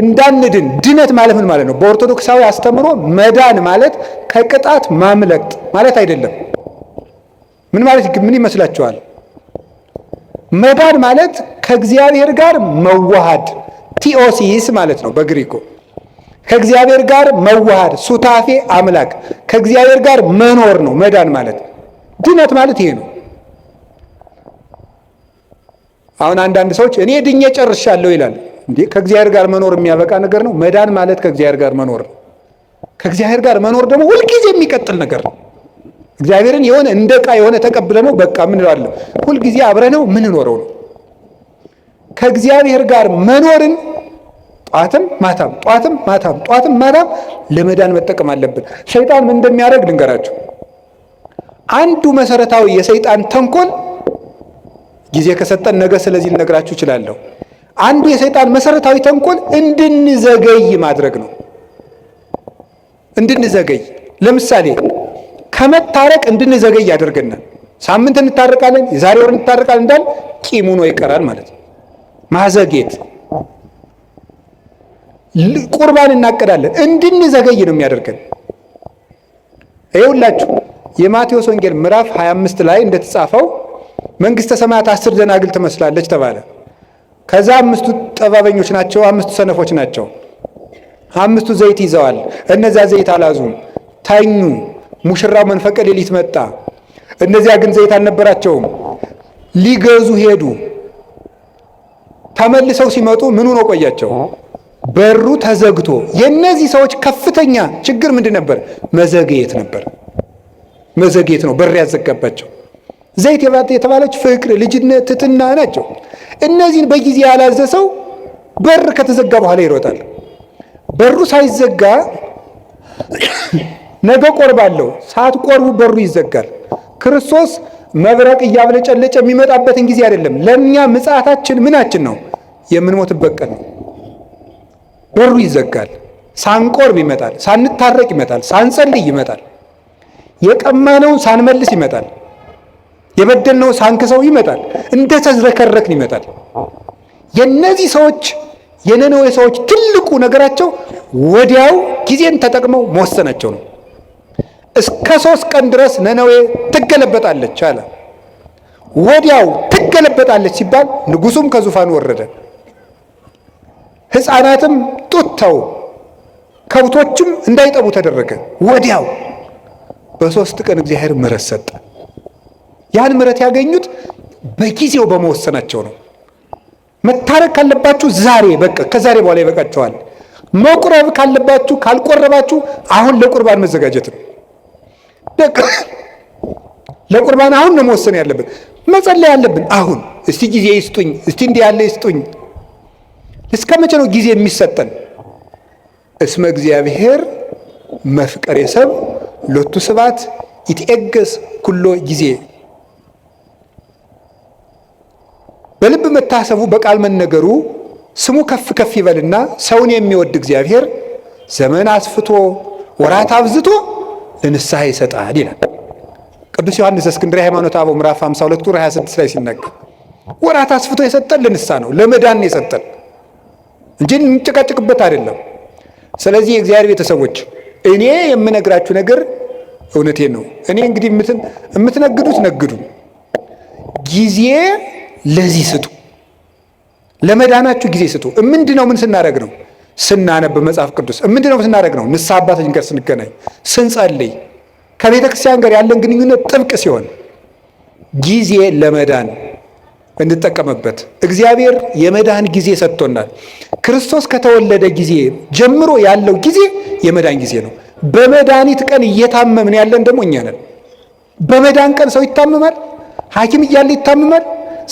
እንዳንድን ድነት ማለት ምን ማለት ነው? በኦርቶዶክሳዊ አስተምሮ መዳን ማለት ከቅጣት ማምለጥ ማለት አይደለም። ምን ይመስላችኋል? መዳን ማለት ከእግዚአብሔር ጋር መዋሃድ ቲኦሲስ ማለት ነው በግሪኮ። ከእግዚአብሔር ጋር መዋሃድ ሱታፌ አምላክ፣ ከእግዚአብሔር ጋር መኖር ነው መዳን ማለት። ድነት ማለት ይሄ ነው። አሁን አንዳንድ ሰዎች እኔ ድኜ ጨርሻለሁ ይላል። እንዴ ከእግዚአብሔር ጋር መኖር የሚያበቃ ነገር ነው? መዳን ማለት ከእግዚአብሔር ጋር መኖር ነው። ከእግዚአብሔር ጋር መኖር ደግሞ ሁልጊዜ የሚቀጥል ነገር ነው። እግዚአብሔርን የሆነ እንደ ዕቃ የሆነ ተቀብለ ነው በቃ ምን እንለዋለን? ሁልጊዜ አብረ ነው ምን ኖረው ነው። ከእግዚአብሔር ጋር መኖርን ጧትም ማታም ጧትም ማታም ጧትም ማታም ለመዳን መጠቀም አለብን። ሰይጣን ምን እንደሚያደርግ ልንገራችሁ። አንዱ መሰረታዊ የሰይጣን ተንኮል ጊዜ ከሰጠን ነገ ስለዚህ ልነግራችሁ እችላለሁ። አንዱ የሰይጣን መሰረታዊ ተንኮል እንድንዘገይ ማድረግ ነው። እንድንዘገይ ለምሳሌ ከመታረቅ እንድንዘገይ ያደርገናል። ሳምንት እንታረቃለን፣ የዛሬ ወር እንታረቃለን እንዳል ቂም ሆኖ ይቀራል ማለት ነው። ማዘጌት። ቁርባን እናቀዳለን፣ እንድንዘገይ ነው የሚያደርገን። ይኸውላችሁ የማቴዎስ ወንጌል ምዕራፍ 25 ላይ እንደተጻፈው መንግስተ ሰማያት 10 ደናግል ትመስላለች ተባለ። ከዛ 5ቱ ጠባበኞች ናቸው፣ 5ቱ ሰነፎች ናቸው። 5ቱ ዘይት ይዘዋል፣ እነዚያ ዘይት አላዙም፣ ተኙ። ሙሽራው መንፈቀ ሌሊት መጣ፣ እነዚያ ግን ዘይት አልነበራቸውም። ሊገዙ ሄዱ። ተመልሰው ሲመጡ ምን ሆኖ ቆያቸው? በሩ ተዘግቶ። የእነዚህ ሰዎች ከፍተኛ ችግር ምንድን ነበር? መዘግየት ነበር። መዘግየት ነው በር ያዘጋባቸው። ዘይት የተባለች ፍቅር፣ ልጅነት፣ ትሕትና ናቸው። እነዚህን በጊዜ ያላዘሰው በር ከተዘጋ በኋላ ይሮጣል። በሩ ሳይዘጋ ነገ ቆርባለሁ፣ ሳትቆርቡ በሩ ይዘጋል። ክርስቶስ መብረቅ እያብለጨለጨ የሚመጣበትን ጊዜ አይደለም። ለእኛ ምጽአታችን ምናችን ነው? የምንሞትበት ቀን ነው። በሩ ይዘጋል። ሳንቆርብ ይመጣል፣ ሳንታረቅ ይመጣል፣ ሳንጸልይ ይመጣል፣ የቀማነውን ሳንመልስ ይመጣል፣ የበደልነው ሳንክሰው ይመጣል፣ እንደተዝረከረክን ይመጣል። የነዚህ ሰዎች የነነዌ ሰዎች ትልቁ ነገራቸው ወዲያው ጊዜን ተጠቅመው መወሰናቸው ነው። እስከ 3 ቀን ድረስ ነነዌ ትገለበጣለች አለ። ወዲያው ትገለበጣለች ሲባል ንጉሱም ከዙፋኑ ወረደ፣ ሕፃናትም ጡት ተው፣ ከብቶችም እንዳይጠቡ ተደረገ። ወዲያው በ3 ቀን እግዚአብሔር ምሕረት ሰጠ። ያን ምሕረት ያገኙት በጊዜው በመወሰናቸው ነው። መታረቅ ካለባችሁ ዛሬ በቃ ከዛሬ በኋላ ይበቃችኋል። መቁረብ ካለባችሁ ካልቆረባችሁ አሁን ለቁርባን መዘጋጀት ነው። ለቁርባን አሁን ነው መወሰን ያለብን፣ መጸለይ ያለብን አሁን። እስቲ ጊዜ ይስጡኝ፣ እስቲ እንዲህ ያለ ይስጡኝ። እስከ መቼ ነው ጊዜ የሚሰጠን? እስመ እግዚአብሔር መፍቀሬ ሰብ ሎቱ ስብሐት ይትዔገስ ኩሎ ጊዜ። በልብ መታሰቡ በቃል መነገሩ ስሙ ከፍ ከፍ ይበልና ሰውን የሚወድ እግዚአብሔር ዘመን አስፍቶ ወራት አብዝቶ ለንስሐ ይሰጣል ይላል ቅዱስ ዮሐንስ እስክንድርያ ሃይማኖተ አበው ምዕራፍ 52 ቁጥር 26 ላይ ሲናገር ወራት አስፍቶ የሰጠን ለንስሐ ነው፣ ለመዳን ነው የሰጠን እንጂ እንጨቃጨቅበት አይደለም። ስለዚህ የእግዚአብሔር ቤተሰቦች እኔ የምነግራችሁ ነገር እውነቴን ነው። እኔ እንግዲህ የምትነግዱት ነግዱ፣ ጊዜ ለዚህ ስጡ፣ ለመዳናችሁ ጊዜ ስጡ። ምንድነው? ምን ስናደርግ ነው? ስናነብ መጽሐፍ ቅዱስ። ምንድነው ስናደርግ ነው? ንስሐ አባታችን ጋር ስንገናኝ፣ ስንጸልይ፣ ከቤተ ክርስቲያን ጋር ያለን ግንኙነት ጥብቅ ሲሆን ጊዜ ለመዳን እንጠቀምበት። እግዚአብሔር የመዳን ጊዜ ሰጥቶናል። ክርስቶስ ከተወለደ ጊዜ ጀምሮ ያለው ጊዜ የመዳን ጊዜ ነው። በመድኃኒት ቀን እየታመምን ያለን ደግሞ እኛ ነን። በመዳን ቀን ሰው ይታመማል። ሐኪም እያለ ይታመማል።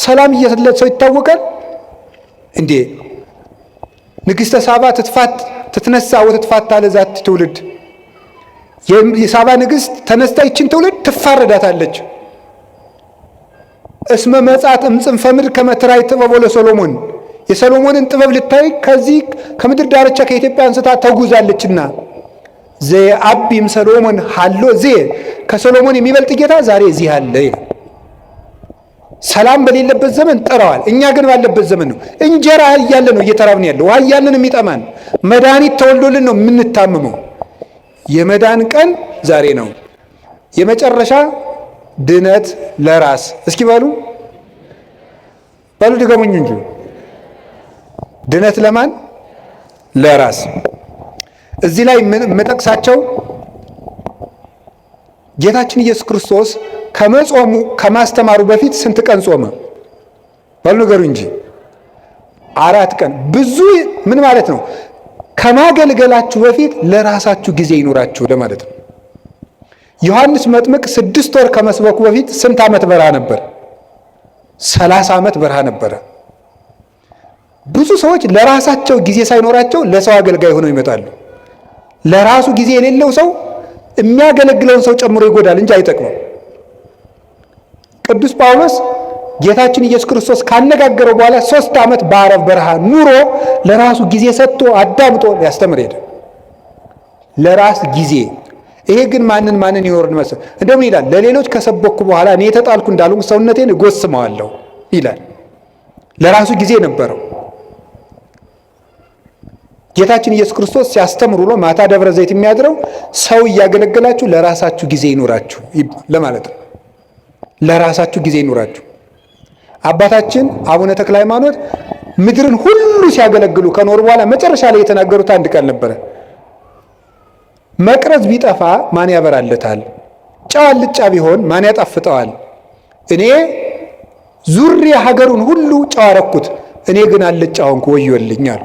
ሰላም እየሰለት ሰው ይታወቃል እንዴ? ንግሥተ ሳባ ትትነሳ ወትትፋታ ለዛቲ ትውልድ። የሳባ ንግሥት ተነስታ ይችን ትውልድ ትፋረዳታለች። እስመ መጻት እምጽንፈ ምድር ከመ ትራይ ጥበቦ ለሰሎሞን። የሰሎሞንን ጥበብ ልታይ ከዚህ ከምድር ዳርቻ ከኢትዮጵያ አንስታ ተጉዛለችና ዘአቢም ሰሎሞን ሃሎ ከሰሎሞን የሚበልጥ ጌታ ዛሬ እዚህ አለ። ሰላም በሌለበት ዘመን ጠራዋል። እኛ ግን ባለበት ዘመን ነው። እንጀራ እያለ ነው እየተራብን ያለው፣ ውሃ እያለን የሚጠማን፣ መድኃኒት ተወልዶልን ነው የምንታመመው። የመዳን ቀን ዛሬ ነው። የመጨረሻ ድነት ለራስ እስኪ በሉ ድገሙኝ እንጂ ድነት ለማን? ለራስ። እዚህ ላይ የምጠቅሳቸው ጌታችን ኢየሱስ ክርስቶስ ከመጾሙ ከማስተማሩ በፊት ስንት ቀን ጾመ? በሉ ንገሩ እንጂ 4 ቀን። ብዙ ምን ማለት ነው? ከማገልገላችሁ በፊት ለራሳችሁ ጊዜ ይኑራችሁ ለማለት ነው። ዮሐንስ መጥምቅ 6 ወር ከመስበኩ በፊት ስንት ዓመት በረሃ ነበር? 30 ዓመት በረሃ ነበረ። ብዙ ሰዎች ለራሳቸው ጊዜ ሳይኖራቸው ለሰው አገልጋይ ሆነው ይመጣሉ። ለራሱ ጊዜ የሌለው ሰው የሚያገለግለውን ሰው ጨምሮ ይጎዳል እንጂ አይጠቅምም። ቅዱስ ጳውሎስ ጌታችን ኢየሱስ ክርስቶስ ካነጋገረው በኋላ 3 ዓመት በአረብ በረሃ ኑሮ ለራሱ ጊዜ ሰጥቶ አዳምጦ ሊያስተምር ሄደ። ለራስ ጊዜ። ይሄ ግን ማንን ይኖርን መሰል? እንደምን ይላል? ለሌሎች ከሰበኩ በኋላ እኔ የተጣልኩ እንዳሉ ሰውነቴን እጎስመዋለሁ ይላል። ለራሱ ጊዜ ነበረው። ጌታችን ኢየሱስ ክርስቶስ ሲያስተምር ውሎ ማታ ደብረ ዘይት የሚያድረው ሰው እያገለገላችሁ ለራሳችሁ ጊዜ ይኑራችሁ ለማለት ነው። ለራሳችሁ ጊዜ ይኑራችሁ። አባታችን አቡነ ተክለ ሃይማኖት ምድርን ሁሉ ሲያገለግሉ ከኖሩ በኋላ መጨረሻ ላይ የተናገሩት አንድ ቃል ነበረ። መቅረዝ ቢጠፋ ማን ያበራለታል? ጨው አልጫ ቢሆን ማን ያጣፍጠዋል? እኔ ዙሪያ ሀገሩን ሁሉ ጨው አረኩት፣ እኔ ግን አልጫ ሆንኩ፣ ወዮልኝ አሉ።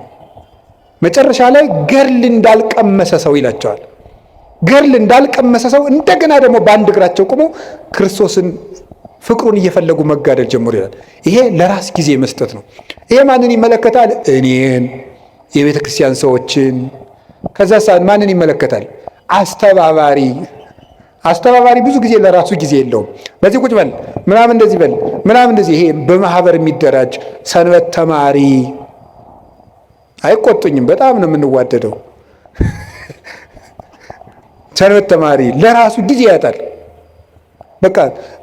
መጨረሻ ላይ ገርል እንዳልቀመሰ ሰው ይላቸዋል። ገርል እንዳልቀመሰ ሰው እንደገና ደግሞ በአንድ እግራቸው ቆመው ክርስቶስን ፍቅሩን እየፈለጉ መጋደል ጀምሮ ይላል። ይሄ ለራስ ጊዜ መስጠት ነው። ይሄ ማንን ይመለከታል? እኔን፣ የቤተ ክርስቲያን ሰዎችን። ከዛ ሰዓት ማንን ይመለከታል? አስተባባሪ ብዙ ጊዜ ለራሱ ጊዜ የለውም። በዚህ ቁጭ በል ምናምን እንደዚህ በል ምናምን እንደዚህ። ይሄ በማህበር የሚደራጅ ሰንበት ተማሪ አይቆጡኝም፣ በጣም ነው የምንዋደደው። ሰንበት ተማሪ ለራሱ ጊዜ ያጣል። በቃ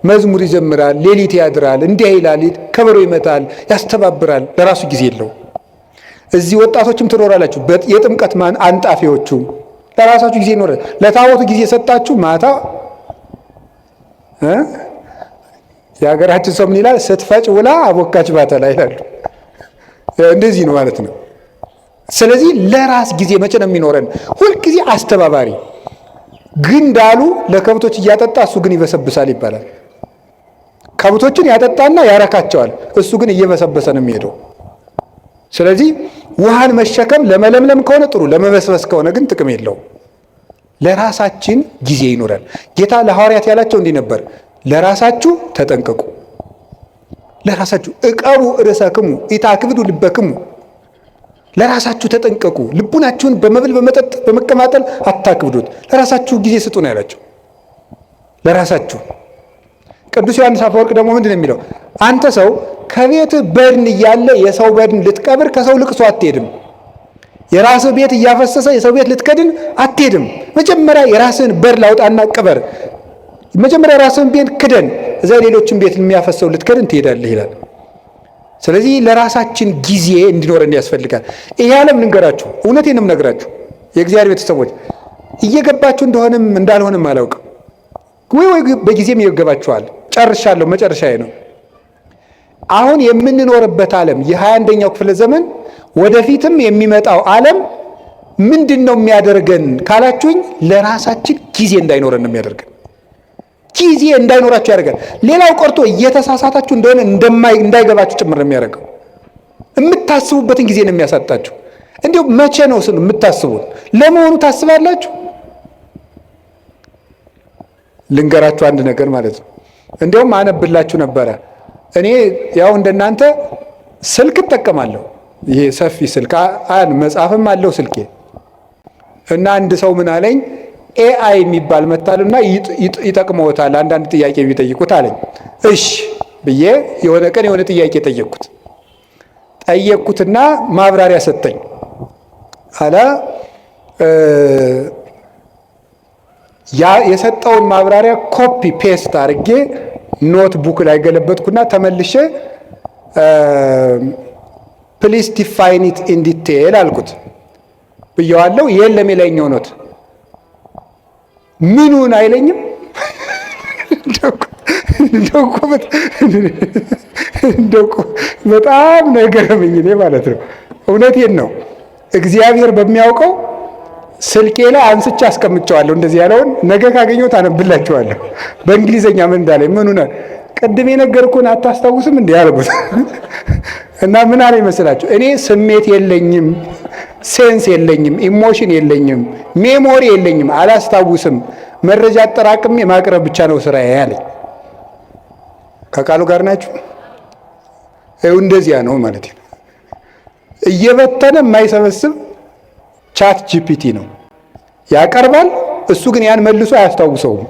መዝሙር ይዘምራል፣ ሌሊት ያድራል፣ እንዲህ ይላል፣ ከበሮ ይመታል፣ ያስተባብራል። ለራሱ ጊዜ የለው። እዚህ ወጣቶችም ትኖራላችሁ፣ የጥምቀት አንጣፊዎቹ ለራሳችሁ ጊዜ ይኖራል። ለታቦቱ ጊዜ ሰጣችሁ፣ ማታ የሀገራችን ሰው ምን ይላል? ስትፈጭ ውላ አቦካች ባተላ ይላሉ። እንደዚህ ነው ማለት ነው። ስለዚህ ለራስ ጊዜ መቼ ነው የሚኖረን? ሁልጊዜ አስተባባሪ ግንዳሉ ለከብቶች እያጠጣ እሱ ግን ይበሰብሳል ይባላል። ከብቶችን ያጠጣና ያረካቸዋል፣ እሱ ግን እየበሰበሰ ነው የሚሄደው። ስለዚህ ውሃን መሸከም ለመለምለም ከሆነ ጥሩ፣ ለመበስበስ ከሆነ ግን ጥቅም የለውም። ለራሳችን ጊዜ ይኖረን። ጌታ ለሐዋርያት ያላቸው እንዲህ ነበር፣ ለራሳችሁ ተጠንቀቁ፣ ለራሳችሁ እቀቡ ርእሰክሙ ኢታክብዱ ልበክሙ፣ ለራሳችሁ ተጠንቀቁ፣ ልቡናችሁን በመብል በመጠጥ በመቀማጠል አታክብዱት፣ ለራሳችሁ ጊዜ ስጡ ነው ያላቸው። ለራሳችሁ። ቅዱስ ዮሐንስ አፈወርቅ ደግሞ ምንድን ነው የሚለው? አንተ ሰው ከቤት በድን እያለ የሰው በድን ልትቀብር ከሰው ልቅሶ አትሄድም። የራስህ ቤት እያፈሰሰ የሰው ቤት ልትከድን አትሄድም። መጀመሪያ የራስህን በድን አውጣና ቅበር። መጀመሪያ የራስህን ቤት ክደን፣ እዛ ሌሎችን ቤት የሚያፈሰው ልትከድን ትሄዳለህ ይላል። ስለዚህ ለራሳችን ጊዜ እንዲኖረን ያስፈልጋል። ይሄ ዓለም ልንገራችሁ፣ እውነቴን ነው የምነግራችሁ የእግዚአብሔር ቤተሰቦች፣ እየገባችሁ እንደሆነም እንዳልሆነም አላውቅም። ወይ በጊዜም ይገባችኋል። ጨርሻለሁ፣ መጨረሻዬ ነው። አሁን የምንኖርበት ዓለም የ21ኛው ክፍለ ዘመን ወደፊትም የሚመጣው ዓለም ምንድን ነው የሚያደርገን ካላችሁኝ፣ ለራሳችን ጊዜ እንዳይኖረን ነው የሚያደርገን። ጊዜ እንዳይኖራችሁ ያደርጋል። ሌላው ቀርቶ እየተሳሳታችሁ እንደሆነ እንዳይገባችሁ ጭምር ነው የሚያደርገው። የምታስቡበትን ጊዜ ነው የሚያሳጣችሁ። እንዲሁም መቼ ነው ስሉ የምታስቡት ለመሆኑ ታስባላችሁ? ልንገራችሁ አንድ ነገር ማለት ነው። እንዲሁም አነብላችሁ ነበረ። እኔ ያው እንደናንተ ስልክ እጠቀማለሁ። ይሄ ሰፊ ስልክ መጽሐፍም አለው ስልኬ። እና አንድ ሰው ምን አለኝ፣ ኤአይ የሚባል መታልና ይጠቅመውታል አንዳንድ ጥያቄ ቢጠይቁት አለኝ። እሺ ብዬ የሆነ ቀን የሆነ ጥያቄ ጠየቅኩትና ማብራሪያ ሰጠኝ አለ። የሰጠውን ማብራሪያ ኮፒ ፔስት አድርጌ ኖት ቡክ ላይ ገለበጥኩና ተመልሼ ፕሊስ ዲፋይን ኢት ኢን ዲቴል አልኩት ብየዋለሁ። የለም የላይኛው ኖት ምኑን አይለኝም። እንደው በጣም ነገረምኝ እኔ ማለት ነው። እውነቴን ነው። እግዚአብሔር በሚያውቀው ስልኬ ላይ አንስቼ አስቀምጨዋለሁ። እንደዚህ ያለውን ነገ ካገኘሁት አነብላችኋለሁ። በእንግሊዘኛ ምን እንዳለኝ ምኑን ቅድም የነገርኩህን አታስታውስም እንዴ አልኩት። እና ምን አለ ይመስላችሁ? እኔ ስሜት የለኝም፣ ሴንስ የለኝም፣ ኢሞሽን የለኝም፣ ሜሞሪ የለኝም፣ አላስታውስም። መረጃ አጠራቅሜ ማቅረብ ብቻ ነው ስራዬ ያለኝ። ከቃሉ ጋር ናችሁ? ይኸው እንደዚያ ነው ማለት ነው። እየበተነ የማይሰበስብ ቻት ጂፒቲ ነው ያቀርባል። እሱ ግን ያን መልሶ አያስታውሰውም።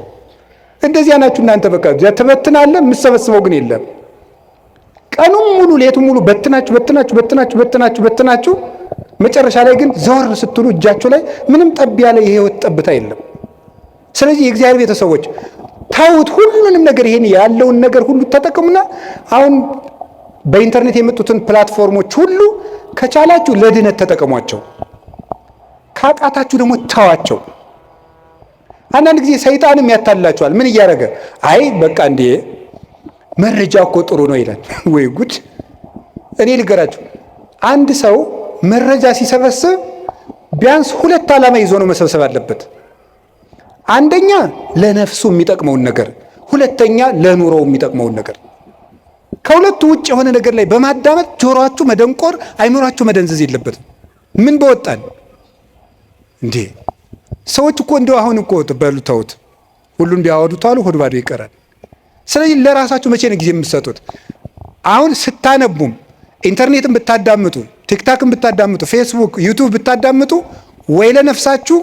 እንደዚያ ናችሁ እናንተ። በቃ ትበትናለህ፣ የምትሰበስበው ግን የለም። ቀኑን ሙሉ ሌቱን ሙሉ በትናችሁ መጨረሻ ላይ ግን ዘወር ስትሉ እጃችሁ ላይ ምንም ጠብ ያለ የህይወት ጠብታ የለም። ስለዚህ የእግዚአብሔር ቤተሰቦች ታውት ሁሉንም ነገር ይሄን ያለውን ነገር ሁሉ ተጠቀሙና አሁን በኢንተርኔት የመጡትን ፕላትፎርሞች ሁሉ ከቻላችሁ ለድነት ተጠቀሟቸው፣ ካቃታችሁ ደግሞ ተዋቸው። አንዳንድ ጊዜ ሰይጣንም ያታልላችኋል። ምን እያደረገ አይ በቃ እንዴ መረጃ እኮ ጥሩ ነው ይላል። ወይ ጉድ! እኔ ልገራችሁ፣ አንድ ሰው መረጃ ሲሰበስብ ቢያንስ ሁለት ዓላማ ይዞ ነው መሰብሰብ አለበት። አንደኛ ለነፍሱ የሚጠቅመውን ነገር፣ ሁለተኛ ለኑሮው የሚጠቅመውን ነገር። ከሁለቱ ውጭ የሆነ ነገር ላይ በማዳመጥ ጆሮአችሁ መደንቆር፣ አይምሯችሁ መደንዘዝ የለበትም። ምን በወጣን እንዴ! ሰዎች እኮ እንደው አሁን እኮ በሉ ተውት፣ ሁሉን ቢያወዱት አሉ ሆድ ባዶ ይቀራል። ስለዚህ ለራሳችሁ መቼ ነው ጊዜ የምትሰጡት? አሁን ስታነቡም ኢንተርኔትን ብታዳምጡ፣ ቲክታክን ብታዳምጡ፣ ፌስቡክ፣ ዩቱብ ብታዳምጡ ወይ ለነፍሳችሁ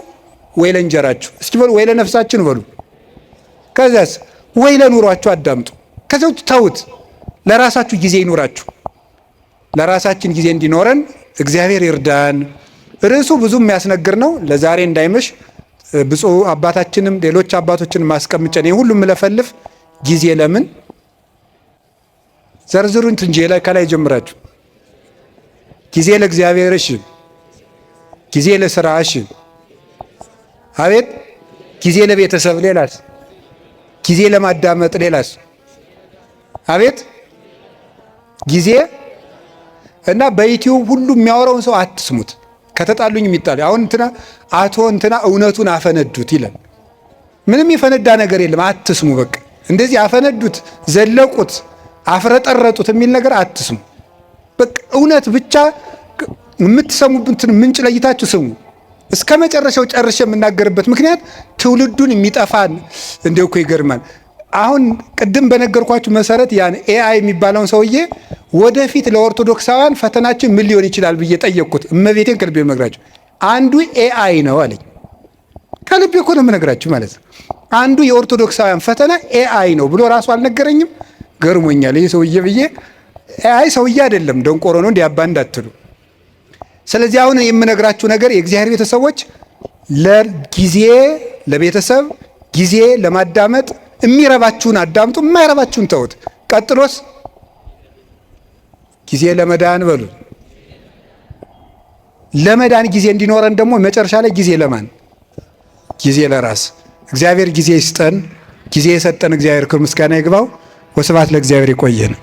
ወይ ለእንጀራችሁ። እስኪ በሉ ወይ ለነፍሳችን በሉ። ከዚያስ ወይ ለኑሯችሁ አዳምጡ። ከዚያ ውጭ ተውት። ለራሳችሁ ጊዜ ይኑራችሁ። ለራሳችን ጊዜ እንዲኖረን እግዚአብሔር ይርዳን። ርዕሱ ብዙ የሚያስነግር ነው። ለዛሬ እንዳይመሽ ብፁዕ አባታችንም ሌሎች አባቶችን ማስቀምጨን ይህ ሁሉ የምለፈልፍ ጊዜ ለምን ዘርዝሩን እንጂ ላይ ከላይ ጀምራችሁ ጊዜ ለእግዚአብሔር፣ እሺ፣ ጊዜ ለስራ፣ እሺ፣ አቤት፣ ጊዜ ለቤተሰብ፣ ሌላስ? ጊዜ ለማዳመጥ፣ ሌላስ? አቤት፣ ጊዜ እና በዩቲዩብ ሁሉ የሚያወራውን ሰው አትስሙት። ከተጣሉኝ የሚጣሉ አሁን እንትና አቶ እንትና እውነቱን አፈነዱት ይላል። ምንም የፈነዳ ነገር የለም። አትስሙ። በቃ እንደዚህ አፈነዱት፣ ዘለቁት፣ አፍረጠረጡት የሚል ነገር አትስሙ። በቃ እውነት ብቻ የምትሰሙበትን ምንጭ ለይታችሁ ስሙ። እስከ መጨረሻው ጨርሼ የምናገርበት ምክንያት ትውልዱን የሚጠፋን እንደው እኮ ይገርማል። አሁን ቅድም በነገርኳችሁ መሰረት ያን ኤአይ የሚባለውን ሰውዬ ወደፊት ለኦርቶዶክሳውያን ፈተናችን ምን ሊሆን ይችላል ብዬ ጠየቅኩት። እመቤቴን ከልቤ የምነግራችሁ አንዱ ኤአይ ነው አለኝ። ከልቤ እኮ ነው የምነግራችሁ ማለት ነው። አንዱ የኦርቶዶክሳውያን ፈተና ኤአይ ነው ብሎ ራሱ አልነገረኝም። ገርሞኛል ይህ ሰውዬ ብዬ። ኤአይ ሰውዬ አይደለም፣ ደንቆሮ ነው እንዲያባ እንዳትሉ። ስለዚህ አሁን የምነግራችሁ ነገር የእግዚአብሔር ቤተሰቦች ለጊዜ ለቤተሰብ ጊዜ ለማዳመጥ የሚረባችሁን አዳምጡ፣ የማይረባችሁን ተውት። ቀጥሎስ ጊዜ ለመዳን በሉ። ለመዳን ጊዜ እንዲኖረን ደግሞ መጨረሻ ላይ ጊዜ ለማን? ጊዜ ለራስ። እግዚአብሔር ጊዜ ይስጠን። ጊዜ የሰጠን እግዚአብሔር ክብር ምስጋና ይግባው። ወስብሐት ለእግዚአብሔር። ይቆየን።